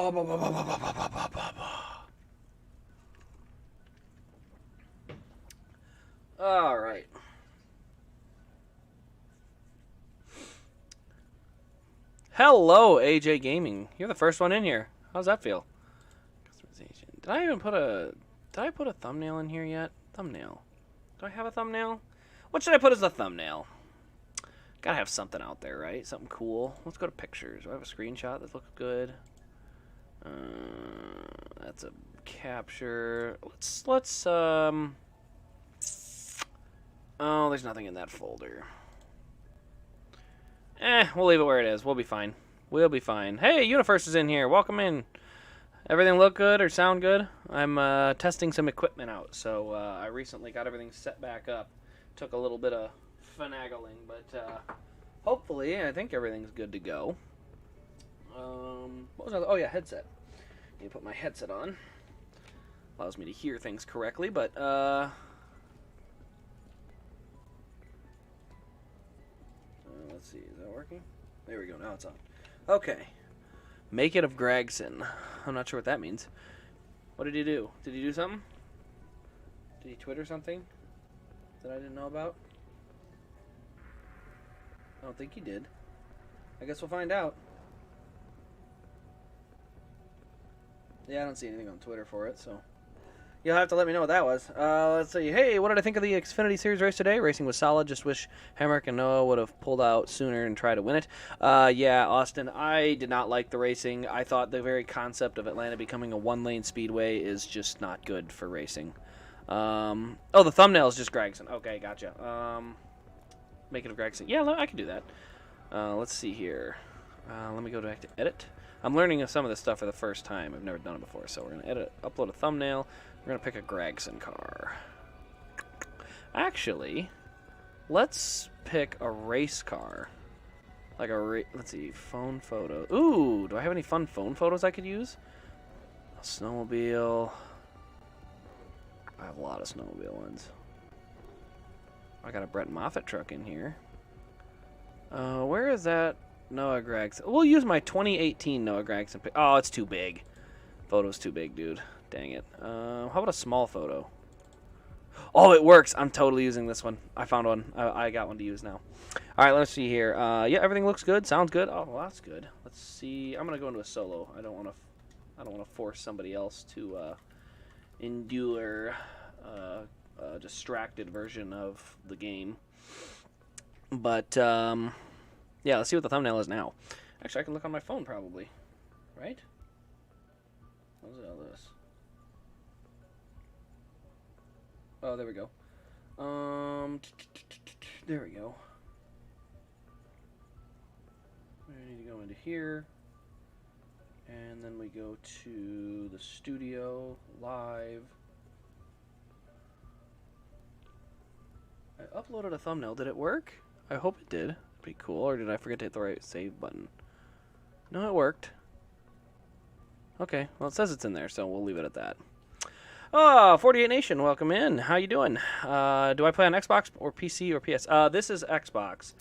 All right. Hello, AJ Gaming. You're the first one in here. How's that feel? Customization. Did I put a thumbnail in here yet? Thumbnail. Do I have a thumbnail? What should I put as a thumbnail? Gotta have something out there, right? Something cool. Let's go to pictures. Do I have a screenshot that looks good? That's a capture. Oh, there's nothing in that folder. We'll leave it where it is. We'll be fine. We'll be fine. Hey, Universe is in here. Welcome in. Everything look good or sound good? I'm testing some equipment out, so I recently got everything set back up. Took a little bit of finagling, but hopefully I think everything's good to go. What was I? Oh yeah, headset. Need to put my headset on. Allows me to hear things correctly, but let's see, is that working? There we go, now it's on. Okay. Make it of Gregson. I'm not sure what that means. What did he do? Did he do something? Did he Twitter something that I didn't know about? I don't think he did. I guess we'll find out. Yeah, I don't see anything on Twitter for it, so you'll have to let me know what that was. Let's see. Hey, what did I think of the Xfinity Series race today? Racing was solid. Just wish Hemrick and Noah would have pulled out sooner and tried to win it. Yeah, Austin, I did not like the racing. I thought the very concept of Atlanta becoming a one-lane speedway is just not good for racing. Oh, the thumbnail is just Gregson. Okay, gotcha. Make it of Gregson. Yeah, I can do that. Let's see here. Let me go back to edit. I'm learning some of this stuff for the first time. I've never done it before, so we're going to edit, upload a thumbnail. We're going to pick a Gregson car. Actually, let's pick a race car. Like let's see, phone photo. Ooh, do I have any fun phone photos I could use? A snowmobile. I have a lot of snowmobile ones. I got a Brett Moffitt truck in here. Where is that Noah Gregson? We'll use my 2018 Noah Gregson. Oh, it's too big. Photo's too big, dude. Dang it. How about a small photo? Oh, it works. I'm totally using this one. I found one. I got one to use now. All right, let's see here. Yeah, everything looks good. Sounds good. Oh, well, that's good. Let's see. I'm gonna go into a solo. I don't want to force somebody else to endure a distracted version of the game. But yeah, let's see what the thumbnail is now. Actually, I can look on my phone probably, right? What's all this? Oh, there we go. There we go. We need to go into here, and then we go to the studio live. I uploaded a thumbnail. Did it work? I hope it did. Pretty cool. Or did I forget to hit the right save button? No, it worked. Okay. Well, it says it's in there, so we'll leave it at that. 48 Nation, welcome in. How you doing? Do I play on Xbox or PC or PS? This is Xbox.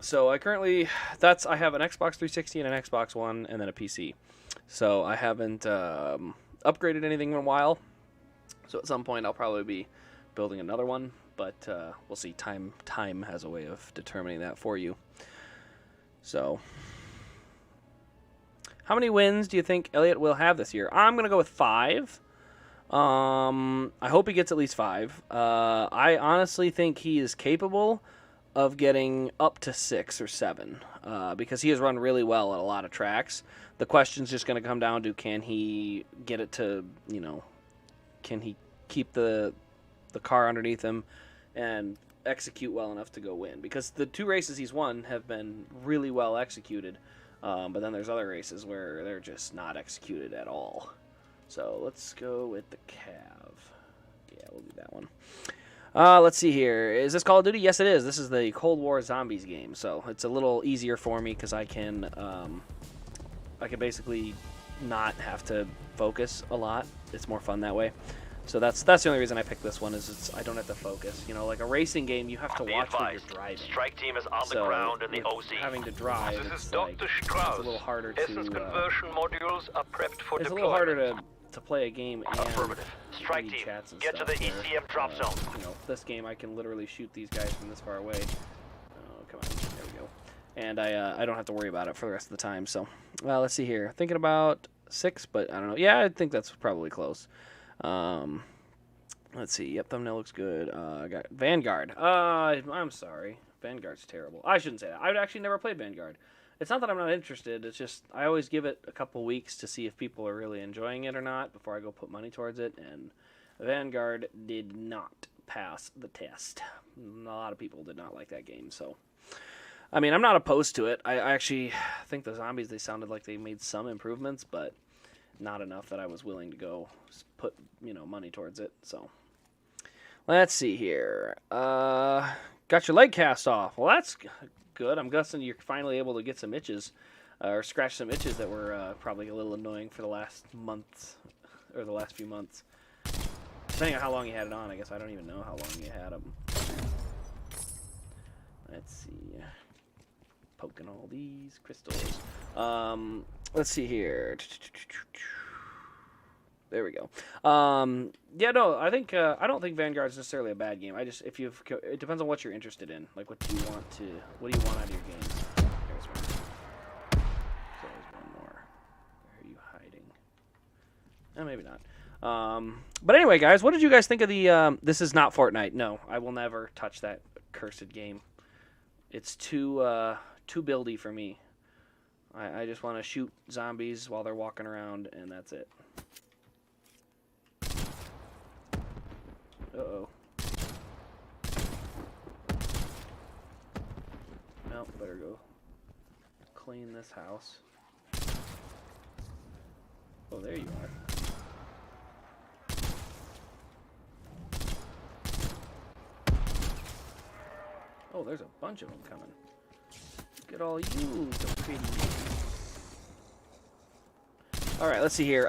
So I currently, I have an Xbox 360 and an Xbox One and then a PC. So I haven't upgraded anything in a while. So at some point I'll probably be building another one, but we'll see. Time has a way of determining that for you. So, how many wins do you think Elliott will have this year? I'm gonna go with 5. I hope he gets at least 5. I honestly think he is capable of getting up to 6 or 7 because he has run really well at a lot of tracks. The question's just going to come down to, can he get it to, can he keep the car underneath him and execute well enough to go win? Because the 2 races he's won have been really well executed, but then there's other races where they're just not executed at all. So let's go with the Cav. Yeah, we'll do that one. Let's see here. Is this Call of Duty? Yes, it is. This is the Cold War Zombies game, so it's a little easier for me because I can basically not have to focus a lot. It's more fun that way. So that's the only reason I picked this one is I don't have to focus. You know, like a racing game, you have to watch what you're driving. Strike team is on the So ground in the with OC. having to drive, This it's is like Dr. it's a Strauss. little harder Essence to conversion modules are prepped for it's a deployment. little harder to play a game and Affirmative. Strike read team, chats and get to stuff the where, ECM drop zone. You know, this game I can literally shoot these guys from this far away. Oh, come on, there we go. And I don't have to worry about it for the rest of the time. So, well, let's see here. Thinking about 6, but I don't know. Yeah, I think that's probably close. Let's see. Yep, thumbnail looks good. I got Vanguard. I'm sorry. Vanguard's terrible. I shouldn't say that. I've actually never played Vanguard. It's not that I'm not interested. It's just I always give it a couple weeks to see if people are really enjoying it or not before I go put money towards it. And Vanguard did not pass the test. A lot of people did not like that game. So, I mean, I'm not opposed to it. I actually think the zombies, they sounded like they made some improvements, but not enough that I was willing to go put, money towards it. So, let's see here. Got your leg cast off. Well, that's good. I'm guessing you're finally able to get some itches, or scratch some itches that were probably a little annoying for the last month, or the last few months. Depending on how long you had it on, I guess. I don't even know how long you had them. Let's see. Poking all these crystals. Let's see here. There we go. Yeah, no, I think I don't think Vanguard is necessarily a bad game. It depends on what you're interested in. Like, what do you want out of your games? There's one. There's always one more. Where are you hiding? Oh, maybe not. But anyway, guys, what did you guys think of the? This is not Fortnite. No, I will never touch that cursed game. It's too buildy for me. I just want to shoot zombies while they're walking around, and that's it. Uh-oh. No, better go clean this house. Oh, there you are. Oh, there's a bunch of them coming. Look at all you, the pretty. Alright, let's see here.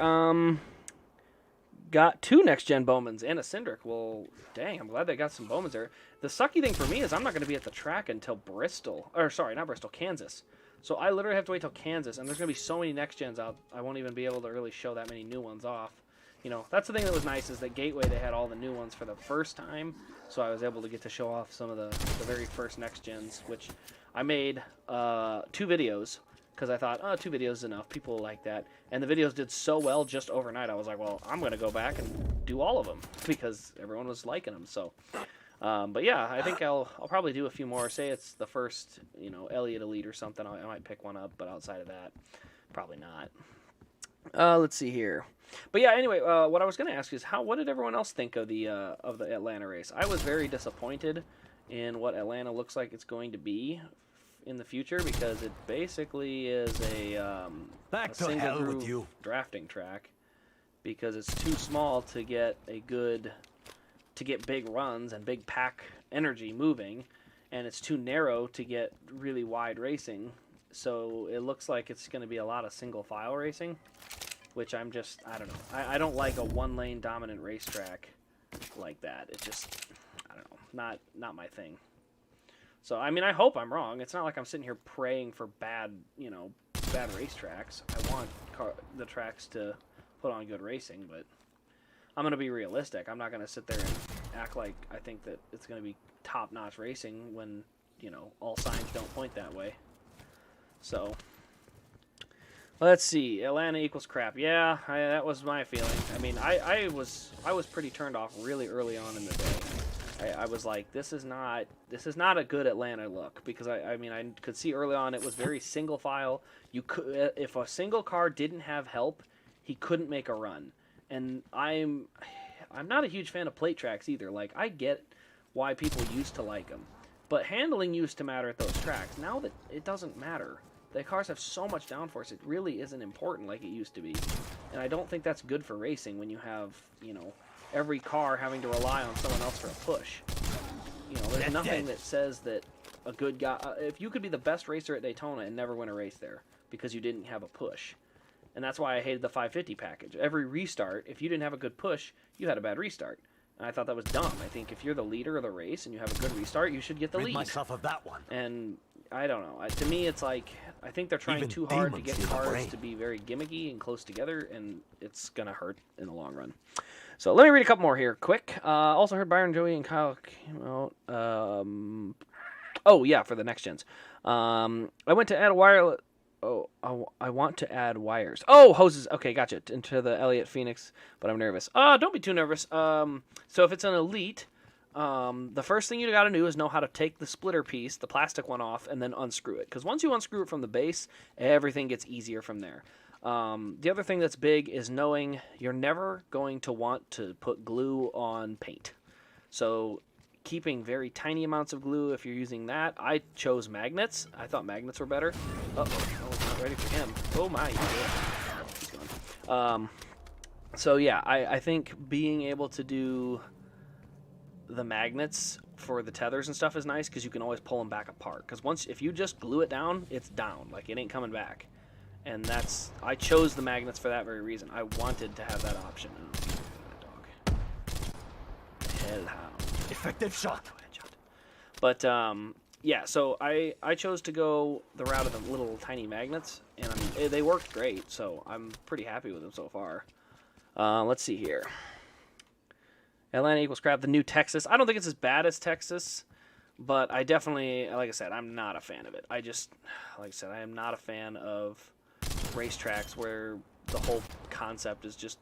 Got 2 next-gen Bowmans and a Cindric. Well, dang, I'm glad they got some Bowmans there. The sucky thing for me is I'm not going to be at the track until Bristol. Or, sorry, not Bristol, Kansas. So I literally have to wait till Kansas, and there's going to be so many next-gens out, I won't even be able to really show that many new ones off. You know, that's the thing that was nice is that Gateway, they had all the new ones for the first time, so I was able to get to show off some of the very first next-gens, which I made 2 videos. Because I thought, oh, 2 videos is enough. People like that. And the videos did so well just overnight. I was like, well, I'm going to go back and do all of them. Because everyone was liking them. So, but yeah, I think I'll probably do a few more. Say it's the first, Elliott Elite or something. I might pick one up. But outside of that, probably not. Let's see here. But yeah, anyway, what I was going to ask is, what did everyone else think of the Atlanta race? I was very disappointed in what Atlanta looks like it's going to be in the future, because it basically is a single groove drafting track, because it's too small to get big runs and big pack energy moving, and it's too narrow to get really wide racing. So it looks like it's going to be a lot of single file racing, which I don't know. I don't like a 1-lane dominant racetrack like that. It just, I don't know, not my thing. So, I mean, I hope I'm wrong. It's not like I'm sitting here praying for bad racetracks. I want the tracks to put on good racing, but I'm going to be realistic. I'm not going to sit there and act like I think that it's going to be top-notch racing when, all signs don't point that way. So, let's see. Atlanta equals crap. Yeah, that was my feeling. I mean, I was pretty turned off really early on in the day. I was like, this is not a good Atlanta look, because I mean, I could see early on it was very single file. You could, if a single car didn't have help, he couldn't make a run. And I'm not a huge fan of plate tracks either. Like, I get why people used to like them, but handling used to matter at those tracks. Now that it doesn't matter, the cars have so much downforce, it really isn't important like it used to be. And I don't think that's good for racing when you have, every car having to rely on someone else for a push. There's nothing that says that a good guy, if you could be the best racer at Daytona and never win a race there because you didn't have a push, And that's why I hated the 550 package. Every restart, if you didn't have a good push, you had a bad restart. And I thought that was dumb. I think if you're the leader of the race and you have a good restart, you should get the lead. myself of that one. And I don't know. To me, it's like I think they're trying Even too hard to demons get need a cars brain. to be very gimmicky and close together, and it's gonna hurt in the long run. So let me read a couple more here, quick. Also heard Byron, Joey, and Kyle came out. Oh yeah, for the next gens. I went to add a wire. Oh, I want to add wires. Oh, hoses. Okay, gotcha. Into the Elliott Phoenix, but I'm nervous. Don't be too nervous. So if it's an elite, the first thing you got to do is know how to take the splitter piece, the plastic one, off, and then unscrew it. Because once you unscrew it from the base, everything gets easier from there. The other thing that's big is knowing you're never going to want to put glue on paint. So keeping very tiny amounts of glue if you're using that. I chose magnets. I thought magnets were better. Uh-oh, not ready for him. Oh my, he's gone. So yeah, I think being able to do the magnets for the tethers and stuff is nice because you can always pull them back apart. Because if you just glue it down, it's down. Like, it ain't coming back. And I chose the magnets for that very reason. I wanted to have that option. Oh, dog. Hellhound. Effective shot. But yeah, so I chose to go the route of the little tiny magnets, and they worked great. So I'm pretty happy with them so far. Let's see here. Atlanta equals crap. The new Texas. I don't think it's as bad as Texas, but I definitely, like I said, I'm not a fan of it. I am not a fan of racetracks where the whole concept is just,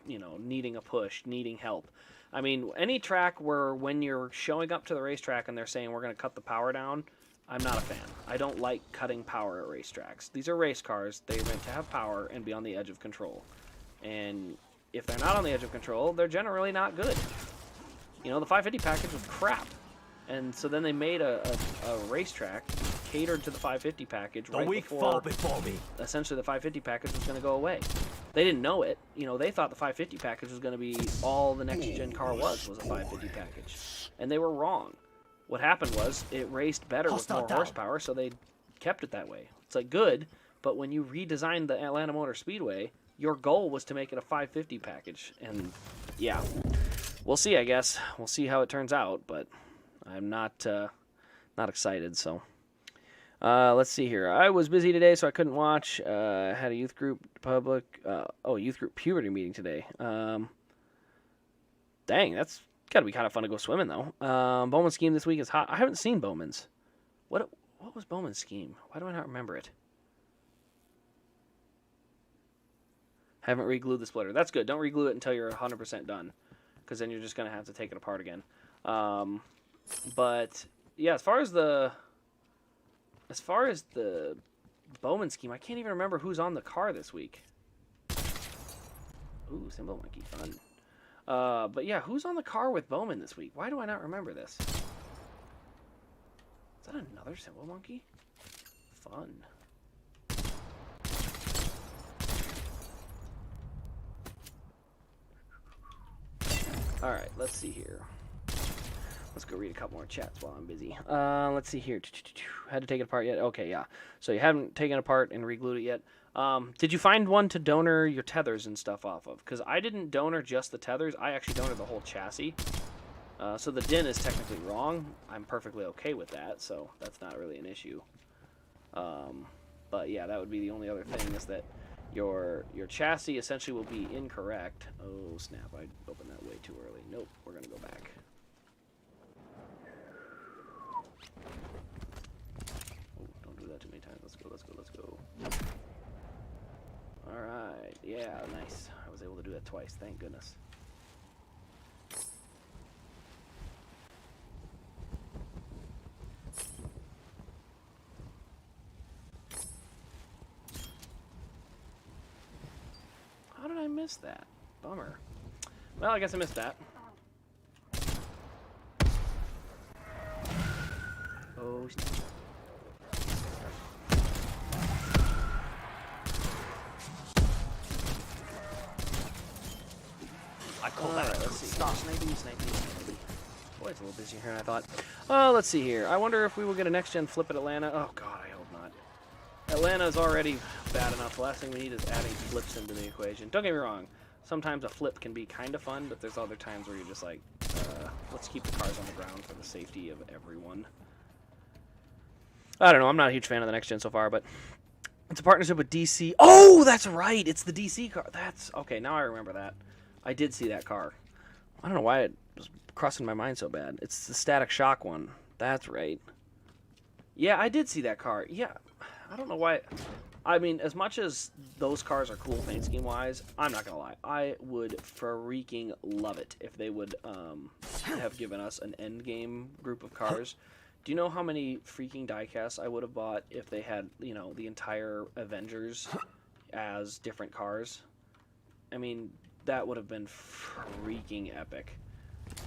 needing a push, needing help. I mean, any track where when you're showing up to the racetrack and they're saying we're going to cut the power down, I'm not a fan. I don't like cutting power at racetracks. These are race cars. They're meant to have power and be on the edge of control. And if they're not on the edge of control, they're generally not good. The 550 package was crap. And so then they made a racetrack catered to the 550 package right before me. Essentially the 550 package was going to go away. They didn't know it. They thought the 550 package was going to be all the next gen car was a 550 package. And they were wrong. What happened was it raced better with more horsepower, so they kept it that way. It's like good, but when you redesigned the Atlanta Motor Speedway, your goal was to make it a 550 package. And yeah, we'll see, I guess. We'll see how it turns out, but I'm not excited, so. Let's see here. I was busy today, so I couldn't watch. Had a youth group youth group puberty meeting today. Dang, that's got to be kind of fun to go swimming, though. Bowman's scheme this week is hot. I haven't seen Bowman's. What was Bowman's scheme? Why do I not remember it? Haven't re-glued the splitter. That's good. Don't re-glue it until you're 100% done, because then you're just going to have to take it apart again. But, yeah, as far as the Bowman scheme, I can't even remember who's on the car this week. Ooh, Symbol Monkey, fun. But yeah, who's on the car with Bowman this week? Why do I not remember this? Is that another Symbol Monkey? Fun. Alright, let's see here. Let's go read a couple more chats while I'm busy. Let's see here. Had to take it apart yet? Okay, yeah. So you haven't taken it apart and re-glued it yet. Did you find one to donor your tethers and stuff off of? Because I didn't donor just the tethers. I actually donored the whole chassis. So the DIN is technically wrong. I'm perfectly okay with that, so that's not really an issue. But yeah, that would be the only other thing, is that your chassis essentially will be incorrect. Oh, snap. I opened that way too early. Nope, we're going to go back. Too many times. Let's go. Alright, yeah, nice. I was able to do that twice, thank goodness. How did I miss that? Bummer. Well, I guess I missed that. Oh, snap. Alright, let's see. Stop. Snipey. Boy, it's a little busier here than I thought. Oh, let's see here. I wonder if we will get a next-gen flip at Atlanta. Oh, God, I hope not. Atlanta is already bad enough. The last thing we need is adding flips into the equation. Don't get me wrong. Sometimes a flip can be kind of fun, but there's other times where you're just like, let's keep the cars on the ground for the safety of everyone. I don't know. I'm not a huge fan of the next gen so far, but it's a partnership with DC. Oh, that's right. It's the DC car. That's okay. Now I remember that. I did see that car. I don't know why it was crossing my mind so bad. It's the Static Shock one. That's right. Yeah, I did see that car. Yeah, I don't know why. I mean, as much as those cars are cool paint scheme wise, I'm not gonna lie. I would freaking love it if they would have given us an end game group of cars. Do you know how many freaking diecasts I would have bought if they had, you know, the entire Avengers as different cars? I mean, that would have been freaking epic.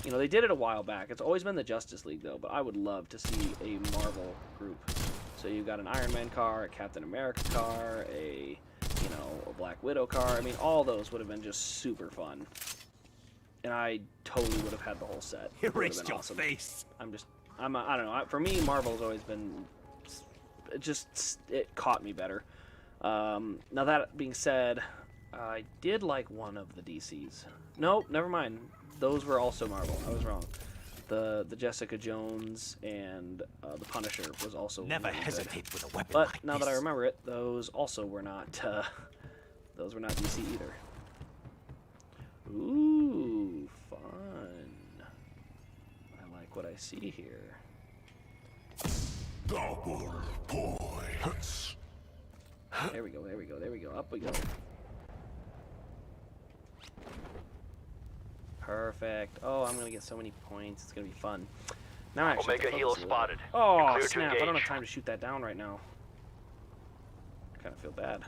You know, they did it a while back. It's always been the Justice League, though, but I would love to see a Marvel group. So you've got an Iron Man car, a Captain America car, a Black Widow car. I mean, all those would have been just super fun. And I totally would have had the whole set. You raised your face. I don't know. For me, Marvel's always been, it caught me better. Now that being said, I did like one of the DCs. Nope, never mind. Those were also Marvel. I was wrong. The Jessica Jones and the Punisher was also never really hesitate with a weapon. But like now this. that I remember it, those also were not DC either. Ooh, fun. I like what I see here. Double points. There we go. Up we go. Perfect. Oh, I'm gonna get so many points. It's gonna be fun. Now I actually have to Omega heel focus a little spotted. bit. Oh, Clear to snap. I don't have engage. time to shoot that down right now. I kind of feel bad.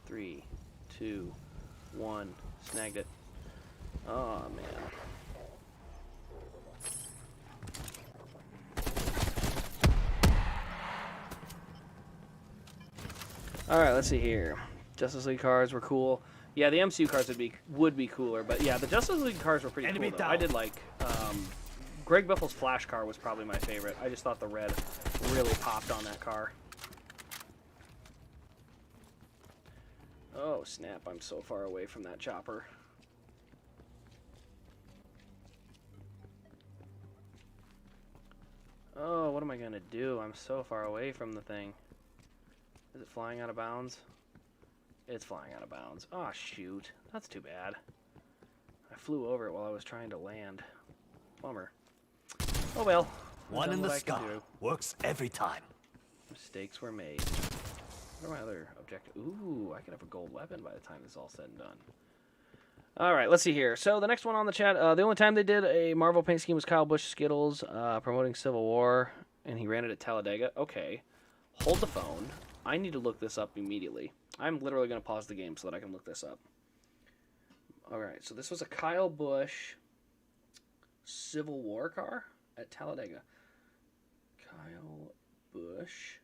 Three, two, one. Snagged it. Oh, man. Alright, let's see here. Justice League cars were cool. Yeah, the MCU cars would be cooler, but yeah, the Justice League cars were pretty Enemy cool, though. down. I did like, Greg Biffle's Flash car was probably my favorite. I just thought the red really popped on that car. Oh, snap, I'm so far away from that chopper. Oh, what am I gonna do? I'm so far away from the thing. Is it flying out of bounds? It's flying out of bounds. Oh, shoot. That's too bad. I flew over it while I was trying to land. Bummer. Oh well. I've One done in the what I can sky do. works every time. Mistakes were made. What are my other objectives? Ooh, I could have a gold weapon by the time this is all said and done. Alright, let's see here. So the next one on the chat, the only time they did a Marvel paint scheme was Kyle Busch Skittles promoting Civil War, and he ran it at Talladega. Okay. Hold the phone. I need to look this up immediately. I'm literally going to pause the game so that I can look this up. Alright, so this was a Kyle Busch Civil War car at Talladega. Kyle Busch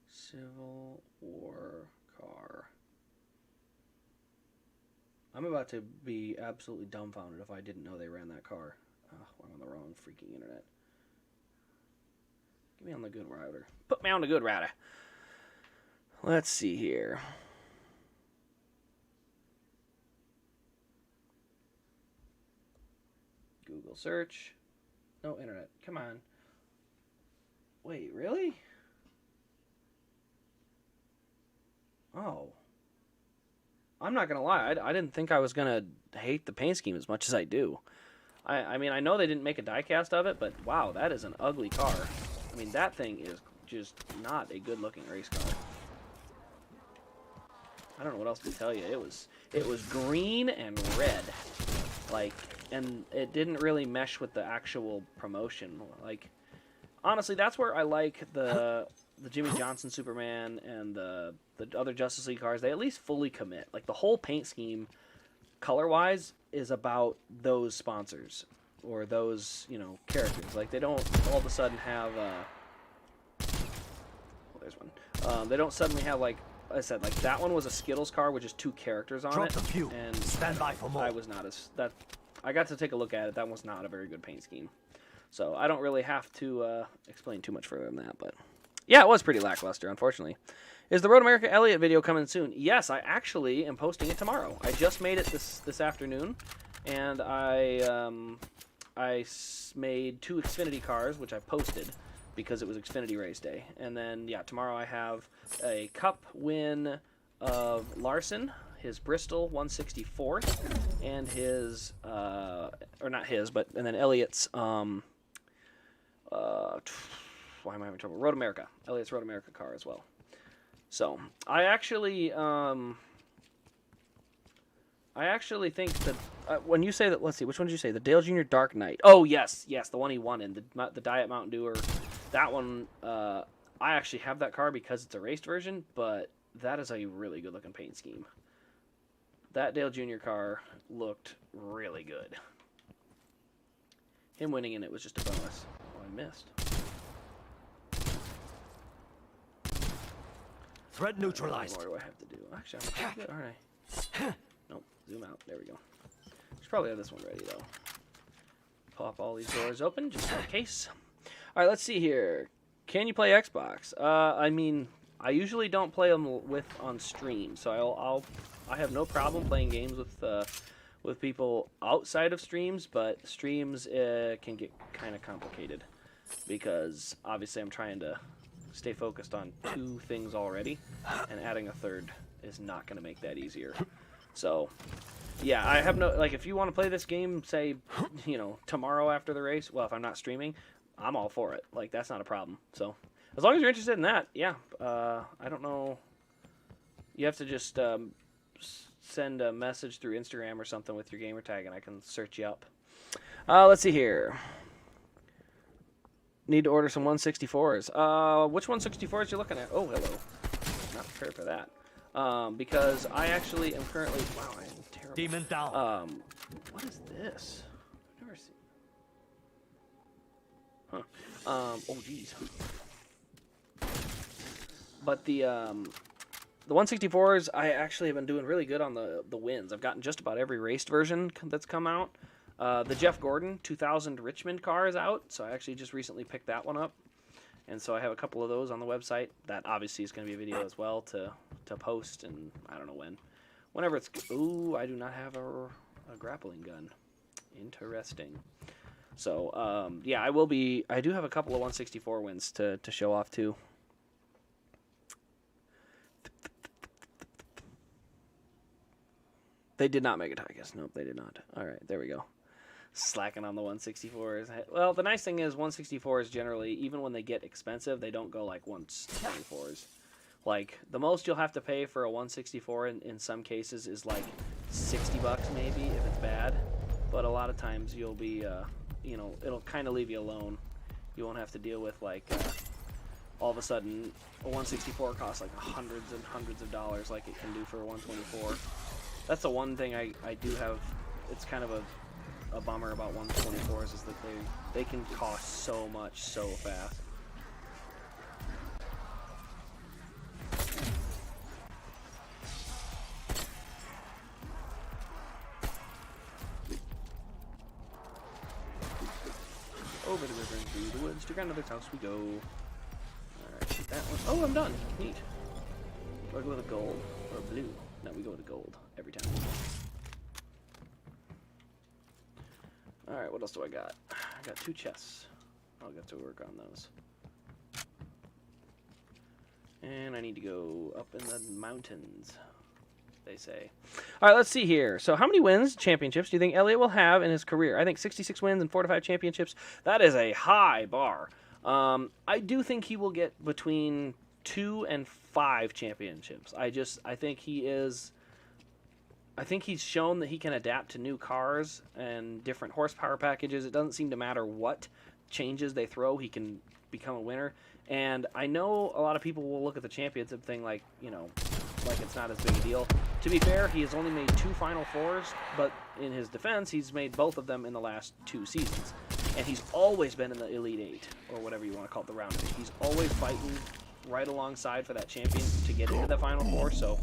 Civil War car. I'm about to be absolutely dumbfounded if I didn't know they ran that car. Oh, I'm on the wrong freaking internet. Get me on the good router. Put me on the good router. Let's see here. Google search. No internet. Come on. Wait, really? Oh. I'm not going to lie. I didn't think I was going to hate the paint scheme as much as I do. I mean, I know they didn't make a diecast of it, but wow, that is an ugly car. I mean, that thing is just not a good-looking race car. I don't know what else to tell you. It was green and red. Like, and it didn't really mesh with the actual promotion. Like, honestly, that's where I like the Jimmy Johnson Superman and the other Justice League cars. They at least fully commit. Like, the whole paint scheme, color-wise, is about those sponsors or those, characters. Like, they don't all of a sudden have there's one. They don't suddenly have, like I said, like, that one was a Skittles car with just 2 characters on Drop it. the pew. And Stand by for more. I was not as... I got to take a look at it. That was not a very good paint scheme. So I don't really have to explain too much further than that. But yeah, it was pretty lackluster, unfortunately. Is the Road America Elliott video coming soon? Yes, I actually am posting it tomorrow. I just made it this afternoon, and I made 2 Xfinity cars, which I posted because it was Xfinity race day. And then, yeah, tomorrow I have a Cup win of Larson, his Bristol 164th, and his, or not his, but, and then Elliott's, why am I having trouble? Road America. Elliott's Road America car as well. So, I actually think that when you say that, let's see, which one did you say? The Dale Jr. Dark Knight. Oh, yes, the one he won in, the Diet Mountain Dew, or that one, I actually have that car because it's a raced version, but that is a really good looking paint scheme. That Dale Jr. car looked really good. Him winning in it was just a bonus. Oh, I missed. Threat neutralized. What more do I have to do? Actually, I'm pretty good, aren't I? Nope. Zoom out. There we go. Should probably have this one ready, though. Pop all these doors open, just in case. All right, let's see here. Can you play Xbox? I mean, I usually don't play them on stream, so I have no problem playing games with people outside of streams, but streams can get kind of complicated because obviously I'm trying to stay focused on 2 things already, and adding a third is not going to make that easier. So, yeah, I have no, like, if you want to play this game, say, you know, tomorrow after the race, well, if I'm not streaming, I'm all for it. Like, that's not a problem. So, as long as you're interested in that, yeah. I don't know. You have to just send a message through Instagram or something with your gamer tag, and I can search you up. Let's see here. Need to order some 164s. Which 164s you looking at? Oh, hello. Not prepared for that. Because I actually am currently... Wow, I am terrible. Demon down. What is this? I've never seen... Huh. Oh, geez. But the 164s, I actually have been doing really good on the wins. I've gotten just about every raced version that's come out. The Jeff Gordon 2000 Richmond car is out, so I actually just recently picked that one up. And so I have a couple of those on the website. That obviously is going to be a video as well to post, and I don't know when. Whenever it's... Ooh, I do not have a grappling gun. Interesting. So, yeah, I will be... I do have a couple of 164 wins to show off, too. They did not make a tie, guess. Nope, they did not. All right, there we go. Slacking on the 164s. Well, the nice thing is 164s generally, even when they get expensive, they don't go like 124s. Like, the most you'll have to pay for a 164 in some cases is like $60 maybe if it's bad. But a lot of times you'll be, you know, it'll kind of leave you alone. You won't have to deal with like all of a sudden a 164 costs like hundreds and hundreds of dollars like it can do for a 124. That's the one thing I do have. It's kind of a bummer about 124s is that they can cost so much so fast. Over the river and through the woods to grandmother's house we go. Alright, shoot that one. Oh, I'm done. Neat. Do I go with a gold or blue? No, we go with a gold every time. Alright, what else do I got? I got 2 chests. I'll get to work on those. And I need to go up in the mountains, they say. Alright, let's see here. So how many wins, championships, do you think Elliott will have in his career? I think 66 wins and 4 to 5 championships. That is a high bar. I do think he will get between 2 and 5 championships. I think he is... I think he's shown that he can adapt to new cars and different horsepower packages. It doesn't seem to matter what changes they throw, he can become a winner. And I know a lot of people will look at the championship thing like, you know, like it's not as big a deal. To be fair, he has only made 2 Final Fours, but in his defense, he's made both of them in the last 2 seasons. And he's always been in the Elite 8, or whatever you want to call it, the round 8. He's always fighting right alongside for that champion to get into the Final Four, so...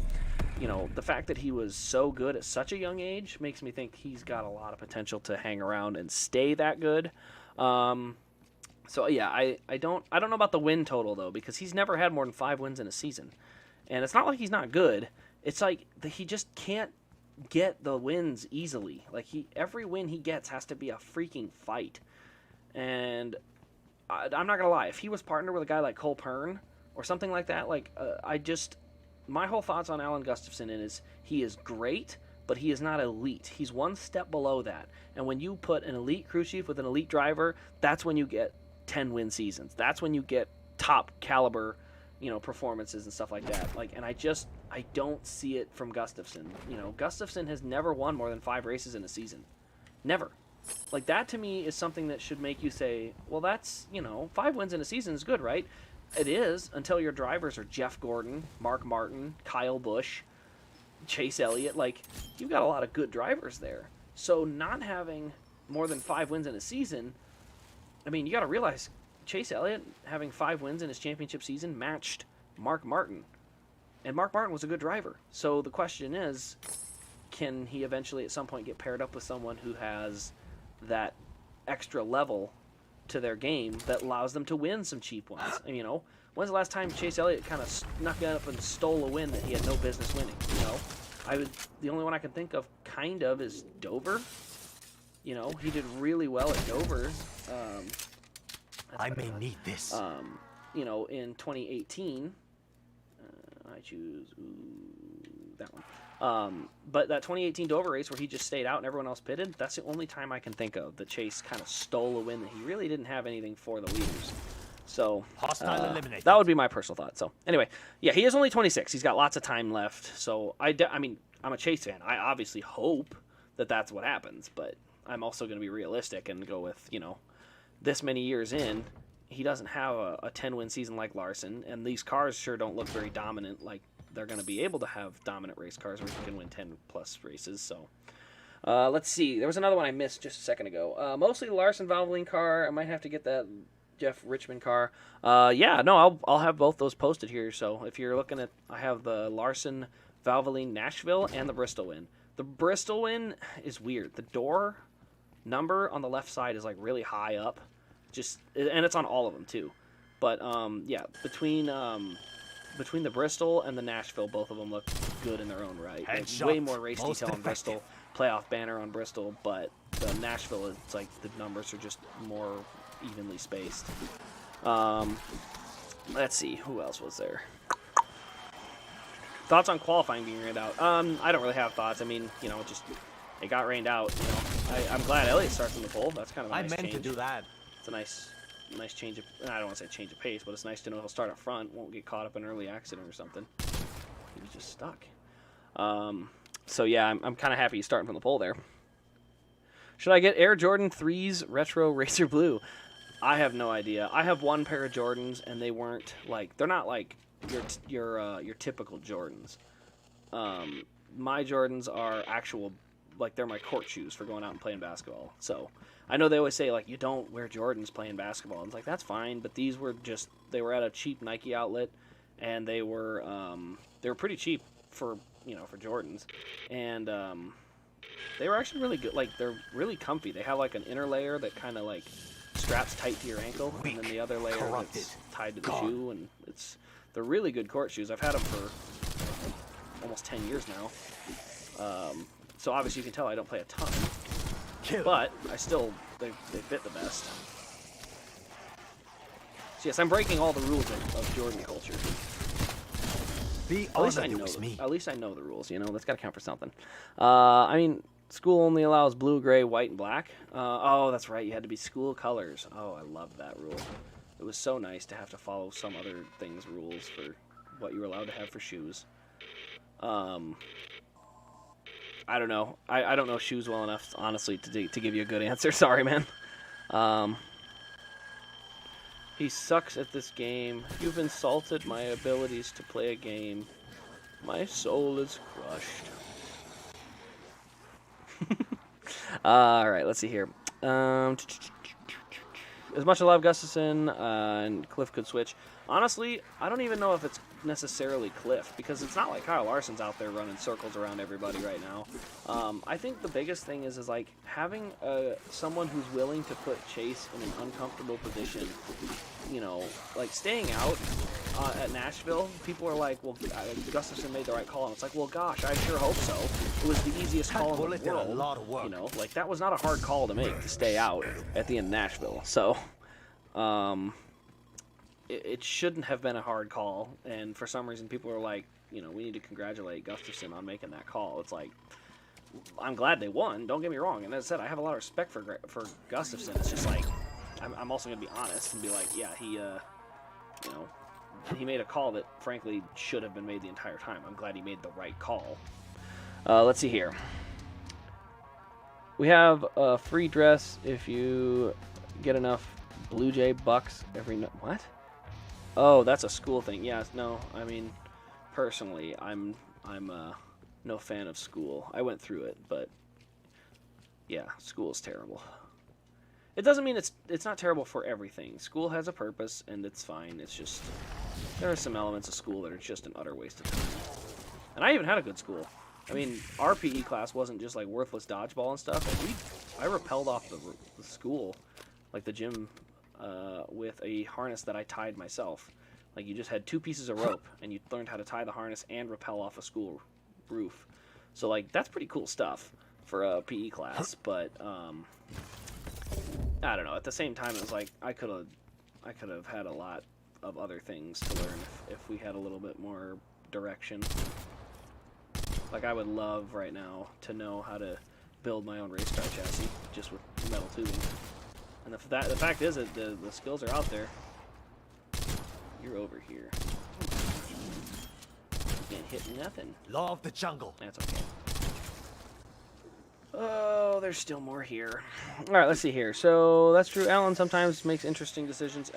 You know, the fact that he was so good at such a young age makes me think he's got a lot of potential to hang around and stay that good. So yeah, I don't know about the win total though, because he's never had more than 5 wins in a season, and it's not like he's not good. It's like he just can't get the wins easily. Like every win he gets has to be a freaking fight. And I'm not gonna lie, if he was partnered with a guy like Cole Pern or something like that, my whole thoughts on Alan Gustafson is he is great, but he is not elite. He's one step below that. And when you put an elite crew chief with an elite driver, that's when you get 10 win seasons. That's when you get top caliber, performances and stuff like that. And I don't see it from Gustafson. Gustafson has never won more than 5 races in a season. Never. That to me is something that should make you say, well, that's, 5 wins in a season is good, right? It is, until your drivers are Jeff Gordon, Mark Martin, Kyle Busch, Chase Elliott. You've got a lot of good drivers there. So not having more than 5 wins in a season, I mean, you got to realize Chase Elliott having 5 wins in his championship season matched Mark Martin. And Mark Martin was a good driver. So the question is, can he eventually at some point get paired up with someone who has that extra level to their game that allows them to win some cheap ones? And, when's the last time Chase Elliott kind of snuck up and stole a win that he had no business winning? The only one I can think of kind of is Dover. He did really well at Dover. I may need this. In 2018, I choose that one. But that 2018 Dover race where he just stayed out and everyone else pitted, that's the only time I can think of that Chase kind of stole a win that he really didn't have anything for the leaders. So that would be my personal thought. So anyway, yeah, he is only 26. He's got lots of time left. So I mean, I'm a Chase fan. I obviously hope that that's what happens, but I'm also going to be realistic and go with, this many years in, he doesn't have a 10-win season like Larson, and these cars sure don't look very dominant. They're going to be able to have dominant race cars where he can win 10-plus races. So let's see. There was another one I missed just a second ago. Mostly the Larson Valvoline car. I might have to get that Jeff Richmond car. I'll have both those posted here. So if you're looking at, I have the Larson Valvoline Nashville and the Bristol win. The Bristol win is weird. The door number on the left side is really high up, and it's on all of them too. But between the Bristol and the Nashville, both of them look good in their own right. Way more race detail on Bristol, playoff banner on Bristol, but the Nashville is the numbers are just more evenly spaced. Let's see, who else was there? Thoughts on qualifying being rained out? I don't really have thoughts. I mean, it got rained out. I'm glad Elliott starts in the pole. That's kind of a nice change. I meant to do that. It's a nice change of, I don't want to say change of pace, but it's nice to know he'll start up front, won't get caught up in an early accident or something. He was just stuck. So yeah, I'm kind of happy he's starting from the pole there. Should I get Air Jordan 3's Retro Racer Blue? I have no idea. I have one pair of Jordans, and they weren't they're not your typical Jordans. My Jordans are actual, they're my court shoes for going out and playing basketball. So I know they always say you don't wear Jordans playing basketball. It's that's fine, but these were they were at a cheap Nike outlet, and they were pretty cheap for for Jordans, and they were actually really good. They're really comfy. They have an inner layer that kind of straps tight to your ankle, and then the other layer that's tied to the shoe, and they're really good court shoes. I've had them for almost 10 years now. So obviously you can tell I don't play a ton, but they fit the best. So yes, I'm breaking all the rules of Jordan culture. At least I know the rules. That's got to count for something. I mean, school only allows blue, gray, white, and black. Oh, that's right. You had to be school colors. Oh, I loved that rule. It was so nice to have to follow some other things rules for what you were allowed to have for shoes. I don't know. I don't know shoes well enough, honestly, to give you a good answer. Sorry, man. He sucks at this game. You've insulted my abilities to play a game. My soul is crushed. All right, let's see here. As much as I love Gustafson and Cliff could switch, honestly, I don't even know if it's necessarily Cliff, because it's not like Kyle Larson's out there running circles around everybody right now. I think the biggest thing is like having someone who's willing to put Chase in an uncomfortable position. You know, like staying out at Nashville, people are like, well, Gustafson made the right call, and it's like, well, gosh, I sure hope so. It was the easiest call in the world. A lot of work. You know, like that was not a hard call to make to stay out at the end of Nashville. So, it shouldn't have been a hard call, and for some reason, people are like, you know, we need to congratulate Gustafson on making that call. It's like, I'm glad they won. Don't get me wrong. And as I said, I have a lot of respect for Gustafson. It's just like, I'm also gonna be honest and be like, yeah, he, you know, he made a call that frankly should have been made the entire time. I'm glad he made the right call. Let's see here. We have a free dress if you get enough Blue Jay bucks every what? Oh, that's a school thing. Yeah, no, I mean, personally, I'm no fan of school. I went through it, but yeah, school's terrible. It doesn't mean it's not terrible for everything. School has a purpose, and it's fine. It's just there are some elements of school that are just an utter waste of time. And I even had a good school. I mean, our PE class wasn't just like worthless dodgeball and stuff. Like I rappelled off the school, like the gym, with a harness that I tied myself. Like you just had 2 pieces of rope, and you learned how to tie the harness and rappel off a school roof. So like that's pretty cool stuff for a PE class, but I don't know. At the same time, it was like I could have had a lot of other things to learn if we had a little bit more direction. Like I would love right now to know how to build my own race car chassis just with metal tubing. And the fact is that the skills are out there. You're over here. You can't hit nothing. Law of the jungle. That's okay. Oh, there's still more here. All right, let's see here. So that's true. Alan sometimes makes interesting decisions.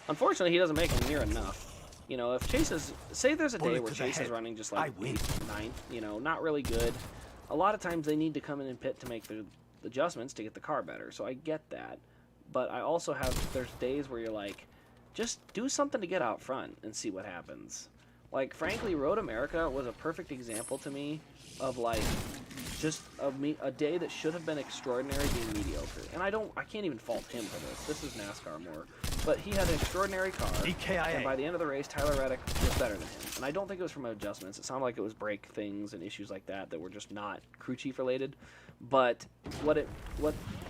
Unfortunately, he doesn't make them near enough. You know, if Chase is, say there's a day where Chase is running just like 8th, 9th, you know, not really good. A lot of times they need to come in and pit to make the adjustments to get the car better. So I get that. But I also have, there's days where you're like, just do something to get out front and see what happens. Like, frankly, Road America was a perfect example to me of, like, just a day that should have been extraordinary being mediocre. And I can't even fault him for this. This is NASCAR more. But he had an extraordinary car, and by the end of the race, Tyler Reddick was better than him. And I don't think it was from adjustments. It sounded like it was brake things and issues like that were just not crew chief related. But what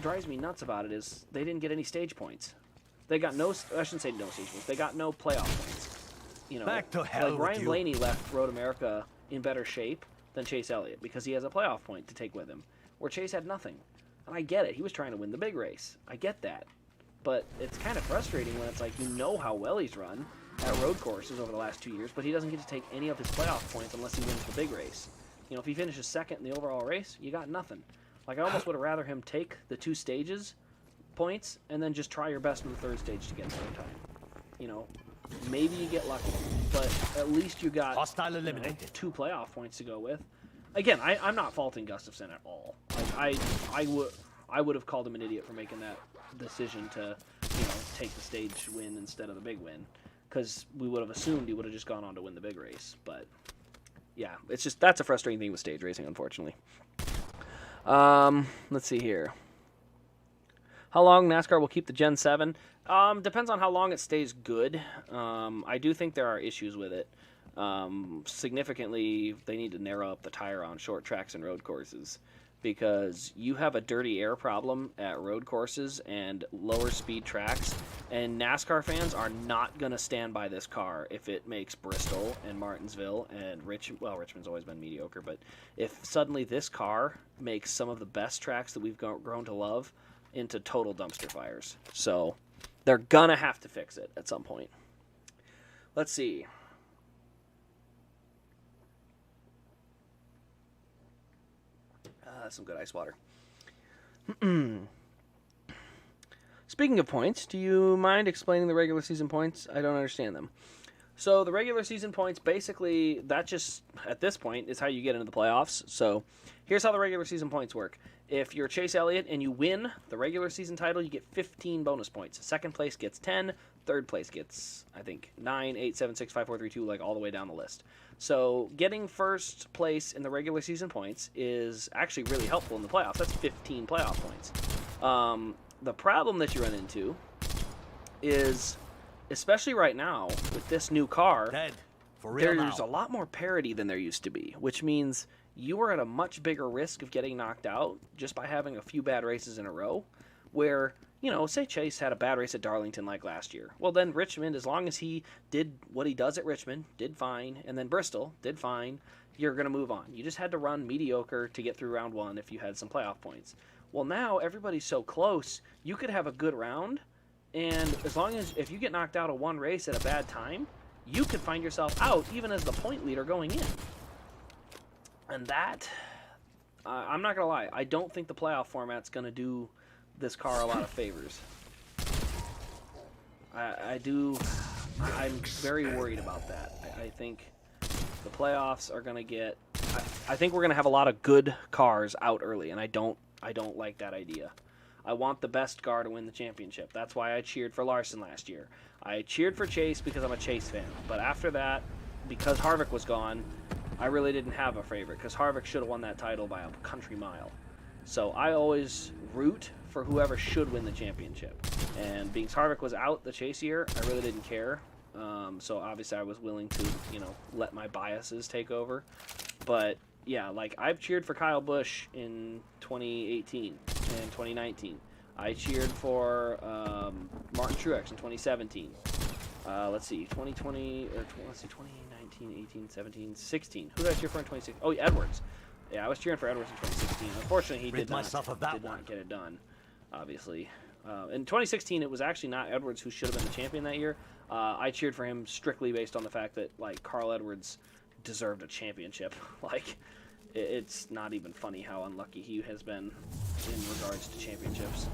drives me nuts about it is they didn't get any stage points. They got no, I shouldn't say no stage points, they got no playoff points. You know, back to hell like Ryan Blaney left Road America in better shape than Chase Elliott because he has a playoff point to take with him, where Chase had nothing. And I get it. He was trying to win the big race. I get that. But it's kind of frustrating when it's like you know how well he's run at road courses over the last 2 years, but he doesn't get to take any of his playoff points unless he wins the big race. You know, if he finishes second in the overall race, you got nothing. Like, I almost would have rather him take the 2 stages points and then just try your best in the 3rd stage to get there in time. You know, maybe you get lucky, but at least you got hostile eliminated. 2 playoff points to go with. Again, I'm not faulting Gustafson at all. Like, I would have called him an idiot for making that decision to, you know, take the stage win instead of the big win, because we would have assumed he would have just gone on to win the big race. But yeah, it's just that's a frustrating thing with stage racing, unfortunately. Let's see here. How long NASCAR will keep the Gen 7? Depends on how long it stays good. I do think there are issues with it. Significantly, they need to narrow up the tire on short tracks and road courses, because you have a dirty air problem at road courses and lower speed tracks, and NASCAR fans are not going to stand by this car if it makes Bristol and Martinsville and Richmond's always been mediocre, but if suddenly this car makes some of the best tracks that we've grown to love into total dumpster fires. So they're going to have to fix it at some point. Let's see. Some good ice water. Speaking of points, do you mind explaining the regular season points? I don't understand them. So the regular season points, basically, that just, at this point, is how you get into the playoffs. So here's how the regular season points work. If you're Chase Elliott and you win the regular season title, you get 15 bonus points. Second place gets 10, Third place gets, I think, 9, 8, 7, 6, 5, 4, 3, 2, like all the way down the list. So getting first place in the regular season points is actually really helpful in the playoffs. That's 15 playoff points. The problem that you run into is, especially right now with this new car, there's a lot more parity than there used to be, which means you are at a much bigger risk of getting knocked out just by having a few bad races in a row, where, you know, say Chase had a bad race at Darlington like last year. Well, then Richmond, as long as he did what he does at Richmond, did fine, and then Bristol did fine, you're going to move on. You just had to run mediocre to get through round one if you had some playoff points. Well, now everybody's so close, you could have a good round, and as long as, if you get knocked out of one race at a bad time, you could find yourself out even as the point leader going in. And that, I'm not going to lie, I don't think the playoff format's going to do this car a lot of favors. I'm very worried about that. I think the playoffs are going to get, I think we're going to have a lot of good cars out early, and I don't like that idea. I want the best car to win the championship. That's why I cheered for Larson last year. I cheered for Chase because I'm a Chase fan. But after that, because Harvick was gone, I really didn't have a favorite, because Harvick should have won that title by a country mile. So I always root for whoever should win the championship. And being Harvick was out the Chase year, I really didn't care. So obviously I was willing to, you know, let my biases take over. But yeah, like, I've cheered for Kyle Busch in 2018 and 2019. I cheered for Martin Truex in 2017. Let's see, 2020, or let's see, 2019, 18, 17, 16. Who did I cheer for in 2016? Oh, Edwards. Yeah, I was cheering for Edwards in 2016. Unfortunately, he did not get it done, obviously. In 2016, it was actually not Edwards who should have been the champion that year. I cheered for him strictly based on the fact that, like, Carl Edwards deserved a championship. Like, it's not even funny how unlucky he has been in regards to championships.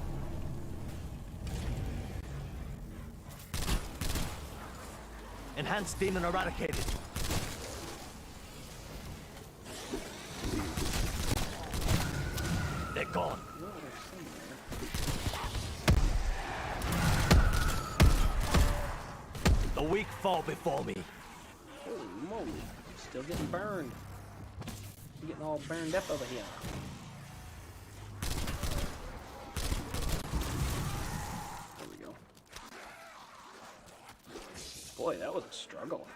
Enhanced demon eradicated. They're gone. The weak fall before me. Holy moly. Still getting burned. I'm getting all burned up over here. There we go. Boy, that was a struggle.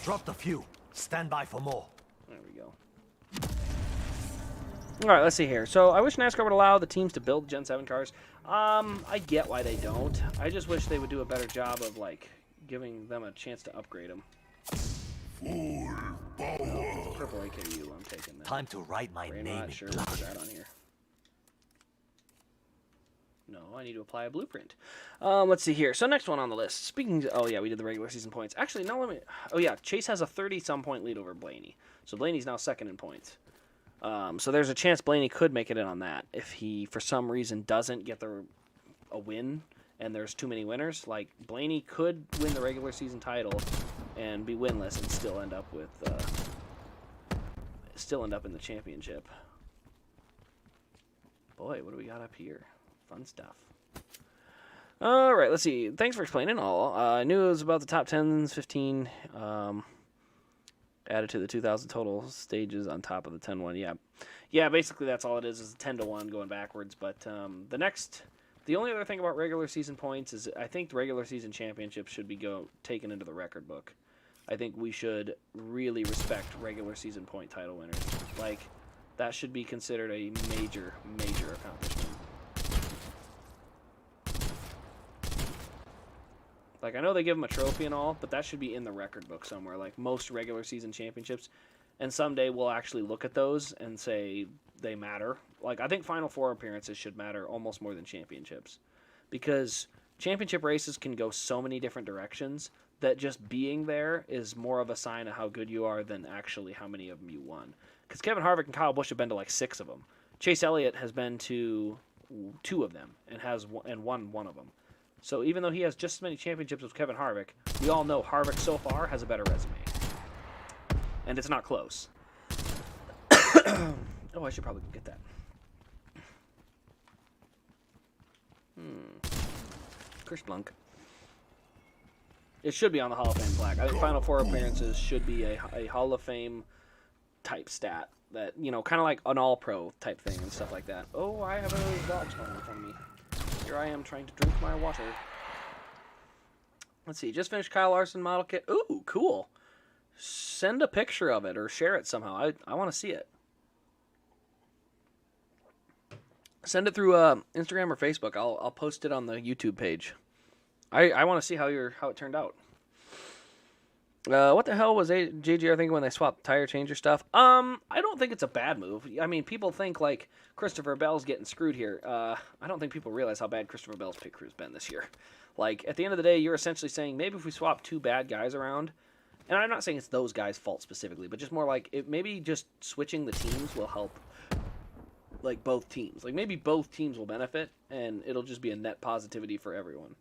Dropped a few. Stand by for more. There we go. Alright, let's see here. So, I wish NASCAR would allow the teams to build Gen 7 cars. I get why they don't. I just wish they would do a better job of, like, giving them a chance to upgrade them. Full power. Purple AKU, I'm taking that. Time to write my name in sure blood. What's that on here? No, I need to apply a blueprint. Let's see here. So next one on the list. Speaking of, oh yeah, we did the regular season points. Actually, no, let me, oh yeah, Chase has a 30-some point lead over Blaney. So Blaney's now second in points. So there's a chance Blaney could make it in on that. If he, for some reason, doesn't get a win, and there's too many winners, like, Blaney could win the regular season title and be winless and still end up with, in the championship. Boy, what do we got up here? Fun stuff. All right, let's see. Thanks for explaining all. I knew it was about the top 10s, 15, added to the 2,000 total stages on top of the 10-1. Yeah, basically that's all it is a 10-1 going backwards. But the only other thing about regular season points is I think the regular season championships should be taken into the record book. I think we should really respect regular season point title winners. Like, that should be considered a major, major accomplishment. Like, I know they give them a trophy and all, but that should be in the record book somewhere, like most regular season championships. And someday we'll actually look at those and say they matter. Like, I think Final Four appearances should matter almost more than championships. Because championship races can go so many different directions that just being there is more of a sign of how good you are than actually how many of them you won. Because Kevin Harvick and Kyle Busch have been to like 6 of them. Chase Elliott has been to 2 of them and won 1 of them. So even though he has just as many championships as Kevin Harvick, we all know Harvick so far has a better resume. And it's not close. Oh, I should probably get that. Chris Blanc. It should be on the Hall of Fame plaque. I think Final Four appearances should be a Hall of Fame type stat. That, you know, kind of like an all-pro type thing and stuff like that. Oh, I have a dog spawn in front of me. Here I am trying to drink my water. Let's see. Just finished Kyle Larson model kit. Ooh, cool. Send a picture of it or share it somehow. I want to see it. Send it through Instagram or Facebook. I'll post it on the YouTube page. I want to see how it turned out. What the hell was JGR thinking when they swapped tire changer stuff? I don't think it's a bad move. I mean, people think like Christopher Bell's getting screwed here. I don't think people realize how bad Christopher Bell's pit crew's been this year. Like, at the end of the day, you're essentially saying maybe if we swap two bad guys around, and I'm not saying it's those guys' fault specifically, but just more like maybe just switching the teams will help, like, both teams. Like, maybe both teams will benefit, and it'll just be a net positivity for everyone.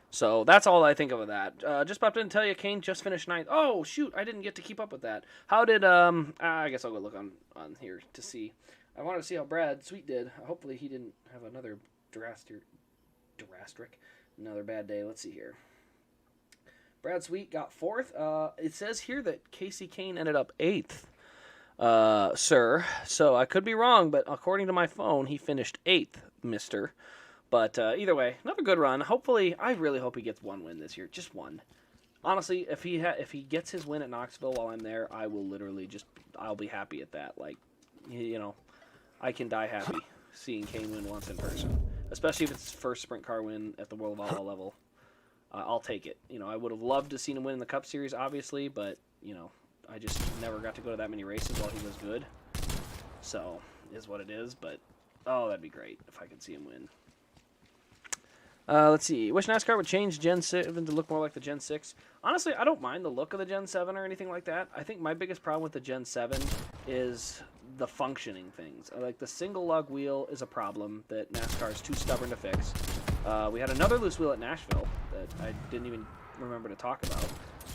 So that's all I think of that. Just popped in to tell you, Kane just finished 9th. Oh, shoot, I didn't get to keep up with that. How did, I guess I'll go look on here to see. I wanted to see how Brad Sweet did. Hopefully he didn't have another another bad day. Let's see here. Brad Sweet got 4th. It says here that Casey Kane ended up 8th, sir. So I could be wrong, but according to my phone, he finished 8th, mister. But either way, another good run. Hopefully, I really hope he gets one win this year. Just one. Honestly, if he gets his win at Knoxville while I'm there, I will literally I'll be happy at that. Like, you know, I can die happy seeing Kane win once in person. Especially if it's his first sprint car win at the World Volleyball level. I'll take it. You know, I would have loved to seen him win in the Cup Series, obviously, but, you know, I just never got to go to that many races while he was good. So, is what it is, but, oh, that'd be great if I could see him win. Let's see. Wish NASCAR would change Gen 7 to look more like the Gen 6. Honestly, I don't mind the look of the Gen 7 or anything like that. I think my biggest problem with the Gen 7 is the functioning things. Like, the single lug wheel is a problem that NASCAR is too stubborn to fix. We had another loose wheel at Nashville that I didn't even remember to talk about.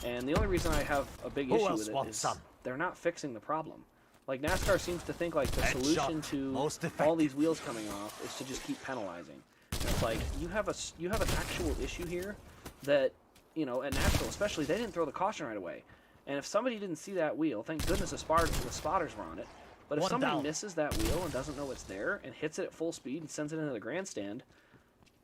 And the only reason I have a big issue with it is they're not fixing the problem. Like, NASCAR seems to think, like, the solution to all these wheels coming off is to just keep penalizing. It's like, you have an actual issue here that, you know, at Nashville especially, they didn't throw the caution right away. And if somebody didn't see that wheel, thank goodness the spotters were on it. But if somebody misses that wheel and doesn't know it's there and hits it at full speed and sends it into the grandstand,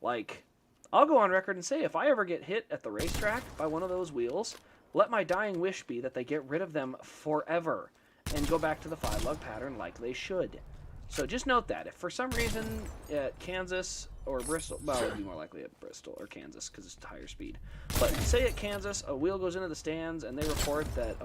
like, I'll go on record and say, if I ever get hit at the racetrack by one of those wheels, let my dying wish be that they get rid of them forever and go back to the 5-lug pattern like they should. So just note that. If for some reason at Kansas or Bristol, well, it would be more likely at Bristol or Kansas because it's higher speed. But say at Kansas, a wheel goes into the stands and they report that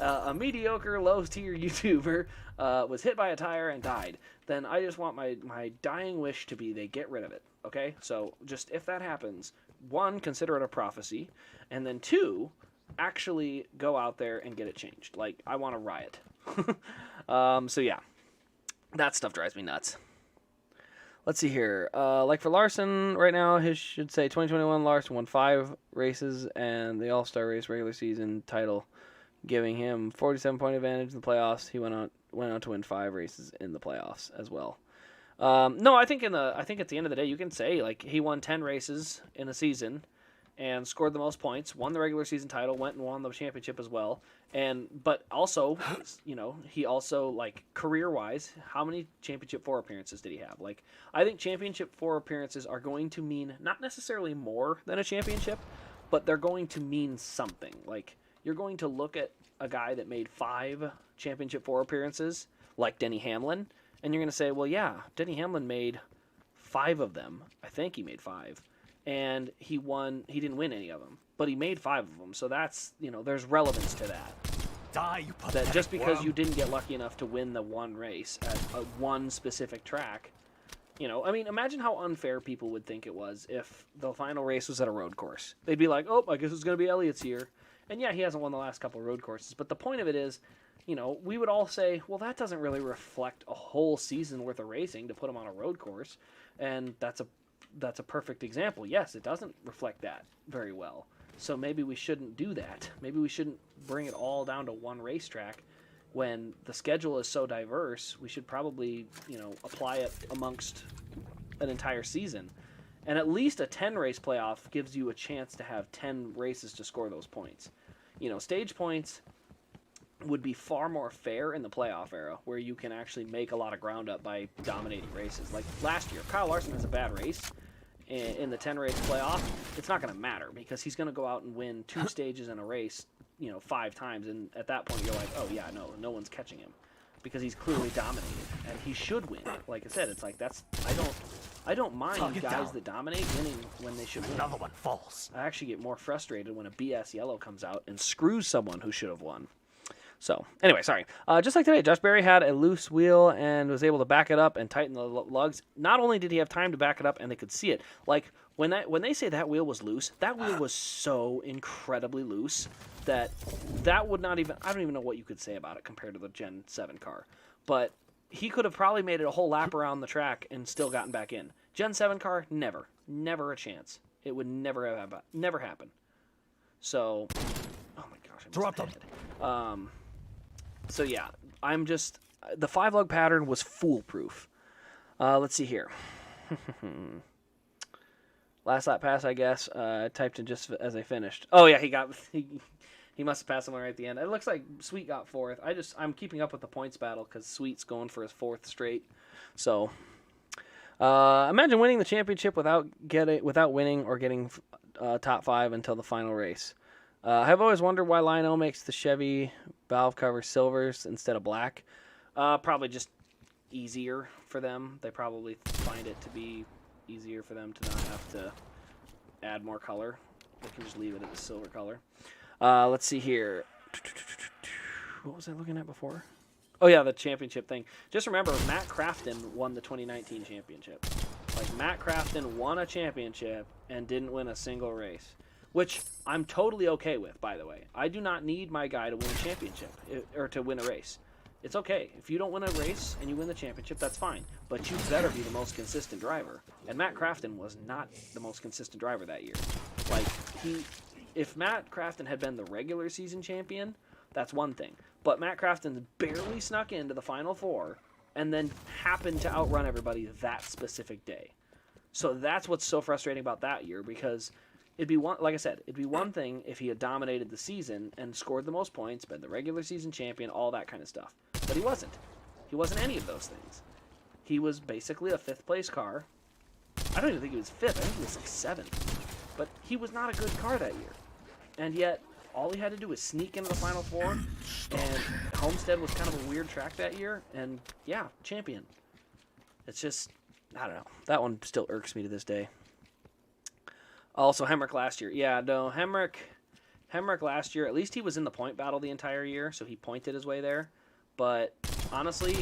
a mediocre low-tier YouTuber was hit by a tire and died, then I just want my dying wish to be they get rid of it, okay? So just if that happens, 1, consider it a prophecy, and then 2, actually go out there and get it changed. Like, I want to riot. So yeah, that stuff drives me nuts. Let's see here. Like for Larson, right now, his should say 2021 Larson won 5 races and the All-Star Race regular season title, giving him 47-point advantage in the playoffs. He went on to win 5 races in the playoffs as well. No, I think at the end of the day, you can say like he won 10 races in a season and scored the most points, won the regular season title, went and won the championship as well. But also, you know, he also, like, career-wise, how many Championship 4 appearances did he have? Like, I think Championship 4 appearances are going to mean not necessarily more than a championship, but they're going to mean something. Like, you're going to look at a guy that made 5 Championship 4 appearances, like Denny Hamlin, and you're going to say, well, yeah, Denny Hamlin made 5 of them. I think he made 5. And he didn't win any of them, but he made 5 of them. So that's, you know, there's relevance to that. That just because you didn't get lucky enough to win the one race at one specific track, you know, I mean, imagine how unfair people would think it was if the final race was at a road course. They'd be like, oh, I guess it's going to be Elliott's year. And yeah, he hasn't won the last couple of road courses. But the point of it is, you know, we would all say, well, that doesn't really reflect a whole season worth of racing to put him on a road course. And that's a perfect example. Yes, it doesn't reflect that very well. So maybe we shouldn't do that. Maybe we shouldn't bring it all down to one racetrack. When the schedule is so diverse, we should probably, apply it amongst an entire season. And at least a 10-race playoff gives you a chance to have 10 races to score those points. Stage points would be far more fair in the playoff era, where you can actually make a lot of ground up by dominating races. Like last year, Kyle Larson has a bad race in the 10-race playoff. It's not going to matter because he's going to go out and win 2 stages in a race, 5 times, and at that point you're like, oh yeah, no one's catching him because he's clearly dominated and he should win. Like I said, it's like I don't mind guys that dominate winning when they should win. Another one falls. I actually get more frustrated when a BS yellow comes out and screws someone who should have won. So, anyway, sorry. Just like today, Josh Berry had a loose wheel and was able to back it up and tighten the lugs. Not only did he have time to back it up and they could see it, like when they say that wheel was loose, that wheel was so incredibly loose that would not even, I don't even know what you could say about it compared to the Gen 7 car. But he could have probably made it a whole lap around the track and still gotten back in. Gen 7 car, never a chance. It would never happen. So, oh my gosh, I missed the head. So yeah, the 5-lug pattern was foolproof. Let's see here. Last lap pass, I guess. I typed in just as I finished. Oh yeah, he must have passed somewhere right at the end. It looks like Sweet got 4th. I'm keeping up with the points battle because Sweet's going for his 4th straight. So imagine winning the championship without winning or getting top 5 until the final race. I've always wondered why Lionel makes the Chevy valve cover silvers instead of black. Probably just easier for them. They probably find it to be easier for them to not have to add more color. They can just leave it at the silver color. Let's see here. What was I looking at before? Oh, yeah, the championship thing. Just remember, Matt Crafton won the 2019 championship. Like, Matt Crafton won a championship and didn't win a single race. Which I'm totally okay with, by the way. I do not need my guy to win a championship or to win a race. It's okay. If you don't win a race and you win the championship, that's fine. But you better be the most consistent driver. And Matt Crafton was not the most consistent driver that year. Like, if Matt Crafton had been the regular season champion, that's one thing. But Matt Crafton barely snuck into the Final Four and then happened to outrun everybody that specific day. So that's what's so frustrating about that year, because it'd be one thing if he had dominated the season and scored the most points, been the regular season champion, all that kind of stuff. But he wasn't. He wasn't any of those things. He was basically a 5th place car. I don't even think he was 5th. I think he was like 7th. But he was not a good car that year. And yet, all he had to do was sneak into the Final Four, and Homestead was kind of a weird track that year, and yeah, champion. It's just, I don't know. That one still irks me to this day. Also, Hemrick last year. Yeah, no, Hemrick last year, at least he was in the point battle the entire year, so he pointed his way there. But honestly,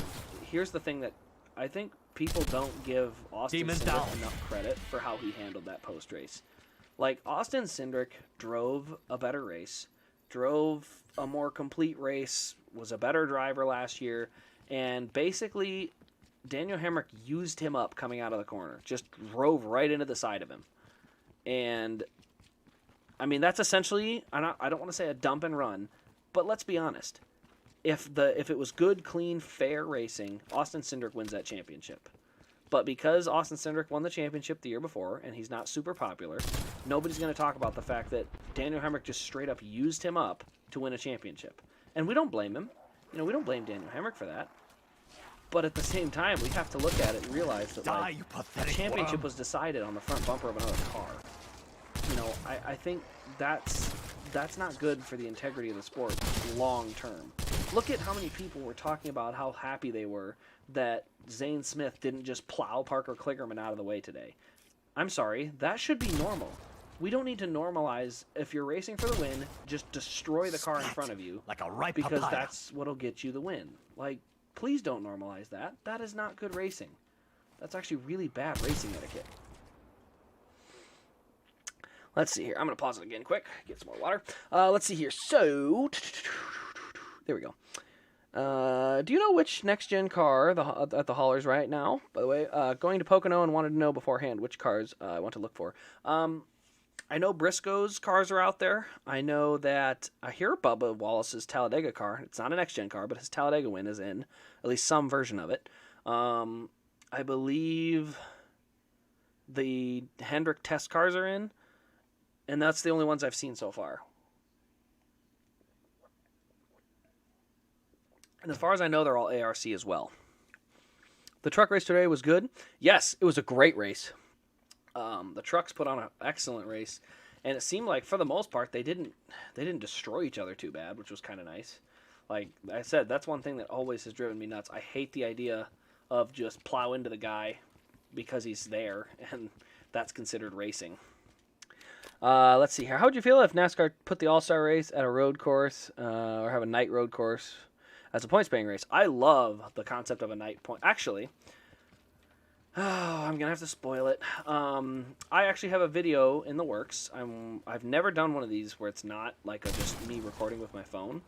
here's the thing that I think people don't give Austin Cindric enough credit for how he handled that post-race. Like, Austin Cindric drove a better race, drove a more complete race, was a better driver last year, and basically Daniel Hemrick used him up coming out of the corner, just drove right into the side of him. And, I mean, that's essentially, I don't want to say a dump and run, but let's be honest. If it was good, clean, fair racing, Austin Cindric wins that championship. But because Austin Cindric won the championship the year before, and he's not super popular, nobody's going to talk about the fact that Daniel Hemrick just straight up used him up to win a championship. And we don't blame him. We don't blame Daniel Hemrick for that. But at the same time, we have to look at it and realize that the championship was decided on the front bumper of another car. I think that's not good for the integrity of the sport long term. Look at how many people were talking about how happy they were that Zane Smith didn't just plow Parker Kligerman out of the way today. I'm sorry, that should be normal. We don't need to normalize, if you're racing for the win, just destroy the car in front of you, like a ripe because papaya. That's what'll get you the win. Like, please don't normalize that. That is not good racing. That's actually really bad racing etiquette. Let's see here. I'm going to pause it again quick. Get some more water. Let's see here. So, there we go. Do you know which next-gen car at the haulers right now? By the way, going to Pocono and wanted to know beforehand which cars I want to look for. I know Briscoe's cars are out there. I know that I hear Bubba Wallace's Talladega car. It's not a next-gen car, but his Talladega win is in at least some version of it. I believe the Hendrick test cars are in, and that's the only ones I've seen so far. And as far as I know, they're all ARC as well. The truck race today was good. Yes, it was a great race. The trucks put on an excellent race, and it seemed like for the most part they didn't destroy each other too bad, which was kind of nice. Like I said, that's one thing that always has driven me nuts. I hate the idea of just plow into the guy because he's there, and that's considered racing. Let's see here. How would you feel if NASCAR put the All-Star race at a road course or have a night road course as a points-paying race? I love the concept of a night point. Actually, I'm going to have to spoil it. I actually have a video in the works. I've never done one of these where it's not like just me recording with my phone.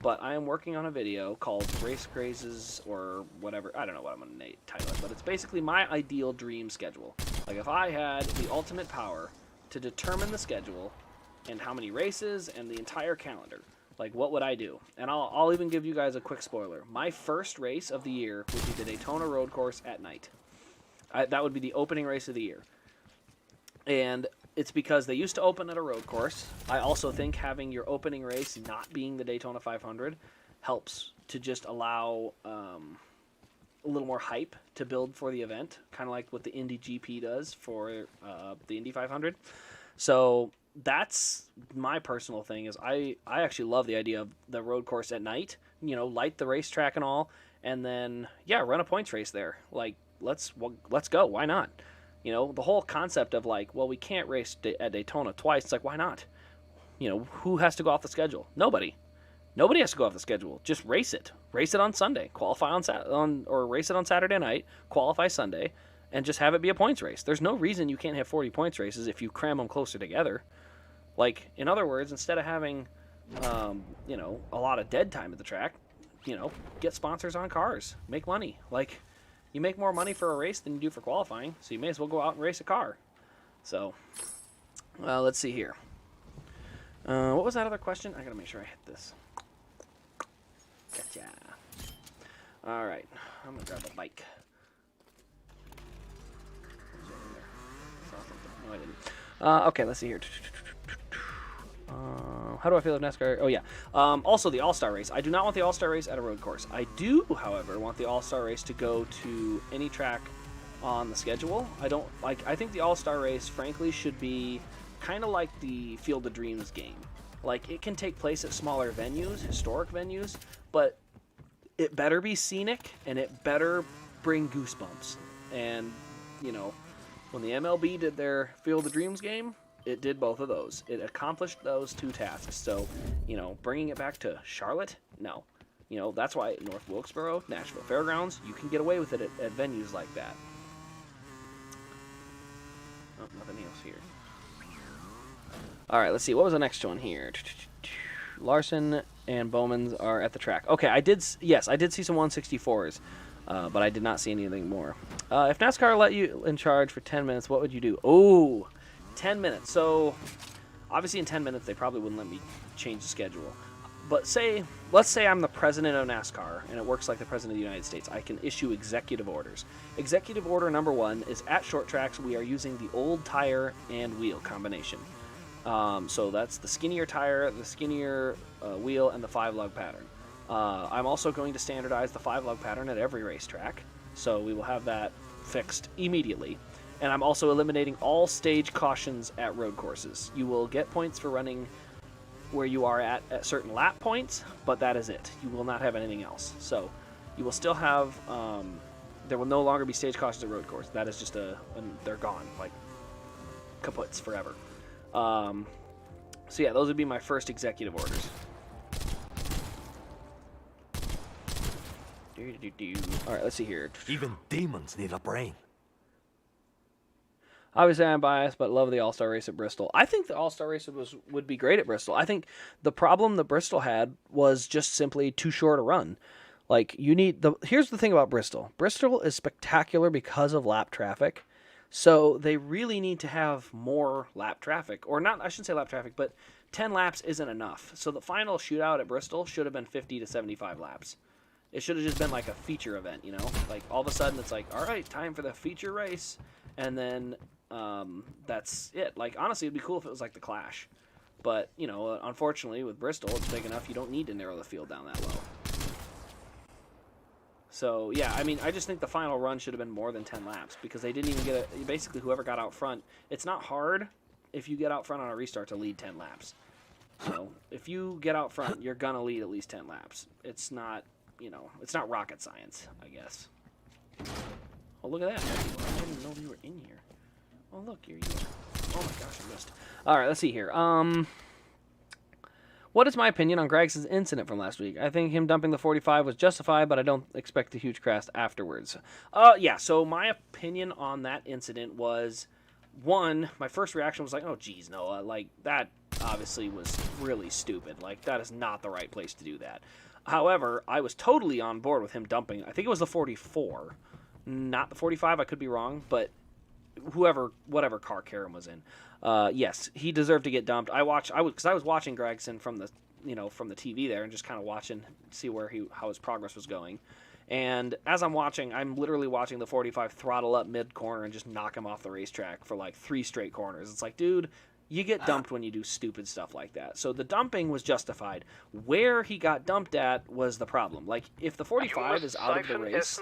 But I am working on a video called Race Crazes or whatever. I don't know what I'm going to title it. But it's basically my ideal dream schedule. Like if I had the ultimate power to determine the schedule and how many races and the entire calendar, like what would I do? And I'll even give you guys a quick spoiler. My first race of the year would be the Daytona Road Course at night. That would be the opening race of the year. And it's because they used to open at a road course. I also think having your opening race not being the Daytona 500 helps to just allow a little more hype to build for the event, kind of like what the Indy GP does for the Indy 500. So that's my personal thing. Is I actually love the idea of the road course at night. You know, light the racetrack and all, and then run a points race there. Like let's go. Why not? You know, the whole concept of like, well, we can't race at Daytona twice. It's like, why not? You know, who has to go off the schedule? Nobody. Nobody has to go off the schedule. Just race it. Race it on Sunday. Qualify or race it on Saturday night. Qualify Sunday, and just have it be a points race. There's no reason you can't have 40 points races if you cram them closer together. Like, in other words, instead of having, you know, a lot of dead time at the track, you know, get sponsors on cars. Make money. Like, you make more money for a race than you do for qualifying, so you may as well go out and race a car. So, let's see here. What was that other question? I gotta make sure I hit this. Gotcha. All right, I'm gonna grab a bike. No, I didn't. Okay, let's see here. How do I feel if NASCAR? Oh, yeah. Also, the All-Star race. I do not want the All-Star race at a road course. I do, however, want the All-Star race to go to any track on the schedule. I think the All-Star race, frankly, should be kind of like the Field of Dreams game. Like, it can take place at smaller venues, historic venues, but it better be scenic, and it better bring goosebumps. And, you know, when the MLB did their Field of Dreams game, it did both of those. It accomplished those two tasks. So, you know, bringing it back to Charlotte, no. You know, that's why North Wilkesboro, Nashville Fairgrounds, you can get away with it at venues like that. Oh, nothing else here. All right, let's see. What was the next one here? Larson and Bowman's are at the track. Okay, I did see some 164s, but I did not see anything more. If NASCAR let you in charge for 10 minutes, what would you do? Oh, 10 minutes. So, obviously in 10 minutes, they probably wouldn't let me change the schedule. But let's say I'm the president of NASCAR, and it works like the president of the United States. I can issue executive orders. Executive order number 1 is at short tracks, we are using the old tire and wheel combination. So that's the skinnier tire, the skinnier wheel, and the 5-lug pattern. I'm also going to standardize the 5-lug pattern at every racetrack, so we will have that fixed immediately. And I'm also eliminating all stage cautions at road courses. You will get points for running where you are at certain lap points, but that is it. You will not have anything else. So you will still have, there will no longer be stage cautions at road course. That is just they're gone, like kaputs forever. So yeah, those would be my first executive orders. All right, let's see here. Even demons need a brain. Obviously, I'm biased, but love the All-Star race at Bristol. I think the All-Star race would be great at Bristol. I think the problem that Bristol had was just simply too short a run. Like, here's the thing about Bristol. Bristol is spectacular because of lap traffic. So they really need to have more lap traffic, or not. I shouldn't say lap traffic, but 10 laps isn't enough. So the final shootout at Bristol should have been 50 to 75 laps. It should have just been like a feature event, you know? Like all of a sudden it's like, all right, time for the feature race, and then that's it. Like honestly, it'd be cool if it was like the Clash, but you know, unfortunately with Bristol, it's big enough you don't need to narrow the field down that low. So yeah, I mean, I just think the final run should have been more than 10 laps because they didn't even get a. Basically, whoever got out front, it's not hard if you get out front on a restart to lead 10 laps. You know, if you get out front, you're gonna lead at least 10 laps. It's not, you know, it's not rocket science, I guess. Oh, look at that! I didn't know you were in here. Oh, look, here you are. Oh my gosh, I missed. All right, let's see here. What is my opinion on Greg's incident from last week? I think him dumping the 45 was justified, but I don't expect a huge crash afterwards. Yeah, so my opinion on that incident was, one, my first reaction was like, oh, geez, Noah, like, that obviously was really stupid. Like, that is not the right place to do that. However, I was totally on board with him dumping, I think it was the 44, not the 45, I could be wrong, but whatever car Karen was in. Yes, he deserved to get dumped. I was watching Gregson from the TV there and just kind of watching, see how his progress was going. And as I'm watching, I'm literally watching the 45 throttle up mid corner and just knock him off the racetrack for like 3 straight corners. It's like, dude, you get dumped when you do stupid stuff like that. So the dumping was justified. Where he got dumped at was the problem. Like, if the 45 is out of the race,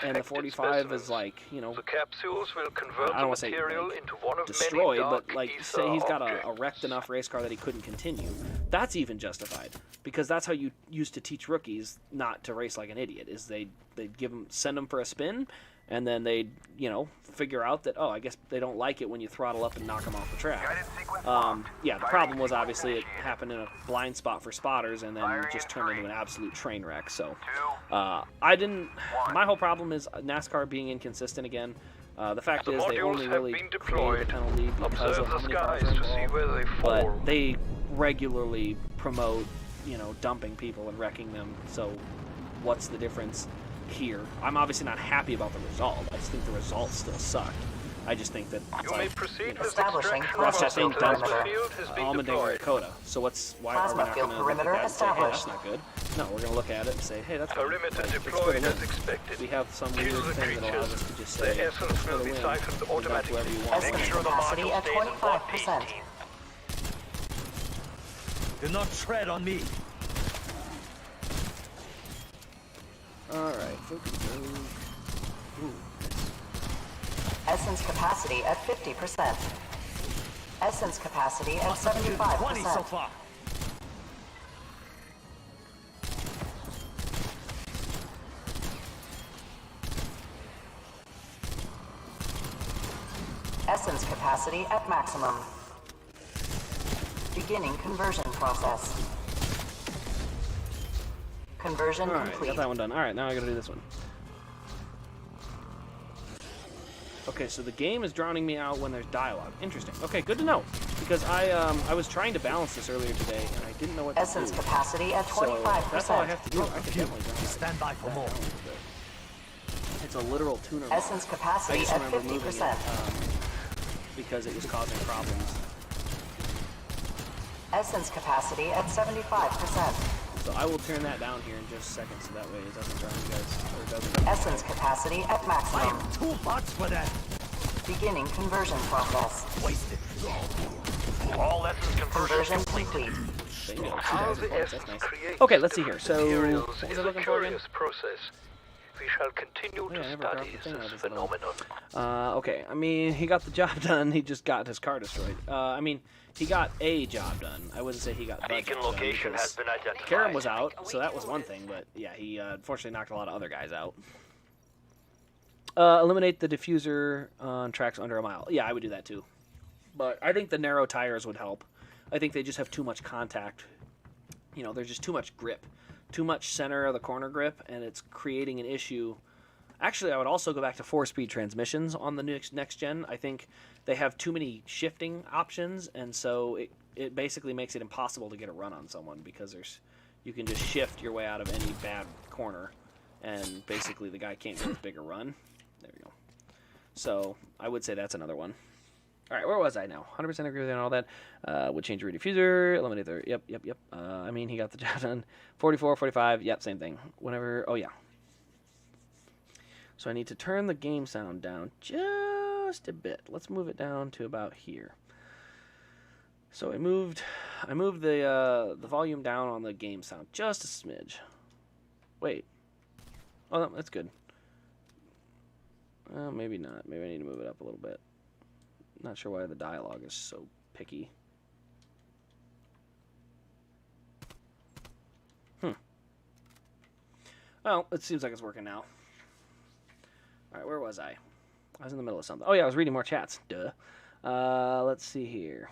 and the 45 is like, you know, the capsules will convert I don't want to say material into one of destroyed, many but dark like, ether say he's got a objects. wrecked enough race car that he couldn't continue. That's even justified. Because that's how you used to teach rookies not to race like an idiot, is they'd send them for a spin, and then they'd, you know, figure out that, oh, I guess they don't like it when you throttle up and knock them off the track. Yeah, the problem was obviously it happened in a blind spot for spotters and then just turned into an absolute train wreck. So my whole problem is NASCAR being inconsistent again. The fact is they only really created a penalty because of how many cars are involved, but they regularly promote, you know, dumping people and wrecking them. So what's the difference here? I'm obviously not happy about the result. I just think the result still sucked. I just think that it's You may like, proceed you know, with Establishing extraction that's just plasma being field done by perimeter. has been Almondale deployed. and Dakota. So why are we Plasma not field going to look at perimeter that and say, hey, that's established. not good? No, we're going to look at it and say, hey, that's good. Perimeter Like, it's for deployed the as win. expected. We have some Kill weird the thing that allows us to creatures. just The say, essence it's for will the be win. siphoned You dump whoever automatically. you want. Essence Make sure the capacity module at stays in 25%. 118. Do not tread on me. Alright, focus move. Ooh. Essence capacity at 50%. Essence capacity at 20 so 75%. far. Essence capacity at maximum. Beginning conversion process. Conversion Alright, complete. got that one done. Alright, now I gotta do this one. Okay, so the game is drowning me out when there's dialogue. Interesting. Okay, good to know. Because I was trying to balance this earlier today, and I didn't know what Essence to do. capacity at So that's all I 25%. have to do. I can definitely drown it. Stand by for That more. down a little bit. It's a literal tuner. Essence I capacity just at remember moving 50%. it because it was causing problems. Essence capacity at 75%. So I will turn that down here in just a second, so that way it doesn't drown you guys, or it doesn't. Essence capacity at I maximum. am too much for that. Beginning conversion process. Wasted. All essence Conversion conversion complete. complete. Bingo. How 2,000 the points, that's essence nice. creates Okay, let's see here. So, materials what was is I a looking for again? curious process. We shall continue yeah, I to never grabbed study the thing out this of this phenomenon. Okay, I mean, he got the job done. He just got his car destroyed. I mean, he got a job done. I wouldn't say he got the Beacon job done location has because been identified. Karen was out, so that was one thing. But yeah, he unfortunately knocked a lot of other guys out. Eliminate the diffuser on tracks under a mile. Yeah, I would do that too. But I think the narrow tires would help. I think they just have too much contact. You know, there's just too much grip, too much center of the corner grip, and it's creating an issue. Actually, I would also go back to 4-speed transmissions on the next gen. I think they have too many shifting options, and so it basically makes it impossible to get a run on someone because you can just shift your way out of any bad corner, and basically the guy can't get a bigger run. There we go. So I would say that's another one. All right, where was I now? 100% agree with you on all that. Would change your diffuser, eliminate the... Yep. I mean, he got the job done. 44, 45, yep, same thing. Whenever... Oh, yeah. So I need to turn the game sound down just a bit. Let's move it down to about here. So I moved the volume down on the game sound just a smidge. Wait. Oh, no, that's good. Maybe not. Maybe I need to move it up a little bit. Not sure why the dialogue is so picky. Well, it seems like it's working now. Alright, where was I? I was in the middle of something. Oh yeah, I was reading more chats. Duh. Let's see here.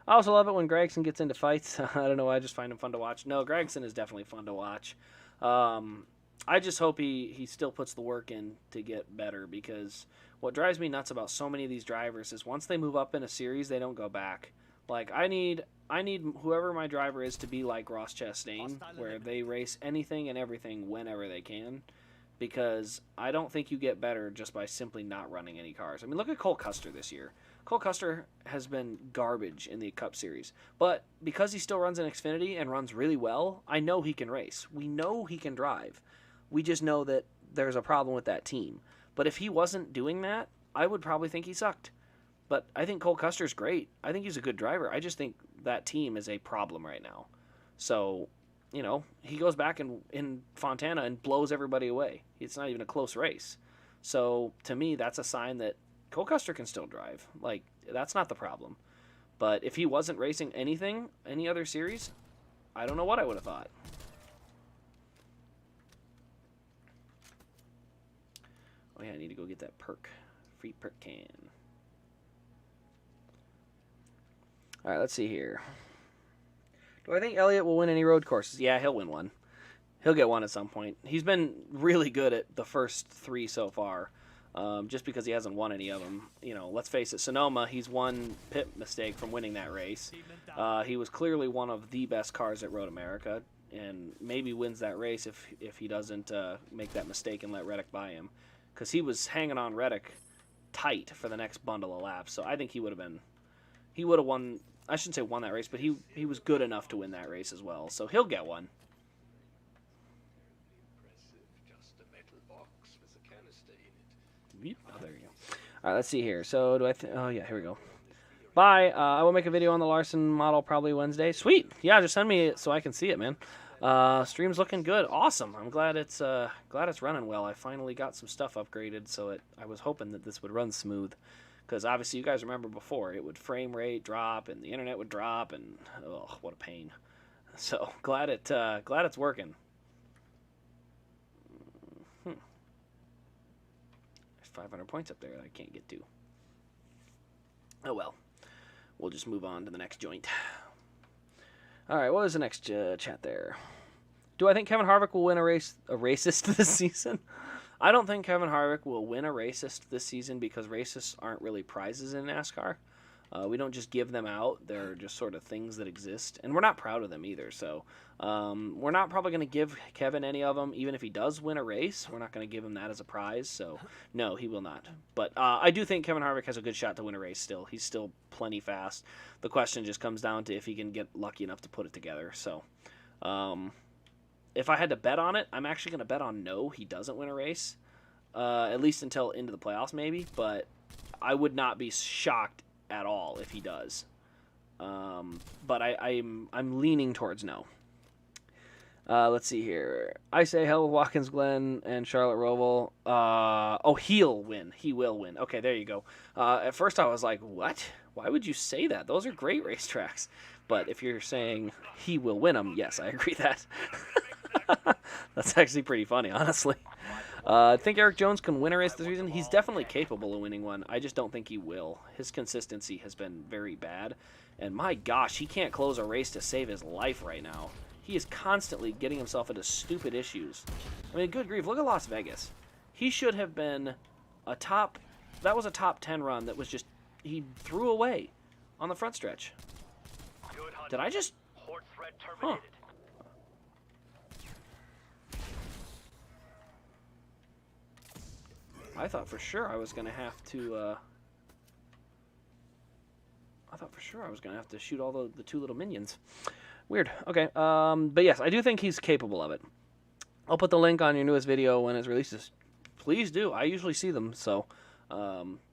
I also love it when Gregson gets into fights. I don't know why, I just find him fun to watch. No, Gregson is definitely fun to watch. I just hope he still puts the work in to get better, because what drives me nuts about so many of these drivers is once they move up in a series, they don't go back. Like, I need whoever my driver is to be like Ross Chastain, where they race anything and everything whenever they can, because I don't think you get better just by simply not running any cars. I mean, look at Cole Custer this year. Cole Custer has been garbage in the Cup Series, but because he still runs in Xfinity and runs really well, I know he can race. We know he can drive. We just know that there's a problem with that team. But if he wasn't doing that, I would probably think he sucked. But I think Cole Custer's great. I think he's a good driver. I just think that team is a problem right now. So, you know, he goes back in Fontana and blows everybody away. It's not even a close race. So, to me, that's a sign that Cole Custer can still drive. Like, that's not the problem. But if he wasn't racing anything, any other series, I don't know what I would have thought. Oh yeah, I need to go get that perk. Free perk can. Alright, let's see here. Do I think Elliott will win any road courses? Yeah, he'll win one. He'll get one at some point. He's been really good at the first 3 so far. Just because he hasn't won any of them. You know, let's face it, Sonoma, he's one pit mistake from winning that race. He was clearly one of the best cars at Road America, and maybe wins that race if he doesn't make that mistake and let Reddick buy him. Because he was hanging on Reddick tight for the next bundle of laps. So I think he would have won, I shouldn't say won that race, but he was good enough to win that race as well. So he'll get one. Oh, there you go. All right, let's see here. So do I oh, yeah, here we go. Bye. I will make a video on the Larson model probably Wednesday. Sweet. Yeah, just send me it so I can see it, man. Stream's looking good. Awesome. I'm glad it's running well. I finally got some stuff upgraded, so I was hoping that this would run smooth, because obviously you guys remember before it would frame rate drop and the internet would drop, and oh, what a pain. So glad it's working. There's 500 points up there that I can't get to. Oh well. We'll just move on to the next joint. All right, what was the next chat there? Do I think Kevin Harvick will win a racist this season? I don't think Kevin Harvick will win a racist this season, because racists aren't really prizes in NASCAR. We don't just give them out. They're just sort of things that exist, and we're not proud of them either. So we're not probably going to give Kevin any of them, even if he does win a race. We're not going to give him that as a prize. So no, he will not. But I do think Kevin Harvick has a good shot to win a race still. He's still plenty fast. The question just comes down to if he can get lucky enough to put it together. So if I had to bet on it, I'm actually going to bet on no, he doesn't win a race, at least until into the playoffs maybe. But I would not be shocked at all if he does. But I'm leaning towards no. Let's see here. I say hell with Watkins Glen and Charlotte Roval. Oh, he'll win. He will win. Okay, there you go. At first I was like, what? Why would you say that? Those are great racetracks. But if you're saying he will win them, yes, I agree that. That's actually pretty funny, honestly. I think Eric Jones can win a race this season. He's definitely capable of winning one. I just don't think he will. His consistency has been very bad. And my gosh, he can't close a race to save his life right now. He is constantly getting himself into stupid issues. I mean, good grief, look at Las Vegas. He should have been a top... That was a top 10 run that was just... He threw away on the front stretch. Did I just... Huh. I thought for sure I was gonna have to. I thought for sure I was gonna have to shoot all the two little minions. Weird. Okay. But yes, I do think he's capable of it. I'll put the link on your newest video when it releases. Please do. I usually see them, so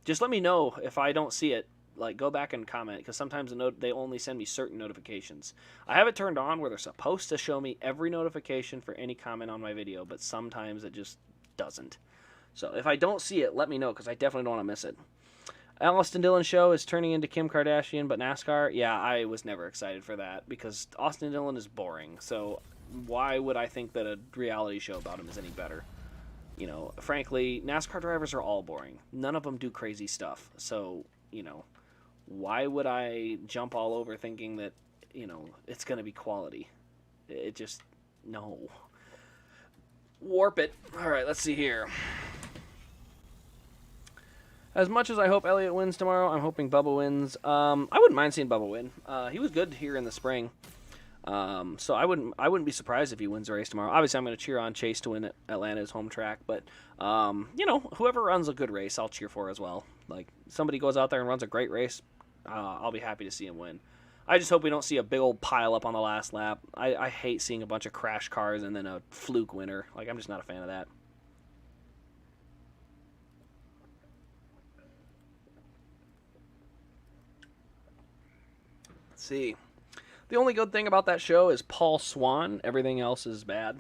just let me know if I don't see it. Like, go back and comment, because sometimes they only send me certain notifications. I have it turned on where they're supposed to show me every notification for any comment on my video, but sometimes it just doesn't. So if I don't see it, let me know, because I definitely don't want to miss it. Austin Dillon show is turning into Kim Kardashian, but NASCAR? Yeah, I was never excited for that, because Austin Dillon is boring. So why would I think that a reality show about him is any better? You know, frankly, NASCAR drivers are all boring. None of them do crazy stuff. So, you know, why would I jump all over thinking that, you know, it's going to be quality? It just, no. Warp it. All right, let's see here. As much as I hope Elliott wins tomorrow, I'm hoping Bubba wins. I wouldn't mind seeing Bubba win. He was good here in the spring. So I wouldn't be surprised if he wins the race tomorrow. Obviously, I'm going to cheer on Chase to win Atlanta's home track, but you know, whoever runs a good race, I'll cheer for as well. Like, somebody goes out there and runs a great race, I'll be happy to see him win. I just hope we don't see a big old pile up on the last lap. I hate seeing a bunch of crash cars and then a fluke winner. Like, I'm just not a fan of that. Let's see. The only good thing about that show is Paul Swan. Everything else is bad.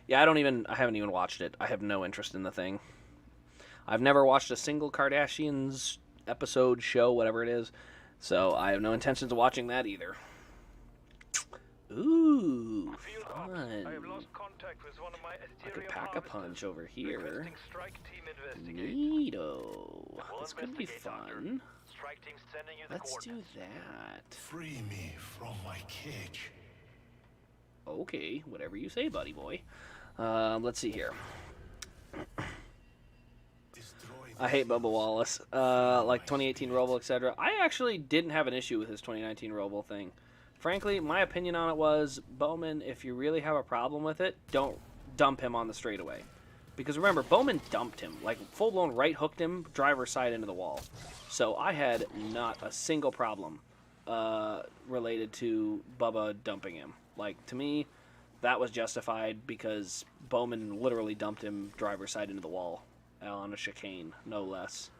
Yeah, I haven't even watched it. I have no interest in the thing. I've never watched a single Kardashians episode, show, whatever it is. So I have no intentions of watching that either. Ooh, fun. I have lost contact with one of my I could pack a punch over here. Requesting strike team investigate. Neato. We'll This could be investigate under. fun. Strike team sending you the Let's do coordinates. that. Free me from my cage. Okay, whatever you say, buddy boy. Let's see here. I hate Bubba Wallace. Like 2018 Roval, etc. I actually didn't have an issue with his 2019 Roval thing. Frankly, my opinion on it was, Bowman, if you really have a problem with it, don't dump him on the straightaway. Because remember, Bowman dumped him. Like, full-blown right-hooked him, driver's side into the wall. So I had not a single problem related to Bubba dumping him. Like, to me, that was justified because Bowman literally dumped him driver's side into the wall on a chicane, no less.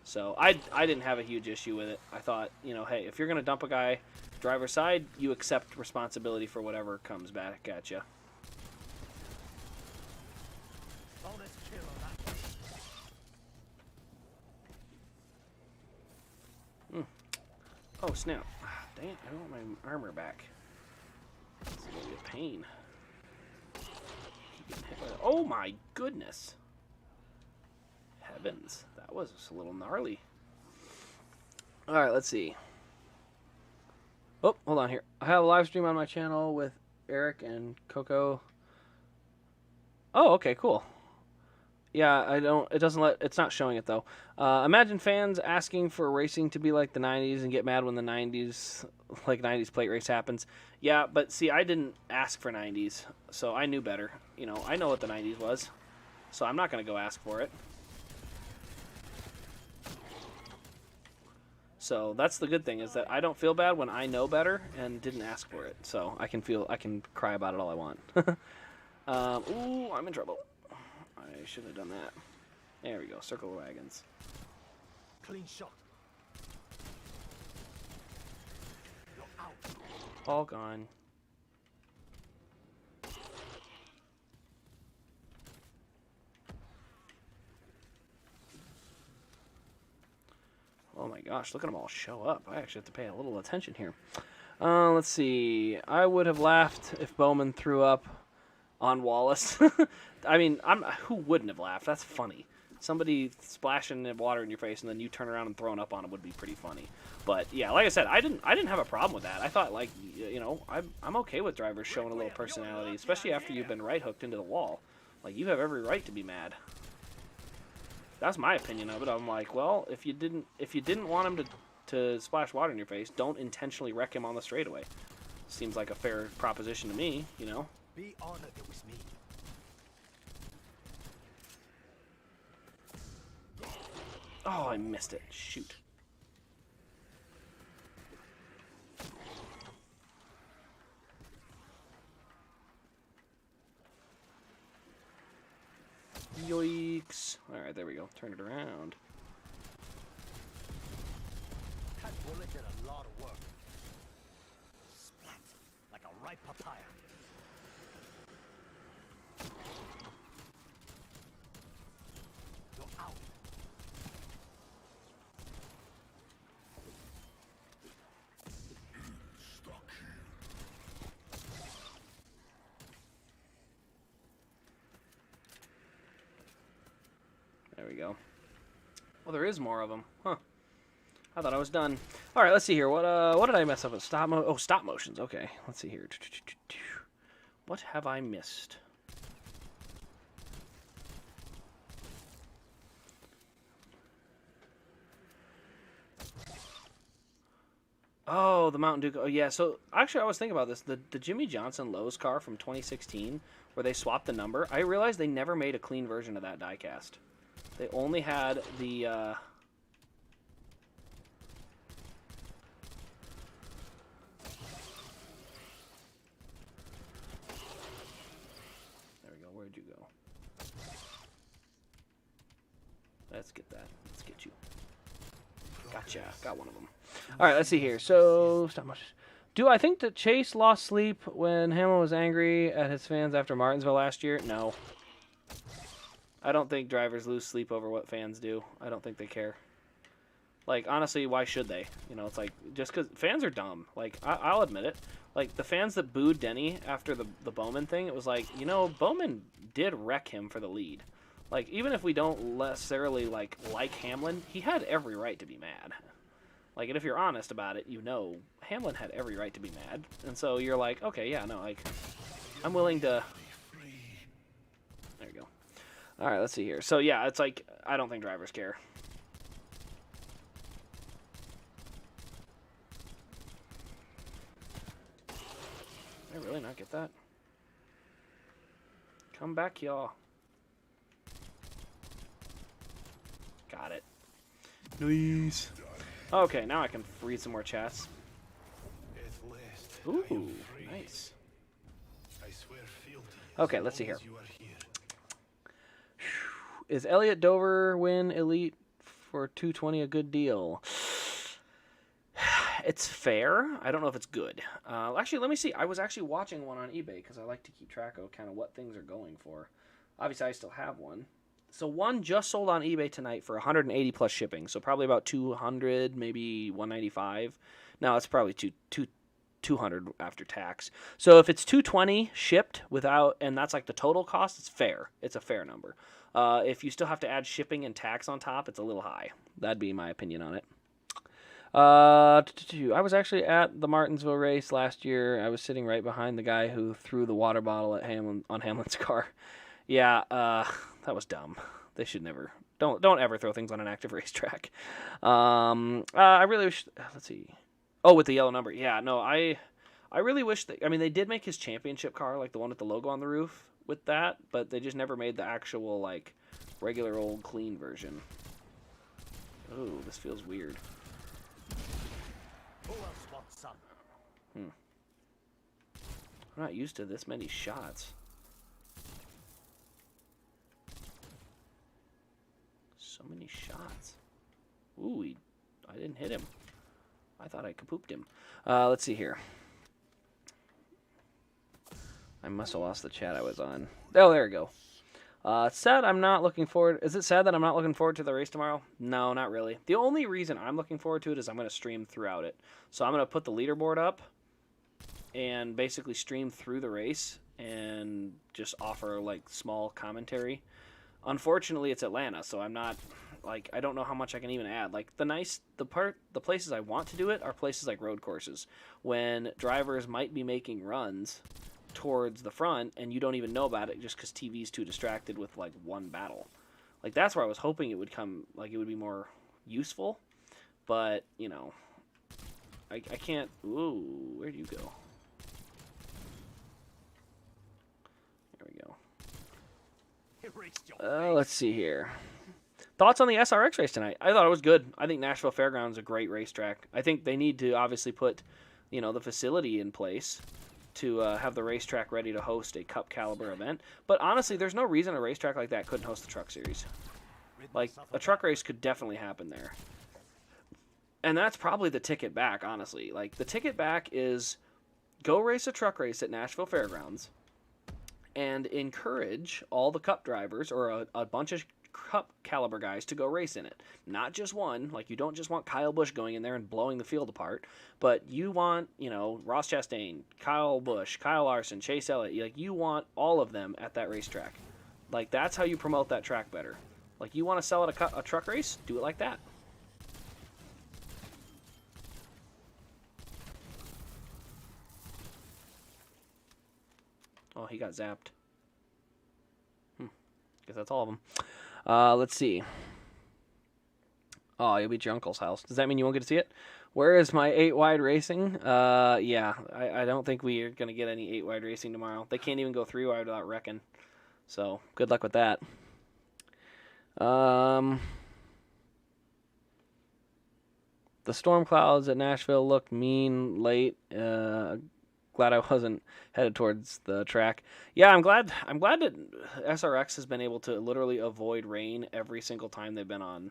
So I didn't have a huge issue with it. I thought, you know, hey, if you're going to dump a guy driver's side, you accept responsibility for whatever comes back at you. Bonus kill on that. Oh, snap. Dang it, I want my armor back. It's going to be a pain. Keep getting hit by that. Oh my goodness. Heavens, that was a little gnarly. Alright, let's see. Oh, hold on here. I have a live stream on my channel with Eric and Coco. Oh, okay, cool. Yeah, it's not showing it though. Imagine fans asking for racing to be like the 90s and get mad when the 90s plate race happens. Yeah, but see, I didn't ask for 90s, so I knew better. You know, I know what the 90s was, so I'm not going to go ask for it. So that's the good thing, is that I don't feel bad when I know better and didn't ask for it. So I can cry about it all I want. Ooh, I'm in trouble. I should have done that. There we go. Circle of wagons. Clean shot. You're out. All gone. Oh my gosh, look at them all show up. I actually have to pay a little attention here. Let's see. I would have laughed if Bowman threw up on Wallace. I mean, who wouldn't have laughed? That's funny. Somebody splashing the water in your face and then you turn around and throwing up on him would be pretty funny. But yeah, like I said, I didn't have a problem with that. I thought, like, you know, I'm okay with drivers showing a little personality, especially after you've been right hooked into the wall. Like, you have every right to be mad. That's my opinion of it. I'm like, well, if you didn't want him to splash water in your face, don't intentionally wreck him on the straightaway. Seems like a fair proposition to me, you know. Be honored it was me. Oh, I missed it. Shoot. Yoicks. Alright, there we go. Turn it around. That bullet did a lot of work. Splat, like a ripe papaya. You're out. Stuck here. There we go. Well, there is more of them. Huh. I thought I was done. All right, let's see here. What did I mess up with? Stop motions. Okay, let's see here. What have I missed? Oh, the Mountain Dew. Oh, yeah. So actually, I was thinking about this. The Jimmy Johnson Lowe's car from 2016, where they swapped the number. I realized they never made a clean version of that diecast. They only had the. There we go. Where'd you go? Let's get that. Let's get you. Gotcha. Got one of them. All right, let's see here. So, stop motion. Do I think that Chase lost sleep when Hamlin was angry at his fans after Martinsville last year? No. I don't think drivers lose sleep over what fans do. I don't think they care. Like, honestly, why should they? You know, it's like, just because fans are dumb. Like, I'll admit it. Like, the fans that booed Denny after the Bowman thing, it was like, you know, Bowman did wreck him for the lead. Like, even if we don't necessarily, like Hamlin, he had every right to be mad. Like, and if you're honest about it, you know Hamlin had every right to be mad. And so you're like, okay, yeah, no, like, I'm willing to... There you go. All right, let's see here. So, yeah, it's like, I don't think drivers care. Did I really not get that? Come back, y'all. Got it. Nice. Okay, now I can read some more chats. At last, I Ooh, am free. nice. I swear fealty. Okay, as let's see long here. as you are here. Is Elliott Dover win Elite for 220 a good deal? It's fair. I don't know if it's good. Actually, let me see. I was actually watching one on eBay because I like to keep track of kind of what things are going for. Obviously, I still have one. So one just sold on eBay tonight for 180 plus shipping. So probably about 200, maybe 195. No, it's probably 200 after tax. So if it's 220 shipped without, and that's like the total cost, it's fair. It's a fair number. If you still have to add shipping and tax on top, it's a little high. That'd be my opinion on it. I was actually at the Martinsville race last year. I was sitting right behind the guy who threw the water bottle at Hamlin's car. Yeah, that was dumb. They should never. Don't ever throw things on an active racetrack. I really wish. Let's see. Oh, with the yellow number. Yeah, no, I really wish that. I mean, they did make his championship car, like the one with the logo on the roof, with that, but they just never made the actual like regular old clean version. Ooh, this feels weird. Who else wants some? I'm not used to this many shots. So many shots. Ooh, I didn't hit him. I thought I kapooped him. Let's see here. I must have lost the chat I was on. Oh, there we go. It's sad I'm not looking forward. Is it sad that I'm not looking forward to the race tomorrow? No, not really. The only reason I'm looking forward to it is I'm going to stream throughout it. So I'm going to put the leaderboard up and basically stream through the race and just offer like small commentary. Unfortunately, it's Atlanta, so I'm not like I don't know how much I can even add. Like the places I want to do it are places like road courses when drivers might be making runs towards the front and you don't even know about it just because TV's too distracted with like one battle. Like that's where I was hoping it would come, like it would be more useful, but you know, I can't. Ooh, where'd you go? There we go. Erased your Let's see here. thoughts on the SRX race tonight? I thought it was good. I think Nashville Fairgrounds is a great racetrack. I think they need to obviously put, the facility in place to have the racetrack ready to host a Cup caliber event. But honestly, there's no reason a racetrack like that couldn't host the Truck Series. Like, a truck race could definitely happen there. And that's probably the ticket back, honestly. Like, the ticket back is go race a truck race at Nashville Fairgrounds and encourage all the Cup drivers or a bunch of Cup caliber guys to go race in it. Not just one. Like, you don't just want Kyle Busch going in there and blowing the field apart, but you want, Ross Chastain, Kyle Busch, Kyle Larson, Chase Elliott. Like, you want all of them at that racetrack. Like, that's how you promote that track better. Like, you want to sell it a truck race? Do it like that. Oh, he got zapped. Guess that's all of them. Let's see. Oh, you'll be at your uncle's house. Does that mean you won't get to see it? Where is my 8-wide racing? Yeah, I don't think we are going to get any 8-wide racing tomorrow. They can't even go 3-wide without wrecking. So, good luck with that. The storm clouds at Nashville looked mean late. Glad I wasn't headed towards the track. Yeah, I'm glad that SRX has been able to literally avoid rain every single time they've been on.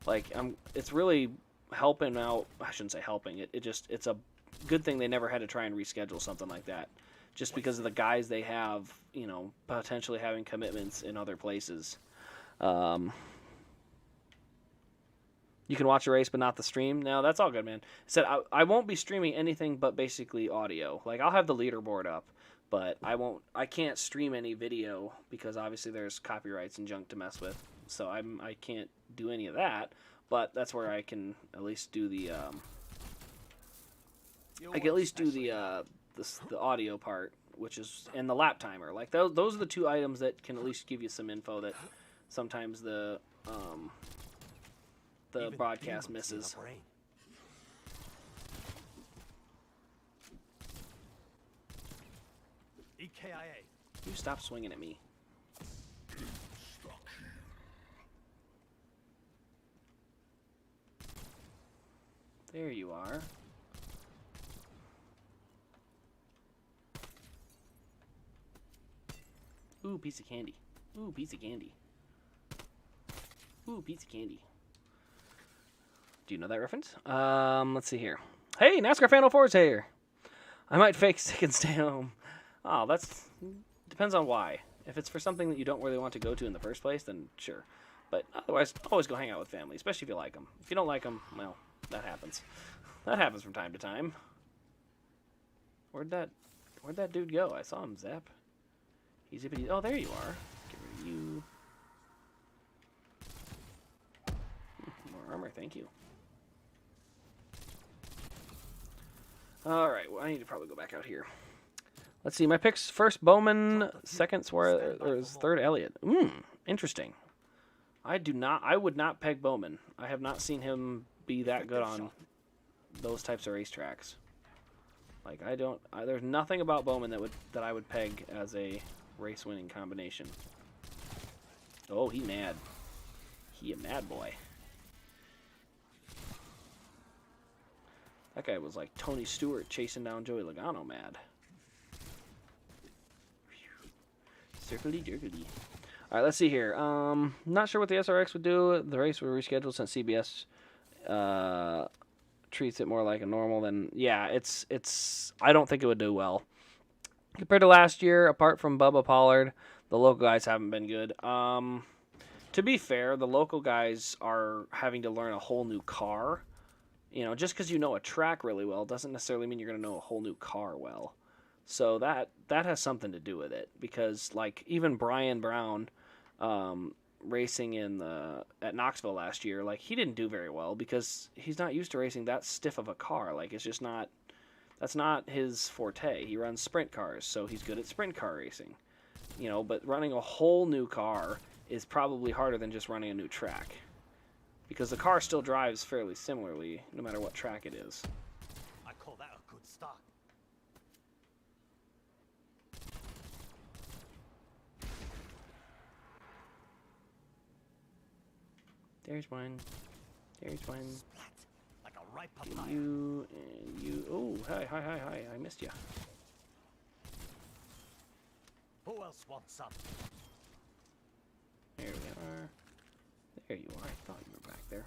Like, it's really helping out. I shouldn't say helping. It's a good thing they never had to try and reschedule something like that, just because of the guys they have, potentially having commitments in other places. You can watch a race, but not the stream. No, that's all good, man. I won't be streaming anything but basically audio. Like, I'll have the leaderboard up, but I can't stream any video because obviously there's copyrights and junk to mess with. So I can't do any of that, but that's where I can at least do the the audio part, which is, and the lap timer. Like, those are the two items that can at least give you some info that sometimes the broadcast misses. EKIA. You stop swinging at me. There you are. Ooh, piece of candy. Ooh, piece of candy. Ooh, piece of candy. Do you know that reference? Let's see here. Hey, NASCAR Fan 04 is here. I might fake sick and stay home. Oh, depends on why. If it's for something that you don't really want to go to in the first place, then sure. But otherwise, always go hang out with family, especially if you like them. If you don't like them, well, that happens. That happens from time to time. Where'd that dude go? I saw him zap. He's zippity. Oh, there you are. Get rid of you. More armor, thank you. All right, well, I need to probably go back out here. Let's see, my picks: first Bowman, second Suarez, or third Elliott. Interesting. I would not peg Bowman. I have not seen him be that good on those types of racetracks. Like, there's nothing about Bowman that I would peg as a race-winning combination. Oh, he mad. He a mad boy. That guy was like Tony Stewart chasing down Joey Logano mad. Circly-dirkly. All right, let's see here. Not sure what the SRX would do. The race was rescheduled since CBS treats it more like a normal than... Yeah, it's. I don't think it would do well. Compared to last year, apart from Bubba Pollard, the local guys haven't been good. To be fair, the local guys are having to learn a whole new car. Just because you know a track really well doesn't necessarily mean you're going to know a whole new car well. So that has something to do with it, because like even Brian Brown racing at Knoxville last year, like he didn't do very well because he's not used to racing that stiff of a car. Like it's just that's not his forte. He runs sprint cars, so he's good at sprint car racing. But running a whole new car is probably harder than just running a new track, because the car still drives fairly similarly no matter what track it is. I call that a good start. There's one. There's one. Splat. Like a ripe Get papaya. you and you. Oh, hi. I missed you. Who else wants some? There we are. There you are. I thought you were back there.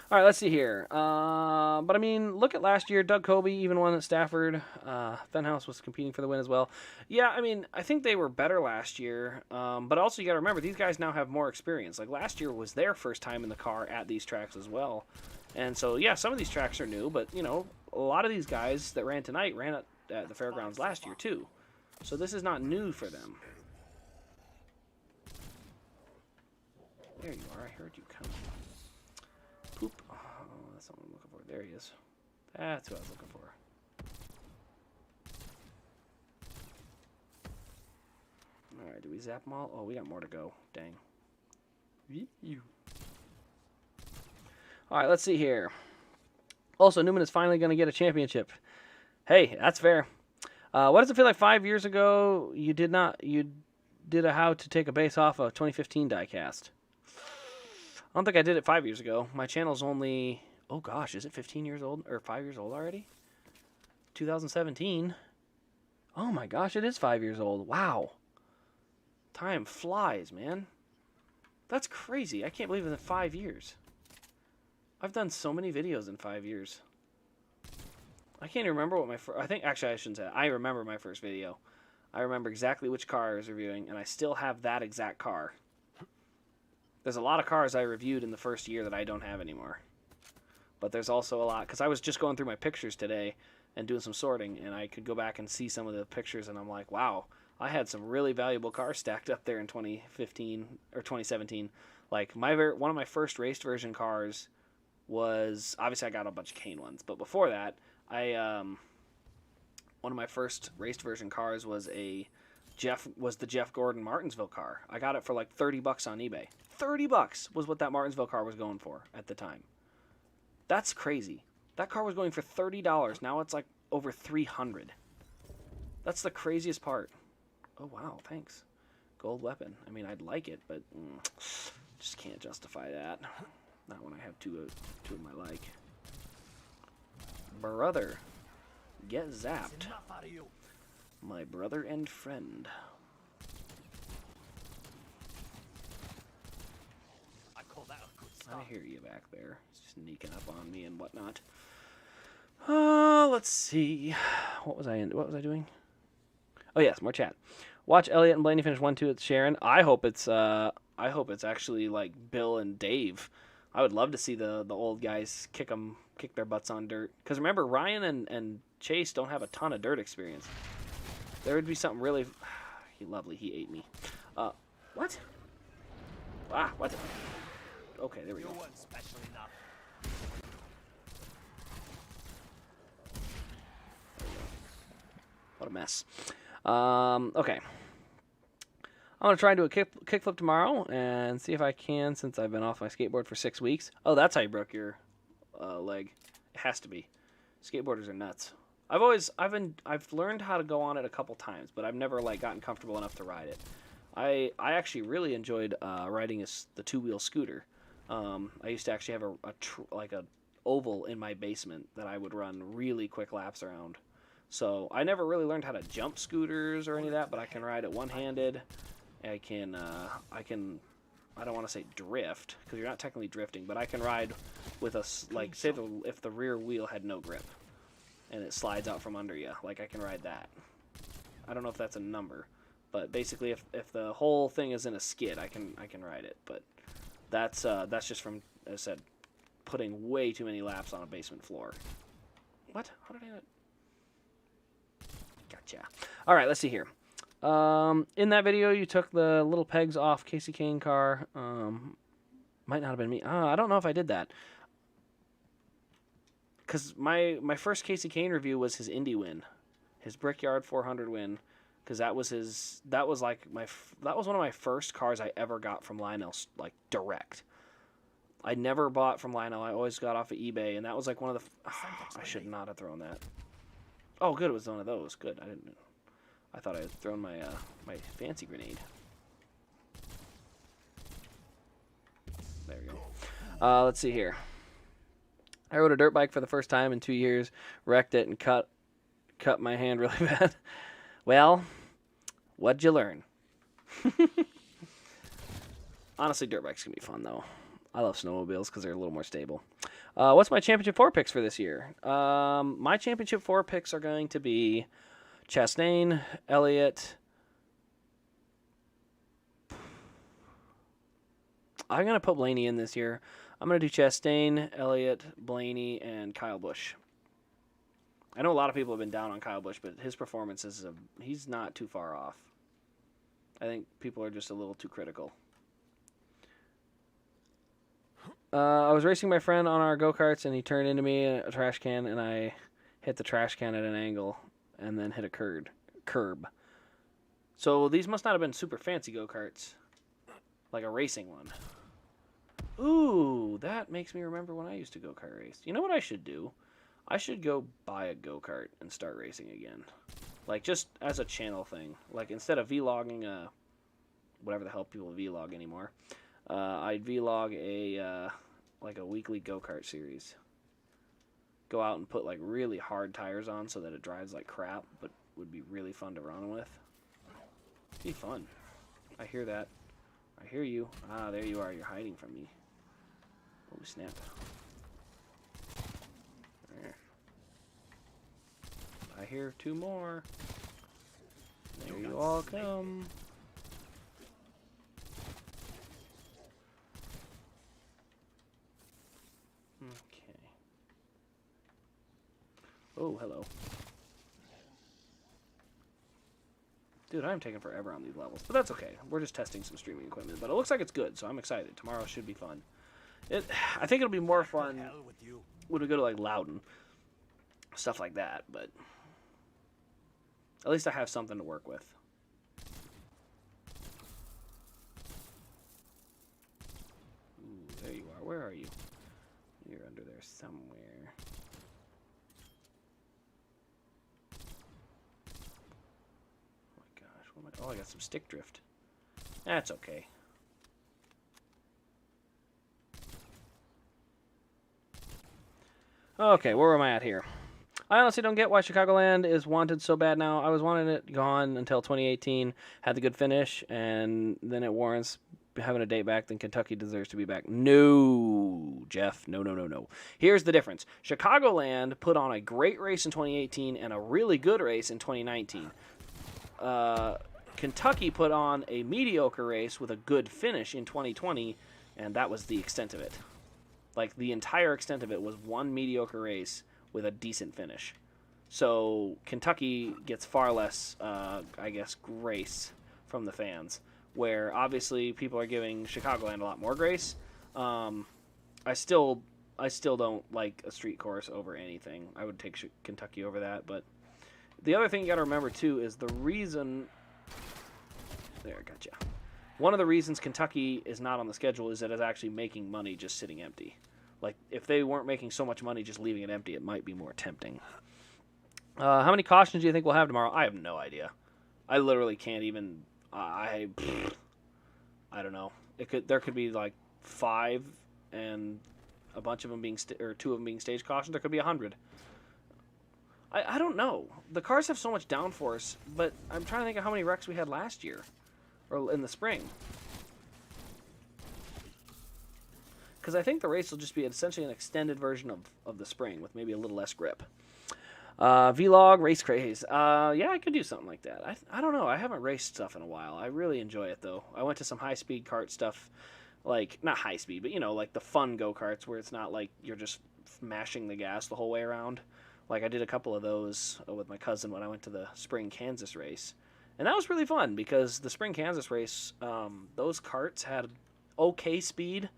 All right, let's see here. But I mean, look at last year. Doug Kobe even won at Stafford. Fenhouse was competing for the win as well. Yeah, I mean, I think they were better last year. But also, you got to remember, these guys now have more experience. Like last year was their first time in the car at these tracks as well. And so, yeah, some of these tracks are new. But, you know, a lot of these guys that ran tonight ran at the fairgrounds last year, too. So this is not new for them. There you are. I heard you coming. Poop. Oh, that's not what I'm looking for. There he is. That's who I was looking for. Alright, do we zap them all? Oh, we got more to go. Dang. Alright, let's see here. Also, Newman is finally going to get a championship. Hey, that's fair. What does it feel like 5 years ago you did a how to take a base off a 2015 diecast? I don't think I did it 5 years ago. My channel's only, oh gosh, is it 15 years old or 5 years old already? 2017. Oh my gosh, it is 5 years old. Wow. Time flies, man. That's crazy. I can't believe it's in 5 years. I've done so many videos in 5 years. I can't even remember what my first, I think, actually I shouldn't say that. I remember my first video. I remember exactly which car I was reviewing, and I still have that exact car. There's a lot of cars I reviewed in the first year that I don't have anymore. But there's also a lot, because I was just going through my pictures today and doing some sorting, and I could go back and see some of the pictures, and I'm like, wow, I had some really valuable cars stacked up there in 2015 or 2017. Like, one of my first raced version cars was, obviously I got a bunch of Kane ones, but before that, one of my first raced version cars was the Jeff Gordon Martinsville car. I got it for like $30 on eBay. $30 was what that Martinsville car was going for at the time. That's crazy. That car was going for $30. Now it's like over $300. That's the craziest part. Oh wow, thanks. Gold weapon. I mean, I'd like it, but just can't justify that. Not when I have two of my like. Brother, get zapped. Enough out of you. My brother and friend. I call that a good start. I hear you back there, sneaking up on me and whatnot. Let's see. What was I doing? Oh yes, more chat. Watch Elliot and Blaney finish 1-2 at Sharon. I hope it's actually like Bill and Dave. I would love to see the old guys kick their butts on dirt. Because remember, Ryan and Chase don't have a ton of dirt experience. There would be something really... Lovely, he ate me. What? Ah, what? Okay, there we You go. weren't special enough. What a mess. Okay. I'm going to try and do a kickflip tomorrow and see if I can, since I've been off my skateboard for 6 weeks. Oh, that's how you broke your leg. It has to be. Skateboarders are nuts. I've learned how to go on it a couple times, but I've never like gotten comfortable enough to ride it. I actually really enjoyed riding the two-wheel scooter. I used to actually have a oval in my basement that I would run really quick laps around. So I never really learned how to jump scooters or any of that, but I can ride it one-handed. I don't want to say drift, because you're not technically drifting, but I can ride with say if the rear wheel had no grip and it slides out from under you, like I can ride that. I don't know if that's a number, but basically if the whole thing is in a skid, I can ride it. But that's just from, as I said, putting way too many laps on a basement floor. What? How did I not? Gotcha. All right, let's see here. In that video, you took the little pegs off Casey Kane car. Might not have been me. I don't know if I did that. Because my first Casey Kane review was his Indy win. His Brickyard 400 win. Because that was one of my first cars I ever got from Lionel, like, direct. I never bought from Lionel. I always got off of eBay. And that was like one of the... I should not have thrown that. Oh, good. It was one of those. Good. I thought I had thrown my my fancy grenade. There we go. Let's see here. I rode a dirt bike for the first time in 2 years, wrecked it, and cut my hand really bad. Well, what'd you learn? Honestly, dirt bikes can be fun, though. I love snowmobiles because they're a little more stable. What's my Championship 4 picks for this year? My Championship 4 picks are going to be Chastain, Elliott. I'm going to put Blaney in this year. I'm going to do Chastain, Elliott, Blaney, and Kyle Busch. I know a lot of people have been down on Kyle Busch, but his performances, he's not too far off. I think people are just a little too critical. I was racing my friend on our go-karts, and he turned into me in a trash can, and I hit the trash can at an angle and then hit a curb. So these must not have been super fancy go-karts, like a racing one. Ooh, that makes me remember when I used to go-kart race. You know what I should do? I should go buy a go-kart and start racing again. Like, just as a channel thing. Like, instead of vlogging, whatever the hell people vlog anymore, I'd vlog like a weekly go-kart series. Go out and put, like, really hard tires on so that it drives like crap, but would be really fun to run with. Be fun. I hear that. I hear you. Ah, there you are. You're hiding from me. Oh, snap. There. I hear two more. There you all come. Okay. Oh, hello. Dude, I'm taking forever on these levels, but that's okay. We're just testing some streaming equipment, but it looks like it's good, so I'm excited. Tomorrow should be fun. I think it'll be more fun when we go to, like, Loudon. Stuff like that, but at least I have something to work with. Ooh, there you are. Where are you? You're under there somewhere. Oh, I got some stick drift. That's okay. Okay, where am I at here? I honestly don't get why Chicagoland is wanted so bad now. I was wanting it gone until 2018. Had the good finish, and then it warrants having a date back. Then Kentucky deserves to be back. No, Jeff. No. Here's the difference. Chicagoland put on a great race in 2018 and a really good race in 2019. Kentucky put on a mediocre race with a good finish in 2020, and that was the extent of it. Like, the entire extent of it was one mediocre race with a decent finish. So Kentucky gets far less, I guess, grace from the fans, where obviously people are giving Chicagoland a lot more grace. I still don't like a street course over anything. I would take Kentucky over that, but the other thing you got to remember too is the reason. There, gotcha. One of the reasons Kentucky is not on the schedule is that it's actually making money just sitting empty. Like, if they weren't making so much money just leaving it empty, it might be more tempting. How many cautions do you think we'll have tomorrow? I have no idea. I literally can't even. I don't know. There could be like 5 and a bunch of them being or 2 of them being stage cautions. There could be 100. I don't know. The cars have so much downforce, but I'm trying to think of how many wrecks we had last year. Or in the spring. Because I think the race will just be essentially an extended version of the spring with maybe a little less grip. Vlog, race craze. Yeah, I could do something like that. I don't know. I haven't raced stuff in a while. I really enjoy it, though. I went to some high-speed kart stuff. Like, not high-speed, but, you know, like the fun go-karts where it's not like you're just mashing the gas the whole way around. Like, I did a couple of those with my cousin when I went to the spring Kansas race. And that was really fun because the spring Kansas race, those karts had okay speed,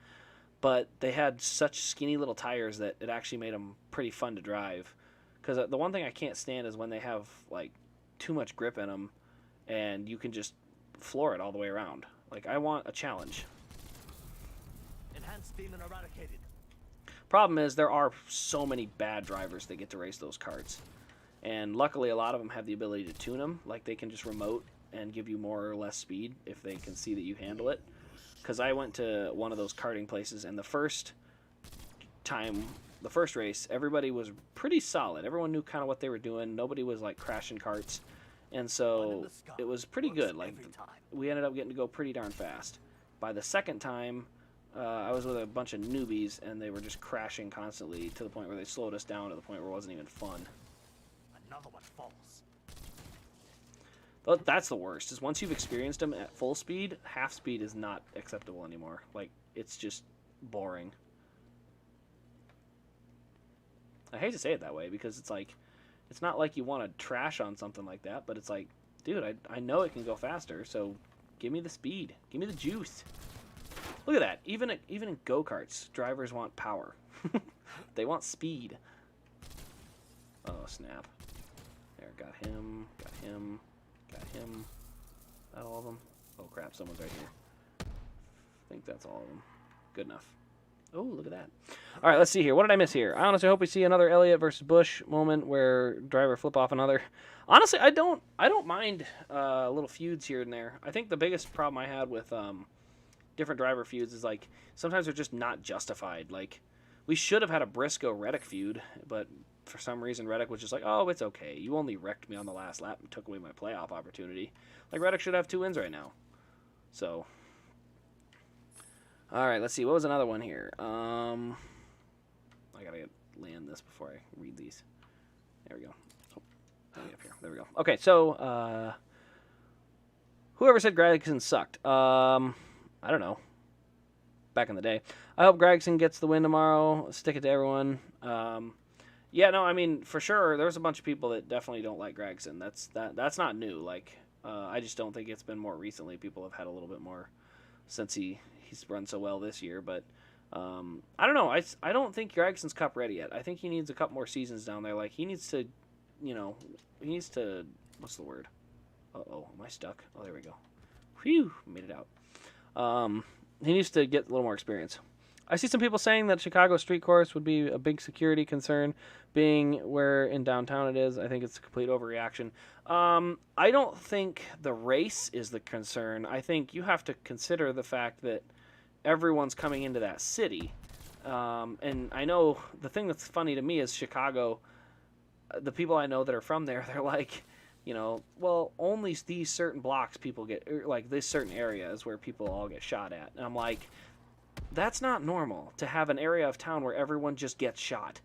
but they had such skinny little tires that it actually made them pretty fun to drive. Because the one thing I can't stand is when they have, like, too much grip in them and you can just floor it all the way around. Like, I want a challenge. Enhanced demon eradicated. Problem is, there are so many bad drivers that get to race those karts. And luckily, a lot of them have the ability to tune them. Like, they can just remote and give you more or less speed if they can see that you handle it. Because I went to one of those karting places, and the first time, the first race, everybody was pretty solid. Everyone knew kind of what they were doing. Nobody was like crashing carts, and so it was pretty good. Like we ended up getting to go pretty darn fast. By the second time, I was with a bunch of newbies, and they were just crashing constantly to the point where they slowed us down to the point where it wasn't even fun. Another one falls. But that's the worst, is once you've experienced them at full speed, half speed is not acceptable anymore. Like, it's just boring. I hate to say it that way, because it's like, it's not like you want to trash on something like that, but it's like, dude, I know it can go faster, so give me the speed. Give me the juice. Look at that. Even in go-karts, drivers want power. They want speed. Oh, snap. There, got him, got him. Got him. That all of them? Oh crap, someone's right here. I think that's all of them. Good enough. Oh, look at that. Alright, let's see here. What did I miss here? I honestly hope we see another Elliott versus Bush moment where driver flip off another. Honestly, I don't mind little feuds here and there. I think the biggest problem I had with different driver feuds is like sometimes they're just not justified. Like we should have had a Briscoe-Reddick feud, but for some reason, Reddick was just like, oh, it's okay. You only wrecked me on the last lap and took away my playoff opportunity. Like, Reddick should have 2 wins right now. So, all right, let's see. What was another one here? I got to land this before I read these. There we go. Oh, let me up here. There we go. Okay, so whoever said Gregson sucked? I don't know. Back in the day. I hope Gregson gets the win tomorrow. Stick it to everyone. Yeah, no, I mean, for sure, there's a bunch of people that definitely don't like Gregson. That's not new. Like, I just don't think it's been more recently. People have had a little bit more since he's run so well this year. But I don't know. I don't think Gregson's Cup ready yet. I think he needs a couple more seasons down there. Like, he needs to, what's the word? Uh-oh, am I stuck? Oh, there we go. Whew, made it out. He needs to get a little more experience. I see some people saying that Chicago street course would be a big security concern, being where in downtown it is. I think it's a complete overreaction. I don't think the race is the concern. I think you have to consider the fact that everyone's coming into that city. And I know the thing that's funny to me is Chicago, the people I know that are from there, they're like, well, only these certain blocks people get, like this certain area is where people all get shot at. And I'm like, that's not normal to have an area of town where everyone just gets shot.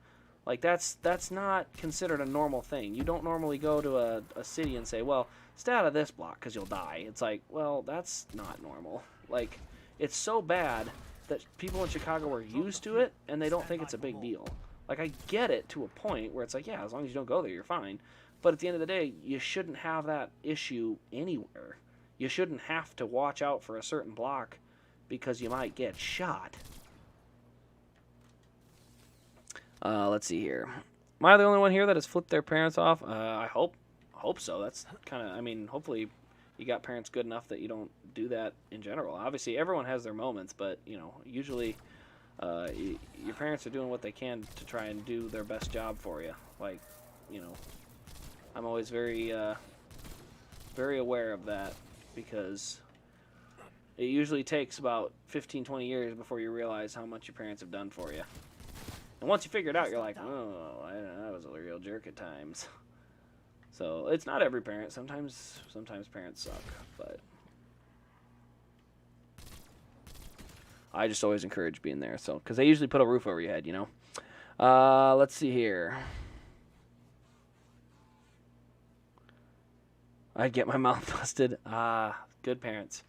Like that's not considered a normal thing. You don't normally go to a city and say, well, stay out of this block because you'll die. It's like, well, that's not normal. Like, it's so bad that people in Chicago are used to it and they don't think it's a big deal. Like, I get it to a point where it's like, yeah, as long as you don't go there, you're fine. But at the end of the day, you shouldn't have that issue anywhere. You shouldn't have to watch out for a certain block because you might get shot. Let's see here. Am I the only one here that has flipped their parents off? I hope so. That's kind of, I mean, hopefully you got parents good enough that you don't do that in general. Obviously, everyone has their moments, but, usually your parents are doing what they can to try and do their best job for you. Like, I'm always very, very aware of that because it usually takes about 15, 20 years before you realize how much your parents have done for you. And once you figure it out, you're like, oh, I was a real jerk at times. So it's not every parent. Sometimes parents suck, but I just always encourage being there. So because they usually put a roof over your head, Let's see here. I'd get my mouth busted. Good parents.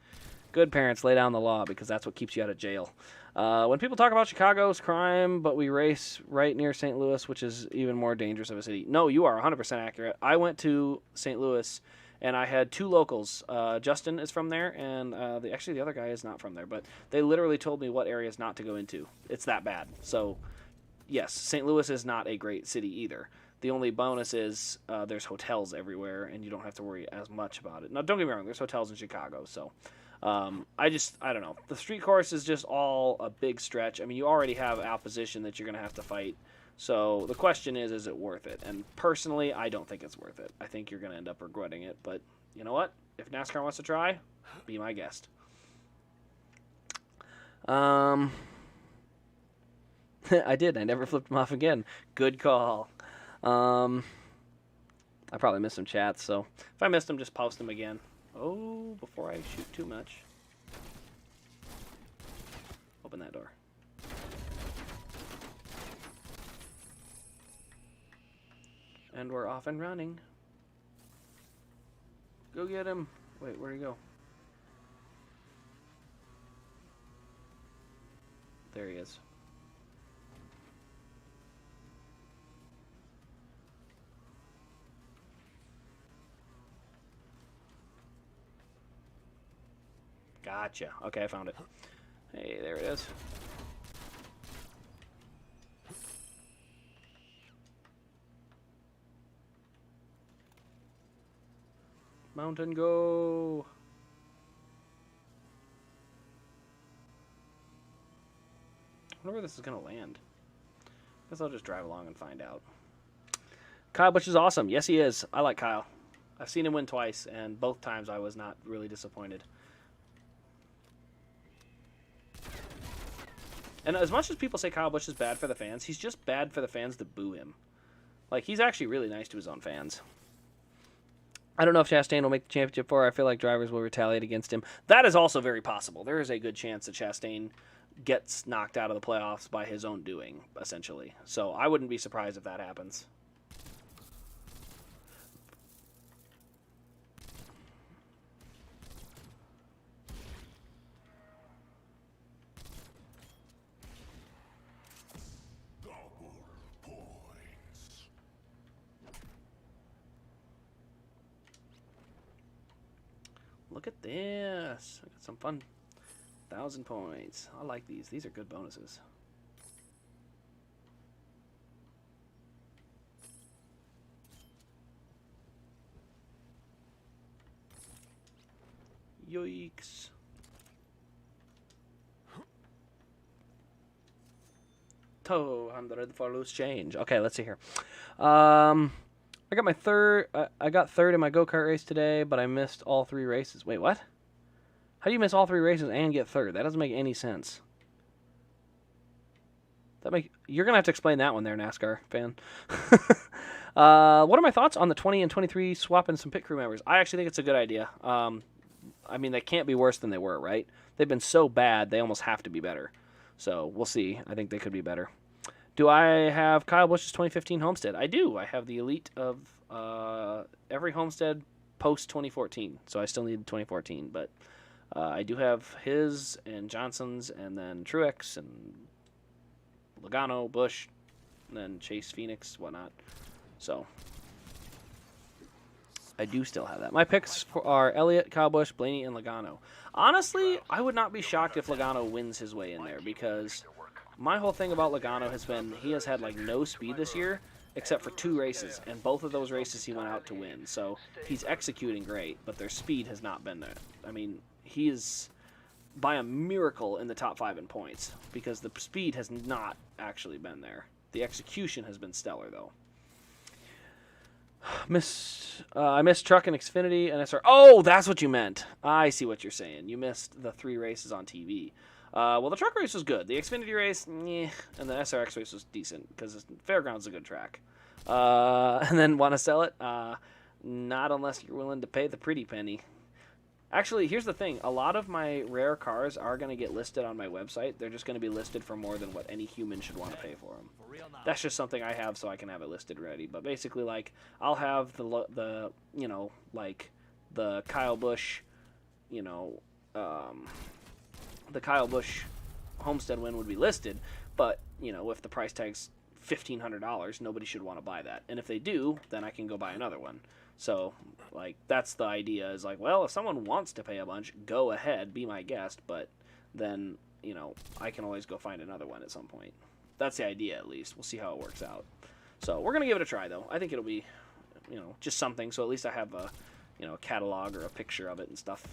Good parents lay down the law because that's what keeps you out of jail. When people talk about Chicago's crime, but we race right near St. Louis, which is even more dangerous of a city. No, you are 100% accurate. I went to St. Louis, and I had 2 locals. Justin is from there, and actually the other guy is not from there. But they literally told me what areas not to go into. It's that bad. So, yes, St. Louis is not a great city either. The only bonus is there's hotels everywhere, and you don't have to worry as much about it. Now, don't get me wrong. There's hotels in Chicago, so I don't know. The street course is just all a big stretch. I mean, you already have opposition that you're going to have to fight. So the question is it worth it? And personally, I don't think it's worth it. I think you're going to end up regretting it. But you know what? If NASCAR wants to try, be my guest. I did. I never flipped him off again. Good call. I probably missed some chats, so if I missed them, just post them again. Oh, before I shoot too much. Open that door. And we're off and running. Go get him. Wait, where'd he go? There he is. Gotcha. Okay, I found it. Hey, there it is. Mountain go. I wonder where this is going to land. Guess I'll just drive along and find out. Kyle Busch is awesome. Yes, he is. I like Kyle. I've seen him win twice, and both times I was not really disappointed. And as much as people say Kyle Busch is bad for the fans, he's just bad for the fans that boo him. Like, he's actually really nice to his own fans. I don't know if Chastain will make the championship for her. I feel like drivers will retaliate against him. That is also very possible. There is a good chance that Chastain gets knocked out of the playoffs by his own doing, essentially. So I wouldn't be surprised if that happens. Look at this. I got some fun. 1,000 points. I like these. These are good bonuses. Yikes. $200 for loose change. Okay, let's see here. I got my third. I got third in my go-kart race today, but I missed all 3 races. Wait, what? How do you miss all 3 races and get third? That doesn't make any sense. You're gonna have to explain that one there, NASCAR fan. What are my thoughts on the 20 and 23 swapping some pit crew members? I actually think it's a good idea. I mean, they can't be worse than they were, right? They've been so bad, they almost have to be better. So we'll see. I think they could be better. Do I have Kyle Busch's 2015 Homestead? I do. I have the elite of every Homestead post 2014. So I still need 2014, but I do have his and Johnson's, and then Truex and Logano, Busch, and then Chase, Phoenix, whatnot. So I do still have that. My picks are Elliott, Kyle Busch, Blaney, and Logano. Honestly, I would not be shocked if Logano wins his way in there, because my whole thing about Logano has been he has had like no speed this year except for 2 races, and both of those races he went out to win. So he's executing great, but their speed has not been there. I mean, he is by a miracle in the top 5 in points because the speed has not actually been there. The execution has been stellar, though. I missed Truck and Xfinity and SR. Oh, that's what you meant. I see what you're saying. You missed the 3 races on TV. Well, the truck race was good. The Xfinity race, and the SRX race was decent because Fairgrounds is a good track. And then want to sell it? Not unless you're willing to pay the pretty penny. Actually, here's the thing. A lot of my rare cars are going to get listed on my website. They're just going to be listed for more than what any human should want to pay for them. That's just something I have so I can have it listed ready. But basically, like, I'll have the you know, like, the Kyle Busch, you know, the Kyle Busch Homestead win would be listed, but, you know, if the price tag's $1,500, nobody should want to buy that. And if they do, then I can go buy another one. So, like, that's the idea, is like, well, if someone wants to pay a bunch, go ahead, be my guest, but then, you know, I can always go find another one at some point. That's the idea, at least. We'll see how it works out. So, we're going to give it a try, though. I think it'll be, you know, just something, so at least I have a, you know, a catalog or a picture of it and stuff.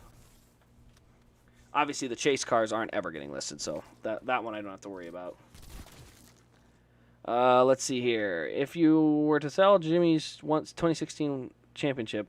Obviously, the chase cars aren't ever getting listed, so that one I don't have to worry about. Let's see here. If you were to sell Jimmy's 2016 championship,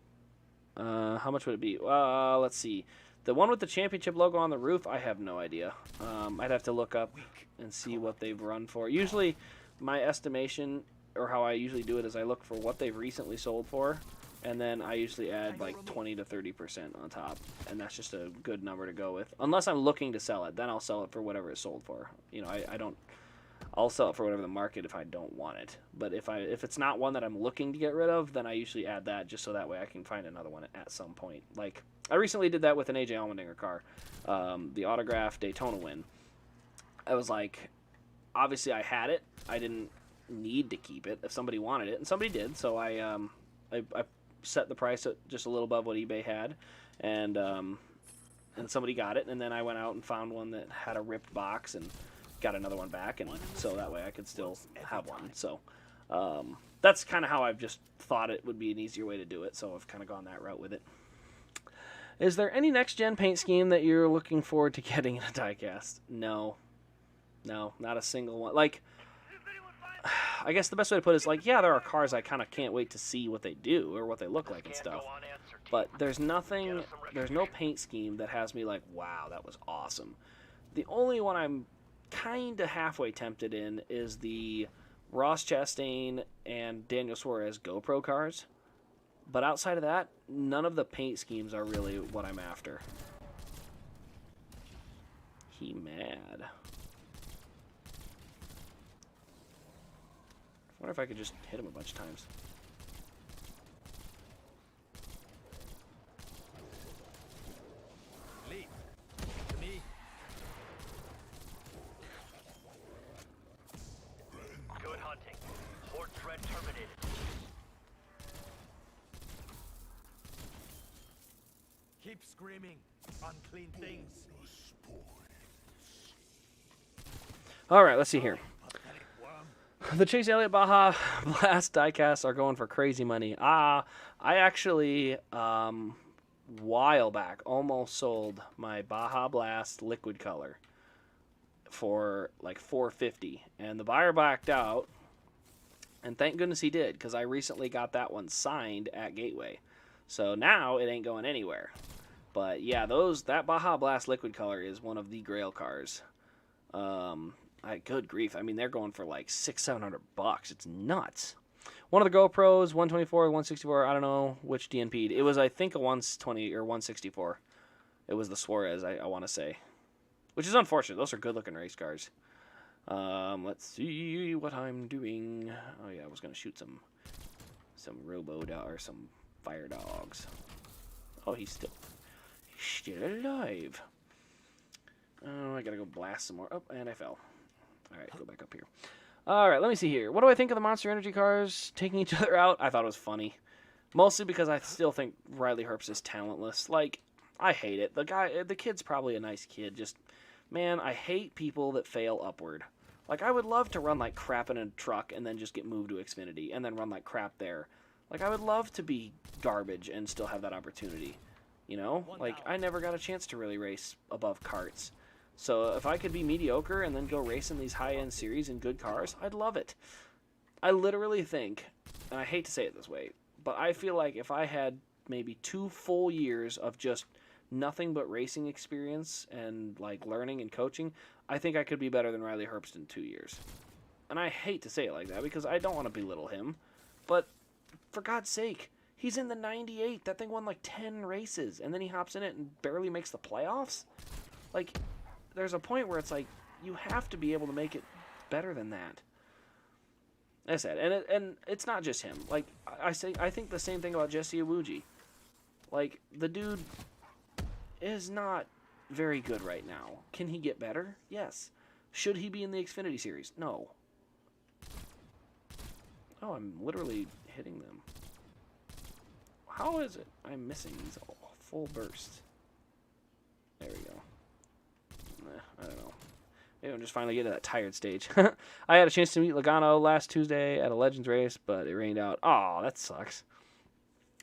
how much would it be? Let's see. The one with the championship logo on the roof, I have no idea. I'd have to look up and see what they've run for. Usually, my estimation, or how I usually do it, is I look for what they've recently sold for, and then I usually add like 20 to 30% on top, and that's just a good number to go with. Unless I'm looking to sell it, then I'll sell it for whatever it's sold for. You know, I don't. I'll sell it for whatever the market if I don't want it. But if it's not one that I'm looking to get rid of, then I usually add that just so that way I can find another one at some point. Like, I recently did that with an AJ Allmendinger car, the autograph Daytona win. I was like, obviously I had it. I didn't need to keep it if somebody wanted it, and somebody did. So I set the price at just a little above what eBay had, and somebody got it. And then I went out and found one that had a ripped box and got another one back, and so that way I could still have one. So that's kind of how I've just thought it would be an easier way to do it, so I've kind of gone that route with it. Is there any next-gen paint scheme that you're looking forward to getting in a diecast? No, not a single one. Like, I guess the best way to put it is, like, yeah, there are cars I kind of can't wait to see what they do or what they look like and stuff, but there's no paint scheme that has me like, wow, that was awesome. The only one I'm kind of halfway tempted in is the Ross Chastain and Daniel Suarez GoPro cars, but outside of that, none of the paint schemes are really what I'm after. He mad. I wonder if I could just hit him a bunch of times. Lead. To me. Good hunting. Horde threat terminated. Keep screaming. Unclean things. All right, let's see here. Pathetic worm. The Chase Elliott Baja Blast diecasts are going for crazy money. I actually, while back, almost sold my Baja Blast liquid color for like $450, and the buyer backed out, and thank goodness he did, because I recently got that one signed at Gateway, so now it ain't going anywhere. But yeah, that Baja Blast liquid color is one of the grail cars. Good grief, I mean, they're going for like $600-700. It's nuts. One of the GoPros, 124, 164, I don't know which DNP'd. It was, I think, a 120 or 164. It was the Suarez, I want to say. Which is unfortunate. Those are good-looking race cars. Let's see what I'm doing. Oh, yeah, I was going to shoot some or some fire dogs. Oh, he's still alive. Oh, I got to go blast some more. Oh, and I fell. All right, go back up here. All right, let me see here. What do I think of the Monster Energy cars taking each other out? I thought it was funny. Mostly because I still think Riley Herbst is talentless. Like, I hate it. The kid's probably a nice kid. Just, man, I hate people that fail upward. Like, I would love to run like crap in a truck and then just get moved to Xfinity and then run like crap there. Like, I would love to be garbage and still have that opportunity. You know? Like, I never got a chance to really race above karts. So if I could be mediocre and then go race in these high-end series in good cars, I'd love it. I literally think, and I hate to say it this way, but I feel like if I had maybe 2 full years of just nothing but racing experience and like learning and coaching, I think I could be better than Riley Herbst in 2 years. And I hate to say it like that because I don't want to belittle him, but for God's sake, he's in the 98. That thing won like 10 races, and then he hops in it and barely makes the playoffs. Like, there's a point where it's like, you have to be able to make it better than that. Like I said, and it's not just him. Like, I think the same thing about Jesse Iwuji. Like, the dude is not very good right now. Can he get better? Yes. Should he be in the Xfinity Series? No. Oh, I'm literally hitting them. How is it I'm missing these full bursts? There we go. I don't know. Maybe I'm just finally getting to that tired stage. I had a chance to meet Logano last Tuesday at a Legends race, but it rained out. Oh, that sucks.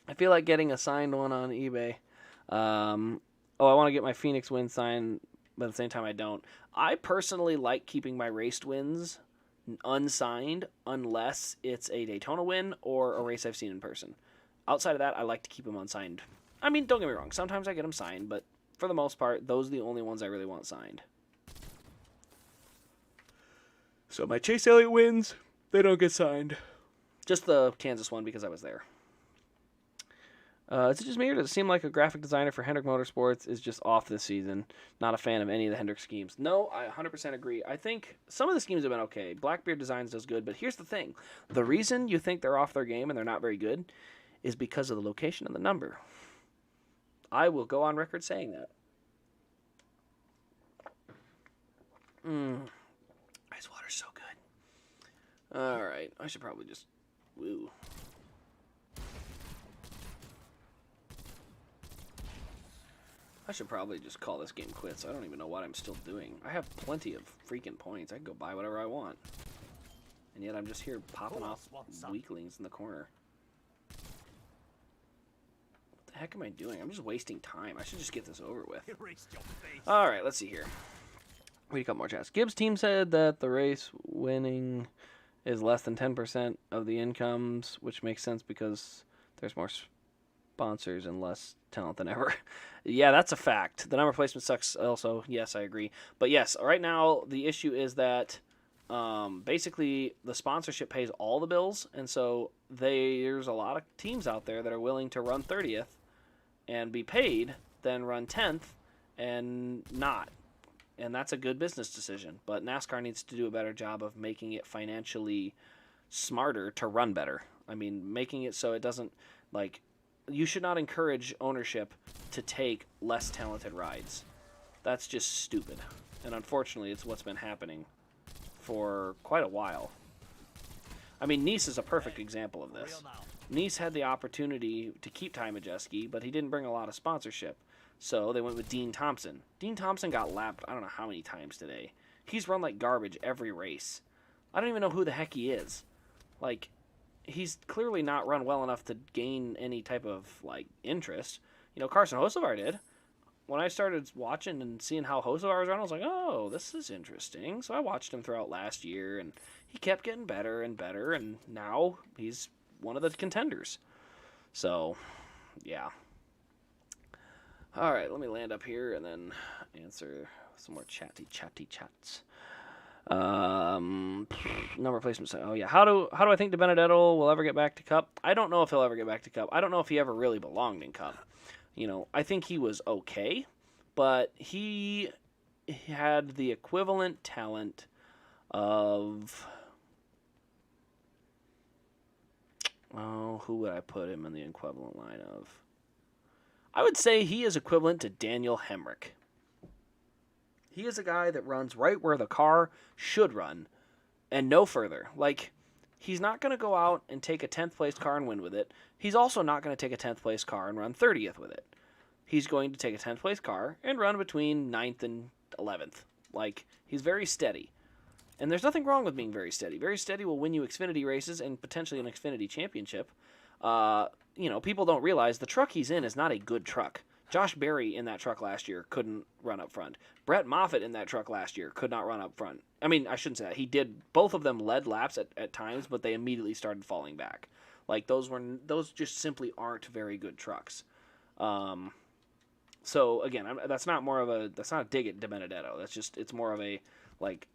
I feel like getting a signed one on eBay. I want to get my Phoenix win signed, but at the same time I don't. I personally like keeping my raced wins unsigned unless it's a Daytona win or a race I've seen in person. Outside of that, I like to keep them unsigned. I mean, don't get me wrong. Sometimes I get them signed, but for for the most part, those are the only ones I really want signed. So my Chase Elliott wins, they don't get signed. Just the Kansas one because I was there. Is it just me, or does it seem like a graphic designer for Hendrick Motorsports is just off this season? Not a fan of any of the Hendrick schemes. No, I 100% agree. I think some of the schemes have been okay. Blackbeard Designs does good, but here's the thing. The reason you think they're off their game and they're not very good is because of the location and the number. I will go on record saying that. Ice water's so good. Alright, I should probably just... Woo. I should probably just call this game quits. I don't even know what I'm still doing. I have plenty of freaking points. I can go buy whatever I want. And yet I'm just here popping off weaklings in the corner. What the heck am I doing? I'm just wasting time. I should just get this over with. Alright, let's see here. Read a couple more chats. Gibbs' team said that the race winning is less than 10% of the incomes, which makes sense because there's more sponsors and less talent than ever. Yeah, that's a fact. The number placement sucks also. Yes, I agree. But yes, right now the issue is that basically the sponsorship pays all the bills, and so there's a lot of teams out there that are willing to run 30th and be paid, then run 10th and not. And that's a good business decision. But NASCAR needs to do a better job of making it financially smarter to run better. I mean, making it so it doesn't, like, you should not encourage ownership to take less talented rides. That's just stupid. And unfortunately, it's what's been happening for quite a while. I mean, Nice is a perfect example of this. Nice had the opportunity to keep Ty Majeski, but he didn't bring a lot of sponsorship. So they went with Dean Thompson. Dean Thompson got lapped I don't know how many times today. He's run like garbage every race. I don't even know who the heck he is. Like, he's clearly not run well enough to gain any type of, like, interest. You know, Carson Hocevar did. When I started watching and seeing how Hocevar was running, I was like, oh, this is interesting. So I watched him throughout last year, and he kept getting better and better, and now he's one of the contenders. So, yeah. All right, let me land up here and then answer some more chatty chats. Number placement. Oh yeah, how do I think DiBenedetto will ever get back to Cup? I don't know if he'll ever get back to Cup. I don't know if he ever really belonged in Cup. You know, I think he was okay, but he had the equivalent talent of who would I put him in the equivalent line of? I would say he is equivalent to Daniel Hemrick. He is a guy that runs right where the car should run and no further. Like, he's not going to go out and take a 10th place car and win with it. He's also not going to take a 10th place car and run 30th with it. He's going to take a 10th place car and run between 9th and 11th. Like, he's very steady. And there's nothing wrong with being very steady. Very steady will win you Xfinity races and potentially an Xfinity championship. You know, people don't realize the truck he's in is not a good truck. Josh Berry in that truck last year couldn't run up front. Brett Moffitt in that truck last year could not run up front. I mean, I shouldn't say that. He did. Both of them led laps at times, but they immediately started falling back. Like, those just simply aren't very good trucks. So again, that's not a dig at DiBenedetto. It's more of a, like,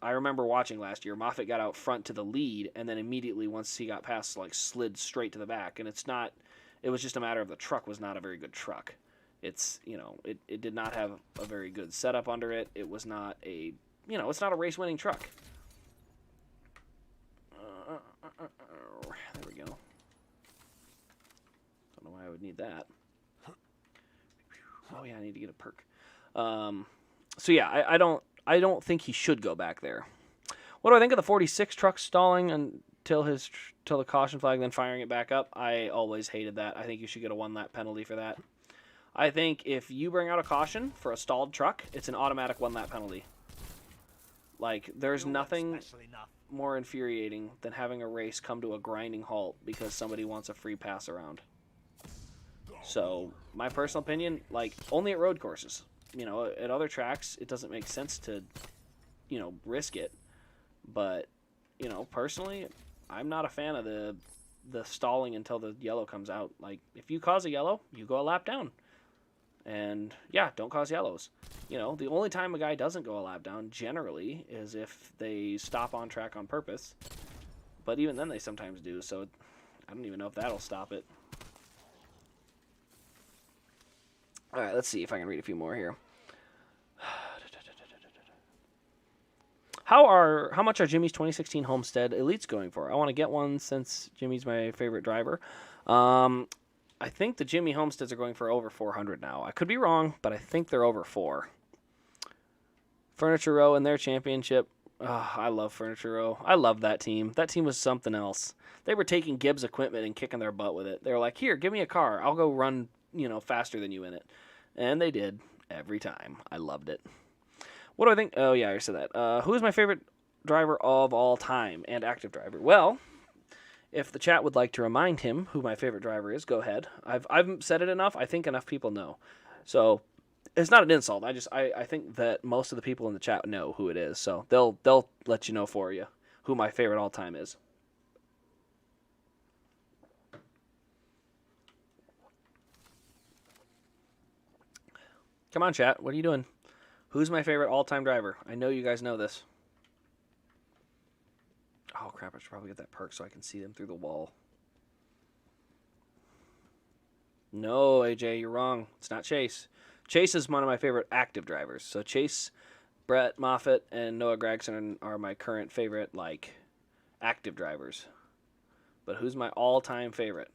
I remember watching last year, Moffitt got out front to the lead, and then immediately once he got past, like, slid straight to the back. And it was just a matter of the truck was not a very good truck. It's, you know, it did not have a very good setup under it. It was not it's not a race-winning truck. There we go. Don't know why I would need that. Oh yeah, I need to get a perk. So yeah, I don't think he should go back there. What do I think of the 46 truck stalling until the caution flag, then firing it back up? I always hated that. I think you should get a 1-lap penalty for that. I think if you bring out a caution for a stalled truck, it's an automatic 1-lap penalty. Like, there's nothing more infuriating than having a race come to a grinding halt because somebody wants a free pass around. So, my personal opinion, like, only at road courses. You know, at other tracks, it doesn't make sense to, you know, risk it. But, you know, personally, I'm not a fan of the stalling until the yellow comes out. Like, if you cause a yellow, you go a lap down. And yeah, don't cause yellows. You know, the only time a guy doesn't go a lap down generally is if they stop on track on purpose. But even then they sometimes do, so I don't even know if that'll stop it. Alright, let's see if I can read a few more here. How much are Jimmy's 2016 Homestead Elites going for? I want to get one since Jimmy's my favorite driver. I think the Jimmy Homesteads are going for over 400 now. I could be wrong, but I think they're over 4. Furniture Row and their championship. Oh, I love Furniture Row. I love that team. That team was something else. They were taking Gibbs equipment and kicking their butt with it. They were like, here, give me a car. I'll go run, faster than you in it. And they did every time. I loved it. What do I think? Oh, yeah, I already said that. Who is my favorite driver of all time and active driver? Well, if the chat would like to remind him who my favorite driver is, go ahead. I've said it enough. I think enough people know. So it's not an insult. I think that most of the people in the chat know who it is. So they'll let you know for you who my favorite all time is. Come on, chat. What are you doing? Who's my favorite all-time driver? I know you guys know this. Oh, crap. I should probably get that perk so I can see them through the wall. No, AJ, you're wrong. It's not Chase. Chase is one of my favorite active drivers. So Chase, Brett Moffitt, and Noah Gragson are my current favorite, active drivers. But who's my all-time favorite?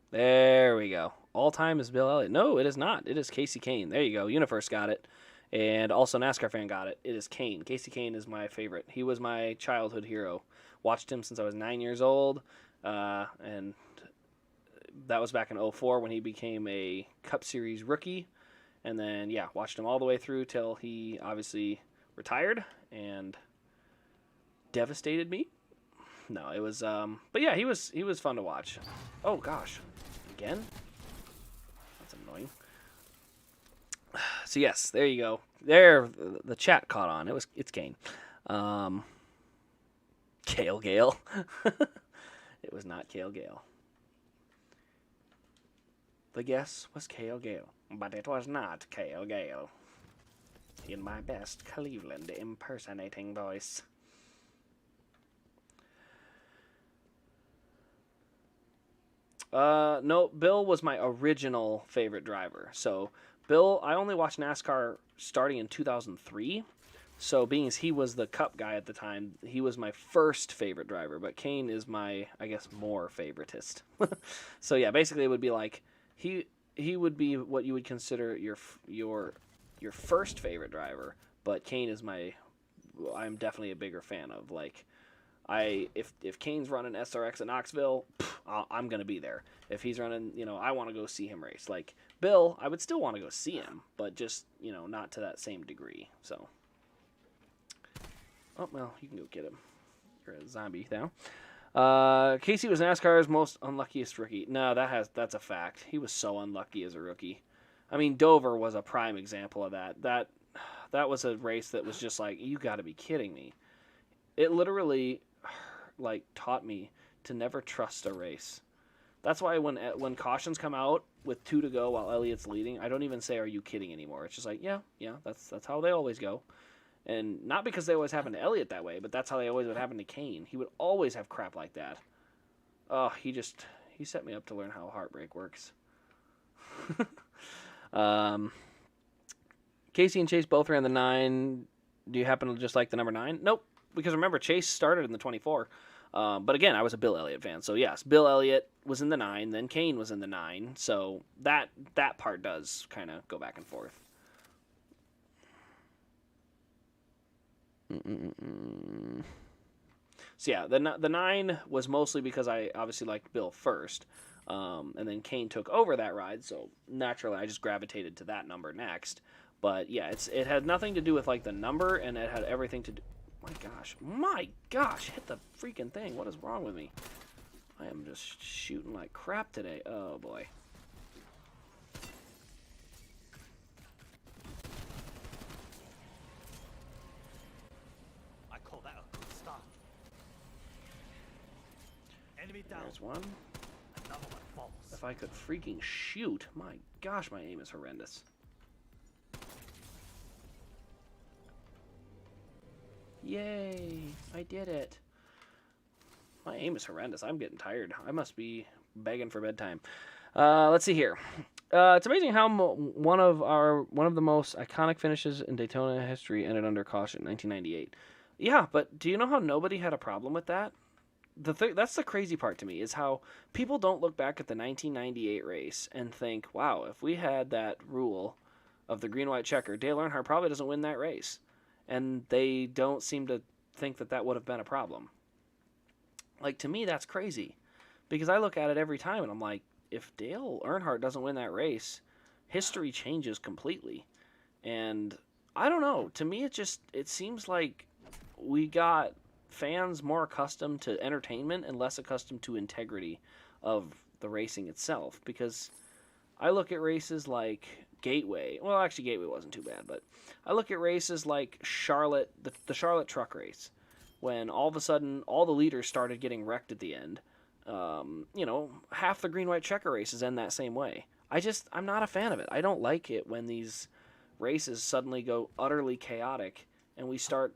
There we go. All-time is Bill Elliott. No, it is not. It is Casey Kane. There you go. Universe got it. And also NASCAR fan got it. It is Kane. Casey Kane is my favorite. He was my childhood hero. Watched him since I was 9 years old. And that was back in 2004 when he became a Cup Series rookie. And then, yeah, watched him all the way through till he obviously retired and devastated me. No, it was, but yeah, he was fun to watch. Oh, gosh. Again? That's annoying. So, yes, there you go. There, the chat caught on. It's Kane. Cale Gale. It was not Cale Gale. The guess was Cale Gale, but it was not Cale Gale. In my best Cleveland impersonating voice. No, Bill was my original favorite driver. So, Bill, I only watched NASCAR starting in 2003. So, being as he was the Cup guy at the time, he was my first favorite driver. But Kane is my, I guess, more favoritist. So, yeah, basically it would be like, he would be what you would consider your first favorite driver. But Kane is I'm definitely a bigger fan of, if Kane's running SRX at Knoxville, I'm going to be there. If he's running, I want to go see him race. Like, Bill, I would still want to go see him, but just, not to that same degree. So, oh, well, you can go get him. You're a zombie now. Casey was NASCAR's most unluckiest rookie. No, that's a fact. He was so unlucky as a rookie. I mean, Dover was a prime example of that. That was a race that was just like, you got to be kidding me. It literally taught me to never trust a race. That's why when cautions come out with 2 to go while Elliott's leading, I don't even say, are you kidding anymore? It's just like, yeah, that's how they always go. And not because they always happen to Elliott that way, but that's how they always would happen to Kane. He would always have crap like that. Oh, he set me up to learn how heartbreak works. Casey and Chase both ran the 9. Do you happen to just like the number 9? Nope. Because remember, Chase started in the 24. But again, I was a Bill Elliott fan. So yes, Bill Elliott was in the 9, then Kane was in the 9. So that part does kind of go back and forth. So yeah, the 9 was mostly because I obviously liked Bill first. And then Kane took over that ride. So naturally, I just gravitated to that number next. But yeah, it had nothing to do with the number, and it had everything to do... My gosh, hit the freaking thing. What is wrong with me? I am just shooting like crap today. Oh, boy. I call that a good start. Enemy down. There's one. Another one falls. if I could freaking shoot. My gosh, my aim is horrendous. Yay, I did it. My aim is horrendous. I'm getting tired. I must be begging for bedtime. Let's see here. It's amazing how one of the most iconic finishes in Daytona history ended under caution, 1998. Yeah, but do you know how nobody had a problem with that? That's the crazy part to me, is how people don't look back at the 1998 race and think, wow, if we had that rule of the green-white checker, Dale Earnhardt probably doesn't win that race. And they don't seem to think that that would have been a problem. Like, to me, that's crazy. Because I look at it every time and I'm like, if Dale Earnhardt doesn't win that race, history changes completely. And I don't know. To me, it seems like we got fans more accustomed to entertainment and less accustomed to integrity of the racing itself. Because I look at races like Gateway. Well, actually, Gateway wasn't too bad, but I look at races like Charlotte, the Charlotte truck race, when all of a sudden all the leaders started getting wrecked at the end. Half the green-white checker races end that same way. I'm not a fan of it. I don't like it when these races suddenly go utterly chaotic and we start,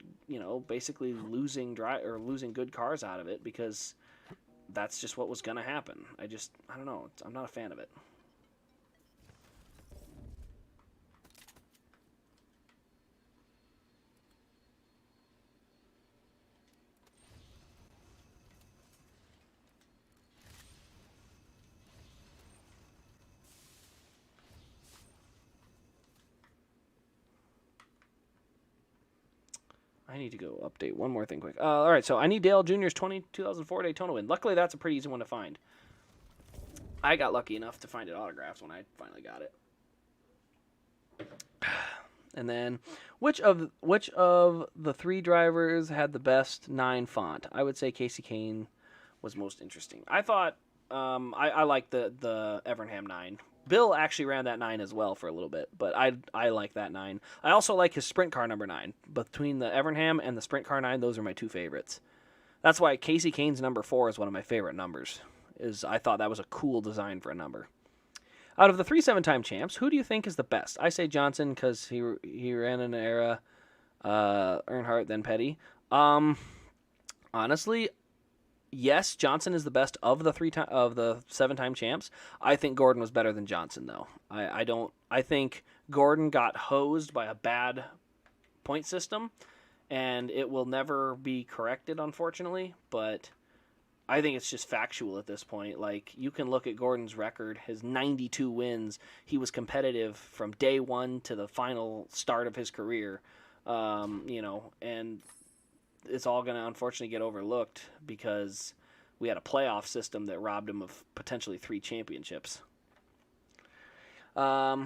basically losing good cars out of it, because that's just what was going to happen. I don't know. I'm not a fan of it. I need to go update one more thing quick. All right, so I need Dale Jr.'s 2004 Daytona win. Luckily, that's a pretty easy one to find. I got lucky enough to find it autographed when I finally got it. And then, which of the three drivers had the best 9 font? I would say Casey Kane was most interesting. I thought I liked the Evernham 9. Bill actually ran that 9 as well for a little bit, but I like that 9. I also like his sprint car number 9. Between the Evernham and the sprint car 9, those are my two favorites. That's why Casey Kane's number 4 is one of my favorite numbers. I thought that was a cool design for a number. Out of the 3 7-time champs, who do you think is the best? I say Johnson because he ran in an era, Earnhardt, then Petty. Honestly, yes, Johnson is the best of the 7-time champs. I think Gordon was better than Johnson, though. I think Gordon got hosed by a bad point system, and it will never be corrected, unfortunately. But I think it's just factual at this point. Like, you can look at Gordon's record, his 92 wins. He was competitive from day one to the final start of his career, and it's all going to unfortunately get overlooked because we had a playoff system that robbed him of potentially 3 championships. I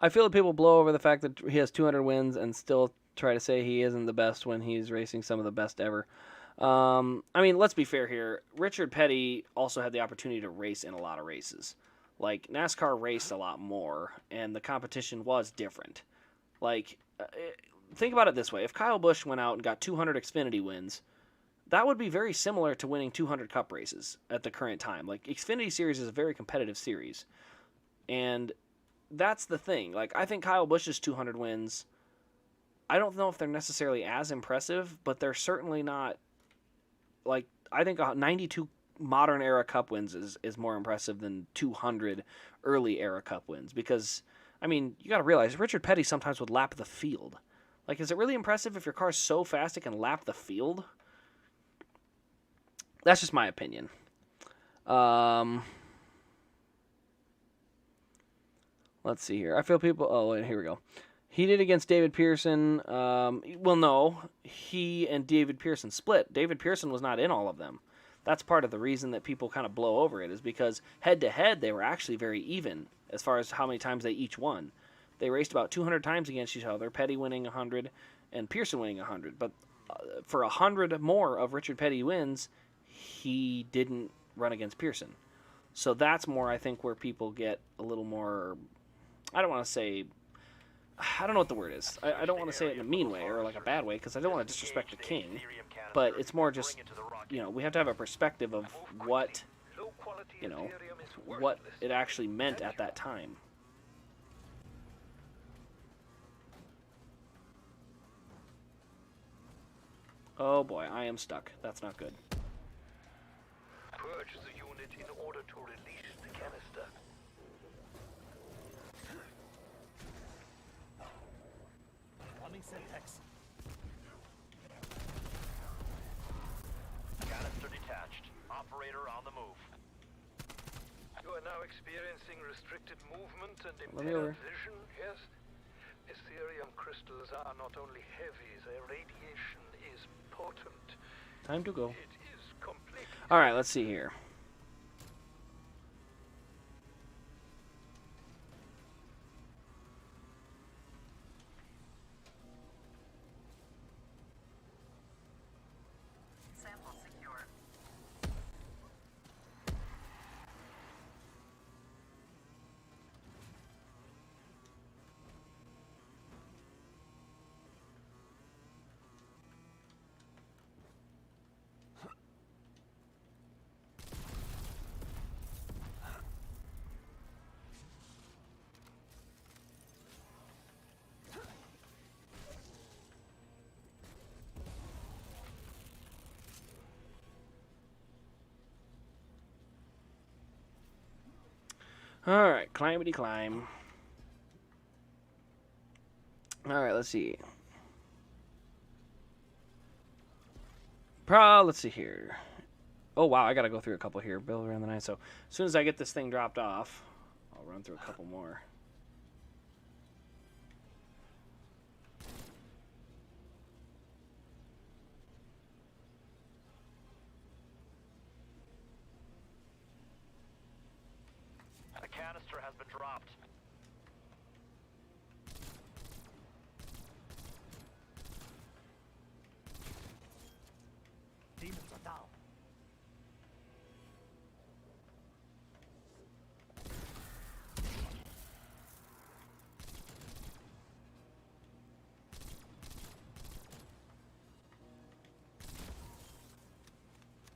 feel that people blow over the fact that he has 200 wins and still try to say he isn't the best when he's racing some of the best ever. Let's be fair here. Richard Petty also had the opportunity to race in a lot of races. Like, NASCAR raced a lot more, and the competition was different. Like, think about it this way. If Kyle Busch went out and got 200 Xfinity wins, that would be very similar to winning 200 Cup races at the current time. Like, Xfinity Series is a very competitive series. And that's the thing. Like, I think Kyle Busch's 200 wins, I don't know if they're necessarily as impressive, but they're certainly not. Like, I think 92 modern era Cup wins is more impressive than 200 early era Cup wins. Because, you got to realize, Richard Petty sometimes would lap the field. Like, is it really impressive if your car's so fast it can lap the field? That's just my opinion. Let's see here. I feel people... Oh, wait, here we go. He did against David Pearson. No. He and David Pearson split. David Pearson was not in all of them. That's part of the reason that people kind of blow over it, is because head-to-head, they were actually very even as far as how many times they each won. They raced about 200 times against each other, Petty winning 100 and Pearson winning 100. But for 100 more of Richard Petty wins, he didn't run against Pearson. So that's more, I think, where people get a little more... I don't want to say... I don't know what the word is. I don't want to say it in a mean way or like a bad way, because I don't want to disrespect the king. But it's more just, we have to have a perspective of what you know, what it actually meant at that time. Oh boy, I am stuck. That's not good. Purge the unit in order to release the canister. Coming Semtex. Canister detached. Operator on the move. You are now experiencing restricted movement and Let me over. impaired vision, yes? Ethereum crystals are not only heavy, their radiation is potent. Time to go. It is completely... Alright, let's see here. Sample secure. Alright, climbity climb. Alright, let's see. Let's see here. Oh wow, I gotta go through a couple here. Build around the night. So as soon as I get this thing dropped off, I'll run through a couple more. The canister has been dropped. Demons are down.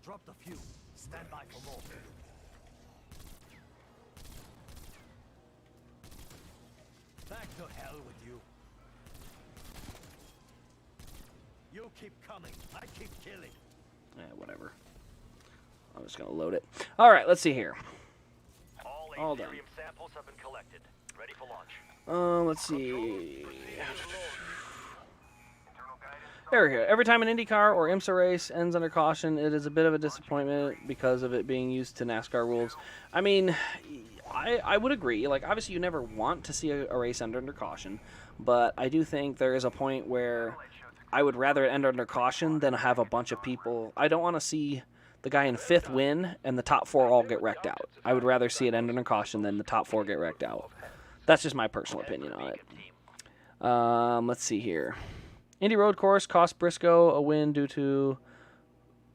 Drop the fuse. Stand by for more. Back to hell with you. You keep coming. I keep killing. Whatever. I'm just gonna load it. Alright, let's see here. All done. Aetherium samples have been collected. Ready for launch. Let's see. There we go. Every time an IndyCar or IMSA race ends under caution, it is a bit of a disappointment because of it being used to NASCAR rules. I mean, I would agree. Like, obviously, you never want to see a race end under caution, but I do think there is a point where I would rather it end under caution than have a bunch of people. I don't want to see the guy in fifth win and the top four all get wrecked out. I would rather see it end under caution than the top four get wrecked out. That's just my personal opinion on it. Let's see here. Indy Road Course cost Briscoe a win due to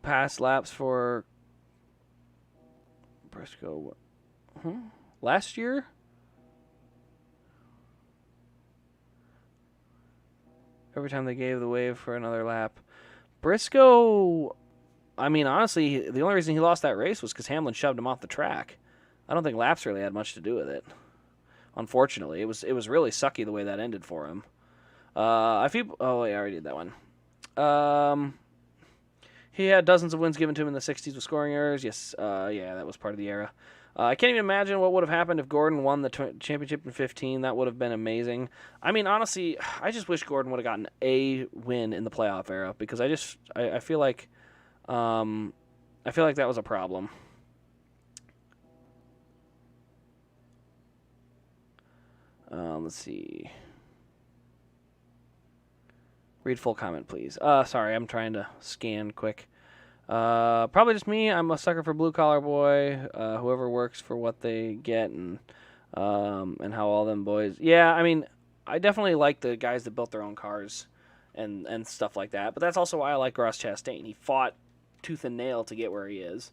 past laps for Briscoe. Last year? Every time they gave the wave for another lap. Briscoe, I mean, honestly, the only reason he lost that race was because Hamlin shoved him off the track. I don't think laps really had much to do with it. Unfortunately, it was really sucky the way that ended for him. Oh, yeah, I already did that one. He had dozens of wins given to him in the 60s with scoring errors. Yes, yeah, that was part of the era. I can't even imagine what would have happened if Gordon won the championship in 15. That would have been amazing. I mean, honestly, I just wish Gordon would have gotten a win in the playoff era because I feel like that was a problem. Let's see. Read full comment, please. Sorry, I'm trying to scan quick. Probably just me. I'm a sucker for blue collar boy. Whoever works for what they get, and how all them boys. Yeah, I mean, I definitely like the guys that built their own cars, and stuff like that. But that's also why I like Ross Chastain. He fought tooth and nail to get where he is,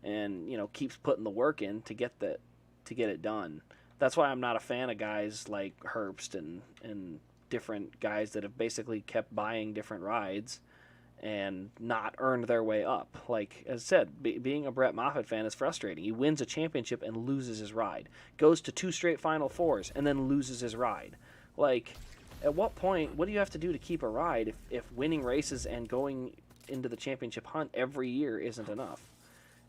and keeps putting the work in to get it done. That's why I'm not a fan of guys like Herbst and different guys that have basically kept buying different rides and not earned their way up. Like, as I said, being a Brett Moffitt fan is frustrating. He wins a championship and loses his ride. Goes to 2 straight Final Fours and then loses his ride. Like, at what point, what do you have to do to keep a ride if winning races and going into the championship hunt every year isn't enough?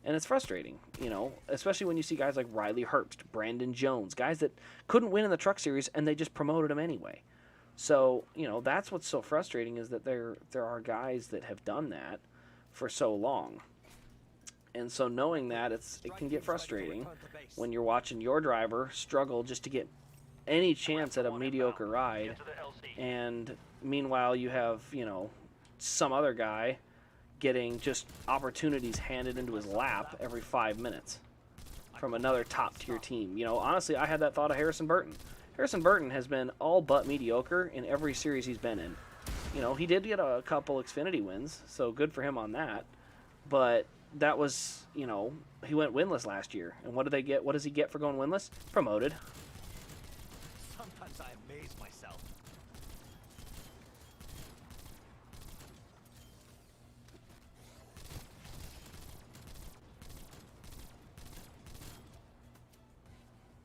And it's frustrating, you know, especially when you see guys like Riley Herbst, Brandon Jones, guys that couldn't win in the Truck Series and they just promoted them anyway. So, you know, that's what's so frustrating, is that there are guys that have done that for so long. And so knowing that, it can get frustrating when you're watching your driver struggle just to get any chance at a mediocre ride. And meanwhile, you have, you know, some other guy getting just opportunities handed into his lap every 5 minutes from another top-tier team. You know, honestly, I had that thought of Harrison Burton. Harrison Burton has been all but mediocre in every series he's been in. You know, he did get a couple Xfinity wins, so good for him on that. But that was, you know, he went winless last year. And what did they get? What does he get for going winless? Promoted. Sometimes I amaze myself.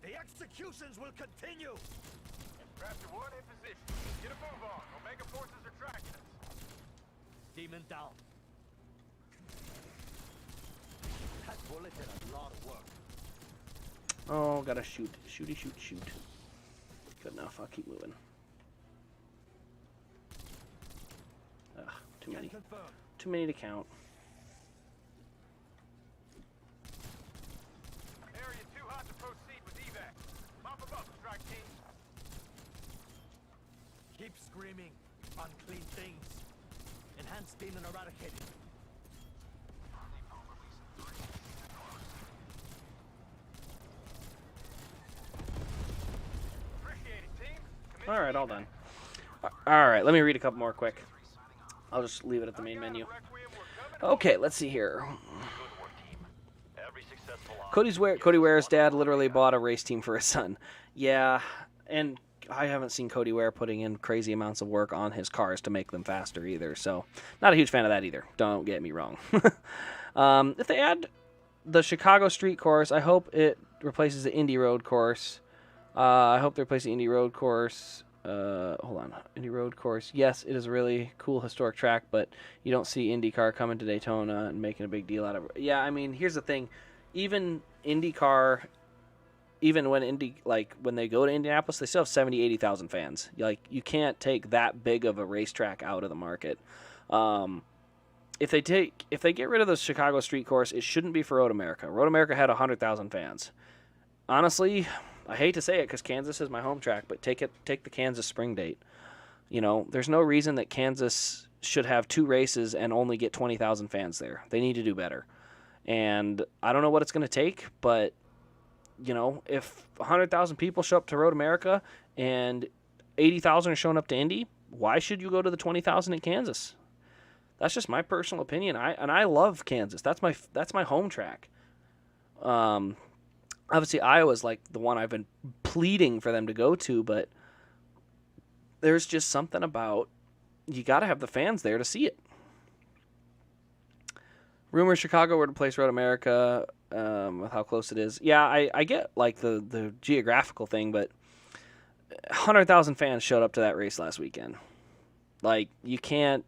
The executions will continue. Raptor 1 in position. Get a move on. Omega forces are tracking us. Demon down. That bullet did a lot of work. Oh, gotta shoot. Shoot. Good enough. I'll keep moving. Ugh, too many. Confirmed. Too many to count. Area too hot to proceed with evac. Mop 'em up, strike team. Keep screaming. Unclean things. Enhanced demon eradicated. Appreciate it, team. All right, all done. All right, let me read a couple more quick. I'll just leave it at the main menu. Okay, let's see here. Cody Ware's dad literally bought a race team for his son. Yeah, and I haven't seen Cody Ware putting in crazy amounts of work on his cars to make them faster either, so not a huge fan of that either. Don't get me wrong. If they add the Chicago Street Course, I hope it replaces the Indy Road Course. I hope they replace the Indy Road Course. Hold on. Indy Road Course. Yes, it is a really cool historic track, but you don't see IndyCar coming to Daytona and making a big deal out of it. Yeah, I mean, here's the thing. Even IndyCar, even when when they go to Indianapolis, they still have 70, 80,000 fans. Like, you can't take that big of a racetrack out of the market. If they get rid of the Chicago Street Course, it shouldn't be for Road America. Road America had 100,000 fans. Honestly, I hate to say it because Kansas is my home track, but take the Kansas spring date. You know, there's no reason that Kansas should have 2 races and only get 20,000 fans there. They need to do better. And I don't know what it's going to take, but, you know, if 100,000 people show up to Road America and 80,000 are showing up to Indy, why should you go to the 20,000 in Kansas? That's just my personal opinion. I love Kansas. That's my home track. Obviously, Iowa's like the one I've been pleading for them to go to, but there's just something about you got to have the fans there to see it. Rumors Chicago were to place Road America with how close it is. Yeah, I get like the geographical thing, but 100,000 fans showed up to that race last weekend. Like, you can't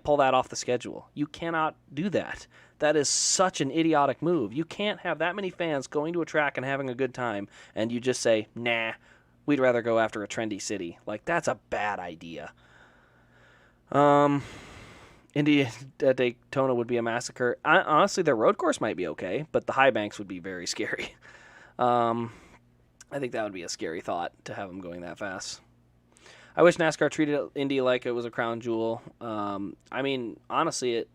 pull that off the schedule. You cannot do that. That is such an idiotic move. You can't have that many fans going to a track and having a good time, and you just say, nah, we'd rather go after a trendy city. Like, that's a bad idea. Indy at Daytona would be a massacre. Honestly, their road course might be okay, but the high banks would be very scary. I think that would be a scary thought to have them going that fast. I wish NASCAR treated Indy like it was a crown jewel. I mean, honestly,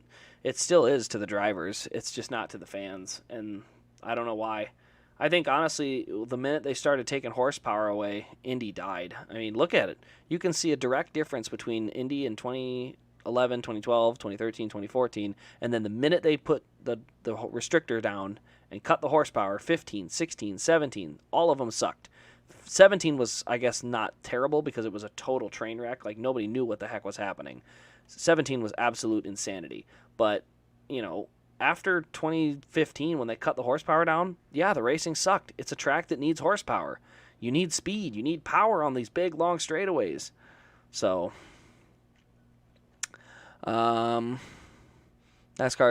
it still is to the drivers. It's just not to the fans, and I don't know why. I think, honestly, the minute they started taking horsepower away, Indy died. I mean, look at it. You can see a direct difference between Indy in 2011, 2012, 2013, 2014, and then the minute they put the restrictor down and cut the horsepower, 15, 16, 17, all of them sucked. 17 was, I guess, not terrible because it was a total train wreck. Like, nobody knew what the heck was happening. 17 was absolute insanity. But, you know, after 2015, when they cut the horsepower down, yeah, the racing sucked. It's a track that needs horsepower. You need speed. You need power on these big, long straightaways. So, NASCAR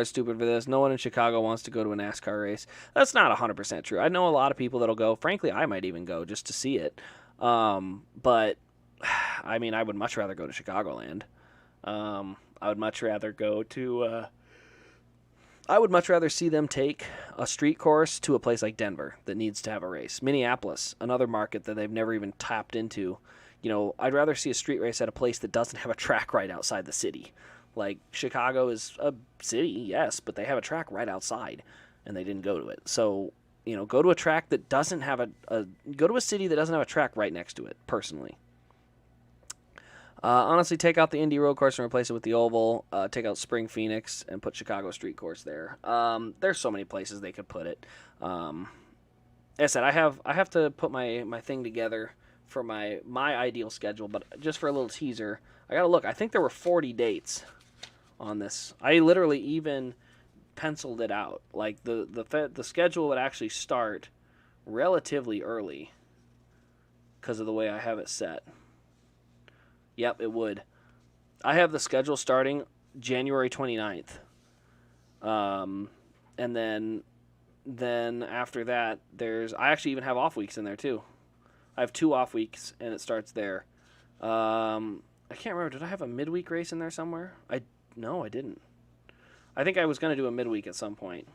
is stupid for this. No one in Chicago wants to go to a NASCAR race. That's not 100% true. I know a lot of people that'll go. Frankly, I might even go just to see it. But, I mean, I would much rather go to Chicagoland. I would much rather go to... I would much rather see them take a street course to a place like Denver that needs to have a race. Minneapolis, another market that they've never even tapped into. You know, I'd rather see a street race at a place that doesn't have a track right outside the city. Like, Chicago is a city, yes, but they have a track right outside, and they didn't go to it. So, you know, go to a track that doesn't have go to a city that doesn't have a track right next to it, personally. Honestly, take out the Indy Road Course and replace it with the Oval. Take out Spring Phoenix and put Chicago Street Course there. There's so many places they could put it. As I said, I have to put my thing together for my ideal schedule, but just for a little teaser, I gotta look. I think there were 40 dates on this. I literally even penciled it out. Like the schedule would actually start relatively early because of the way I have it set. Yep, it would. I have the schedule starting January 29th. And then after that, I actually even have off weeks in there too. I have 2 off weeks, and it starts there. I can't remember. Did I have a midweek race in there somewhere? No, I didn't. I think I was going to do a midweek at some point.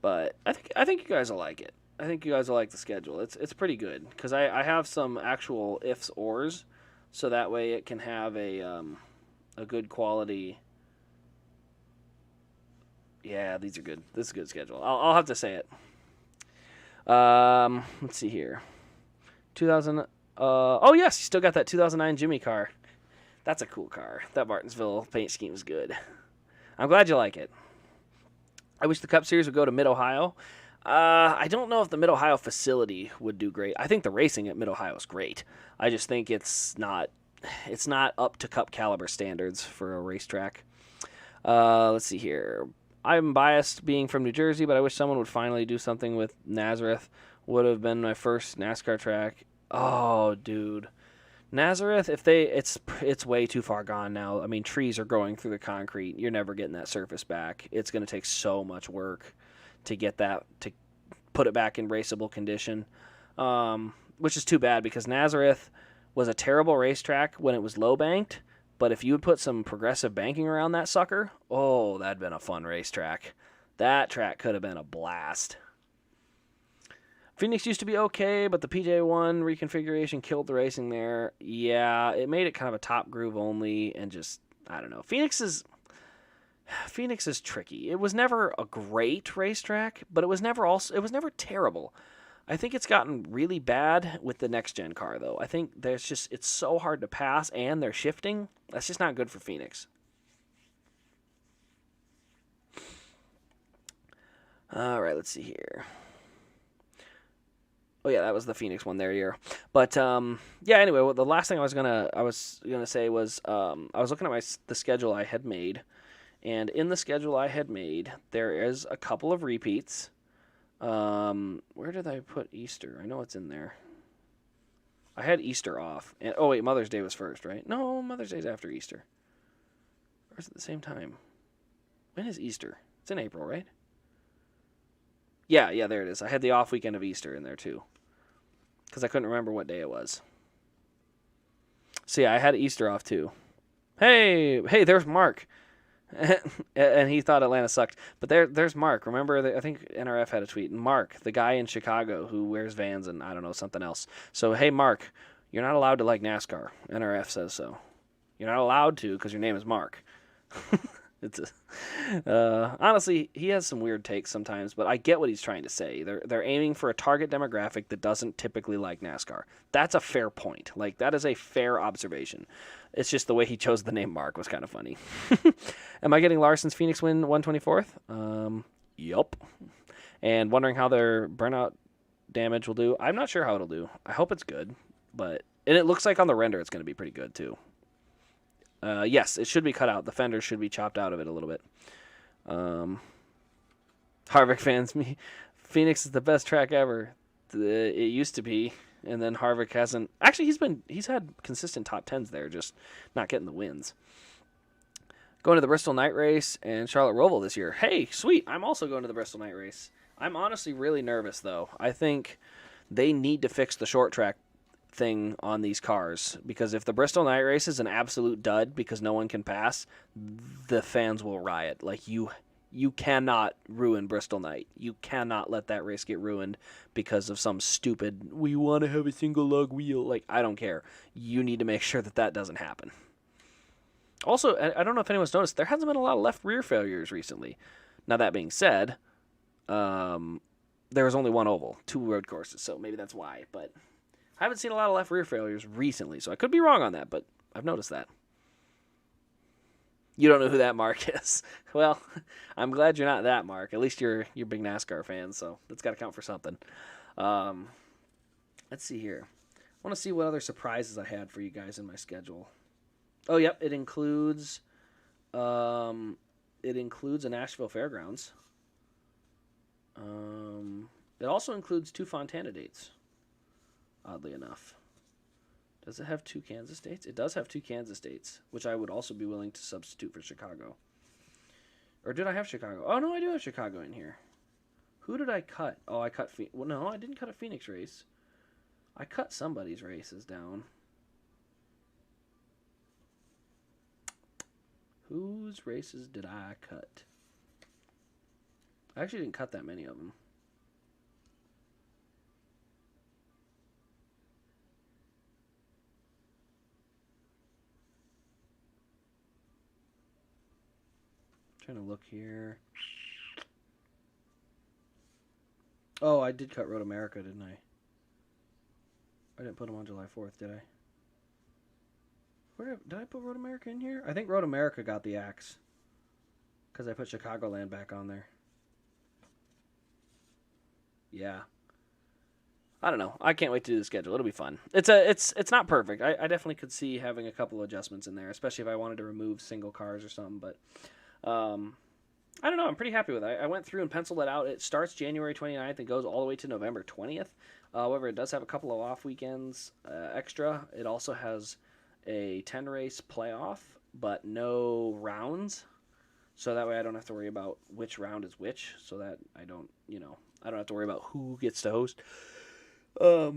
But I think you guys will like it. I think you guys will like the schedule. It's pretty good because I have some actual ifs ors. So that way it can have a good quality. Yeah, these are good. This is a good schedule. I'll have to say it. Let's see here. 2000. Oh yes, you still got that 2009 Jimmy car. That's a cool car. That Martinsville paint scheme is good. I'm glad you like it. I wish the Cup Series would go to Mid-Ohio. I don't know if the Mid-Ohio facility would do great. I think the racing at Mid-Ohio is great. I just think it's not up to Cup caliber standards for a racetrack. Let's see here. I'm biased being from New Jersey, but I wish someone would finally do something with Nazareth. Would have been my first NASCAR track. Oh, dude. Nazareth, it's way too far gone now. I mean, trees are growing through the concrete. You're never getting that surface back. It's going to take so much work to get that, to put it back in raceable condition, which is too bad because Nazareth was a terrible racetrack when it was low banked, but if you would put some progressive banking around that sucker, oh, that'd been a fun racetrack. That track could have been a blast. Phoenix used to be okay, but the PJ1 reconfiguration killed the racing there. Yeah, it made it kind of a top groove only, and just, I don't know. Phoenix is tricky. It was never a great racetrack, but it was never terrible. I think it's gotten really bad with the next gen car though. I think it's so hard to pass and they're shifting. That's just not good for Phoenix. All right, let's see here. Oh yeah, that was the Phoenix one there, yeah. But yeah. Anyway, well, the last thing I was gonna say was I was looking at the schedule I had made. And in the schedule I had made, there is a couple of repeats. Where did I put Easter? I know it's in there. I had Easter off. And oh, wait, Mother's Day was first, right? No, Mother's Day's after Easter. Or is it the same time? When is Easter? It's in April, right? Yeah, there it is. I had the off weekend of Easter in there, too. Because I couldn't remember what day it was. So, yeah, I had Easter off, too. Hey, there's Mark. And he thought Atlanta sucked. But there's Mark. Remember, I think NRF had a tweet. Mark, the guy in Chicago who wears Vans and, I don't know, something else. So, hey, Mark, you're not allowed to like NASCAR. NRF says so. You're not allowed to because your name is Mark. Honestly, he has some weird takes sometimes, but I get what he's trying to say. They're aiming for a target demographic that doesn't typically like NASCAR. That's a fair point. Like, that is a fair observation. It's just the way he chose the name Mark was kind of funny. Am I getting Larson's Phoenix win 124th? Yup. And wondering how their burnout damage will do. I'm not sure how it'll do. I hope it's good, and it looks like on the render it's going to be pretty good too. Yes, it should be cut out. The fenders should be chopped out of it a little bit. Harvick fans, Phoenix is the best track ever. It used to be, and then Harvick hasn't. Actually, he's had consistent top 10s there, just not getting the wins. Going to the Bristol Night Race and Charlotte Roval this year. Hey, sweet! I'm also going to the Bristol Night Race. I'm honestly really nervous though. I think they need to fix the short track thing on these cars, because if the Bristol Night Race is an absolute dud because no one can pass, the fans will riot. Like, you cannot ruin Bristol Night. You cannot let that race get ruined because of some stupid, we want to have a single lug wheel. Like, I don't care. You need to make sure that doesn't happen. Also, I don't know if anyone's noticed, there hasn't been a lot of left rear failures recently. Now, that being said, there was only one oval, 2 road courses, so maybe that's why, but I haven't seen a lot of left rear failures recently, so I could be wrong on that, but I've noticed that. You don't know who that Mark is. Well, I'm glad you're not that Mark. At least you're big NASCAR fan, so that's got to count for something. Let's see here. I want to see what other surprises I had for you guys in my schedule. Oh, yep, it includes a Nashville Fairgrounds. It also includes 2 Fontana dates. Oddly enough. Does it have 2 Kansas dates? It does have 2 Kansas dates, which I would also be willing to substitute for Chicago. Or did I have Chicago? Oh, no, I do have Chicago in here. Who did I cut? Oh, I cut... Well, no, I didn't cut a Phoenix race. I cut somebody's races down. Whose races did I cut? I actually didn't cut that many of them. Trying to look here. Oh, I did cut Road America, didn't I? I didn't put them on July 4th, did I? Did I put Road America in here? I think Road America got the axe, because I put Chicagoland back on there. Yeah. I don't know. I can't wait to do the schedule. It'll be fun. It's not perfect. I definitely could see having a couple of adjustments in there, especially if I wanted to remove single cars or something, but I don't know. I'm pretty happy with it. I went through and penciled it out. It starts January 29th and goes all the way to November 20th. However, it does have a couple of off weekends extra. It also has a 10-race playoff, but no rounds. So that way I don't have to worry about which round is which, so that I don't have to worry about who gets to host the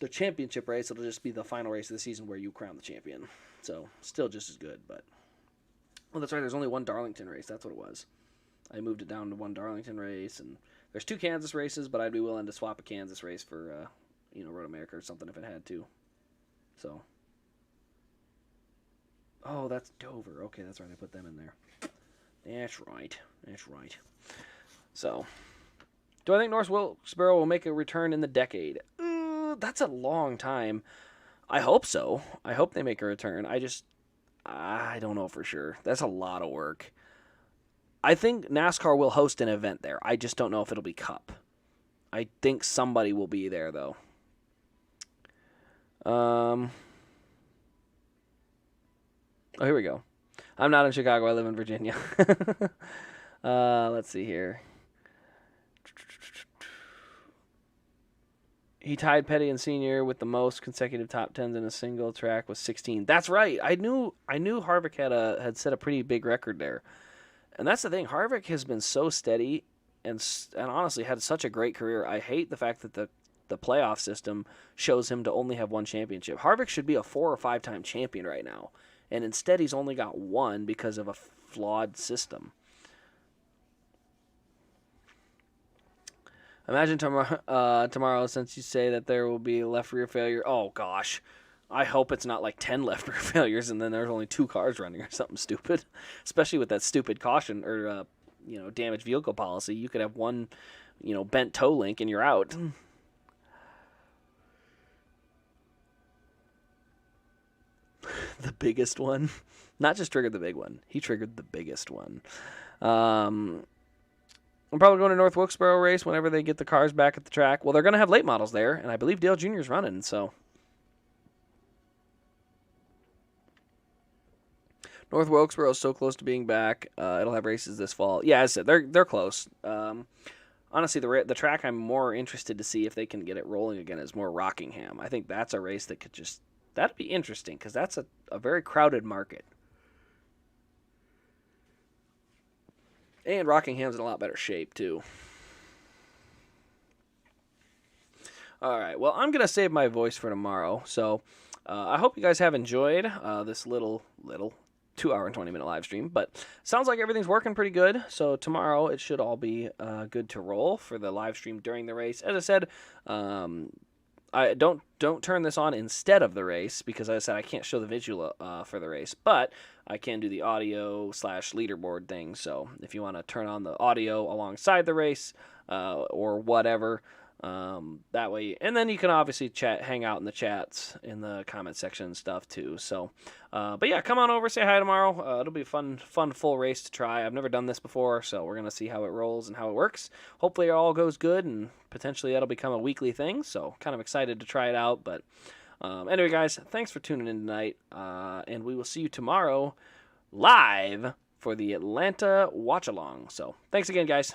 championship race. It'll just be the final race of the season where you crown the champion. So still just as good, but... Well, that's right. There's only one Darlington race. That's what it was. I moved it down to one Darlington race, and there's 2 Kansas races, but I'd be willing to swap a Kansas race for, Road America or something if it had to. So. Oh, that's Dover. Okay, that's right. I put them in there. That's right. That's right. So. Do I think North Wilkesboro will make a return in the decade? That's a long time. I hope so. I hope they make a return. I don't know for sure. That's a lot of work. I think NASCAR will host an event there. I just don't know if it'll be Cup. I think somebody will be there, though. Oh, here we go. I'm not in Chicago. I live in Virginia. Let's see here. He tied Petty and Senior with the most consecutive top 10s in a single track with 16. That's right. I knew Harvick had set a pretty big record there. And that's the thing. Harvick has been so steady and honestly had such a great career. I hate the fact that the playoff system shows him to only have one championship. Harvick should be a 4 or 5 time champion right now. And instead he's only got one because of a flawed system. Imagine tomorrow, since you say that there will be left rear failure. Oh, gosh. I hope it's not like 10 left rear failures and then there's only 2 cars running or something stupid. Especially with that stupid caution or, damaged vehicle policy. You could have one, bent toe link and you're out. The biggest one. Not just triggered the big one. He triggered the biggest one. I'm probably going to North Wilkesboro race whenever they get the cars back at the track. Well, they're going to have late models there, and I believe Dale Jr. is running, so. North Wilkesboro is so close to being back. It'll have races this fall. Yeah, as I said, they're close. Honestly, the track I'm more interested to see if they can get it rolling again is more Rockingham. I think that's a race that that'd be interesting because that's a very crowded market. And Rockingham's in a lot better shape, too. All right, well, I'm going to save my voice for tomorrow. So I hope you guys have enjoyed this little 2-hour and 20-minute live stream. But sounds like everything's working pretty good. So tomorrow it should all be good to roll for the live stream during the race. As I said, I don't turn this on instead of the race because, as I said, I can't show the visual for the race, but I can do the audio / leaderboard thing. So if you want to turn on the audio alongside the race or whatever, that way, and then you can obviously hang out in the chats in the comment section and stuff too. So, but yeah, come on over, say hi tomorrow. It'll be a fun full race to try. I've never done this before, so we're gonna see how it rolls and how it works. Hopefully, it all goes good, and potentially that'll become a weekly thing. So, kind of excited to try it out. But anyway, guys, thanks for tuning in tonight, and we will see you tomorrow live for the Atlanta Watch Along. So, thanks again, guys.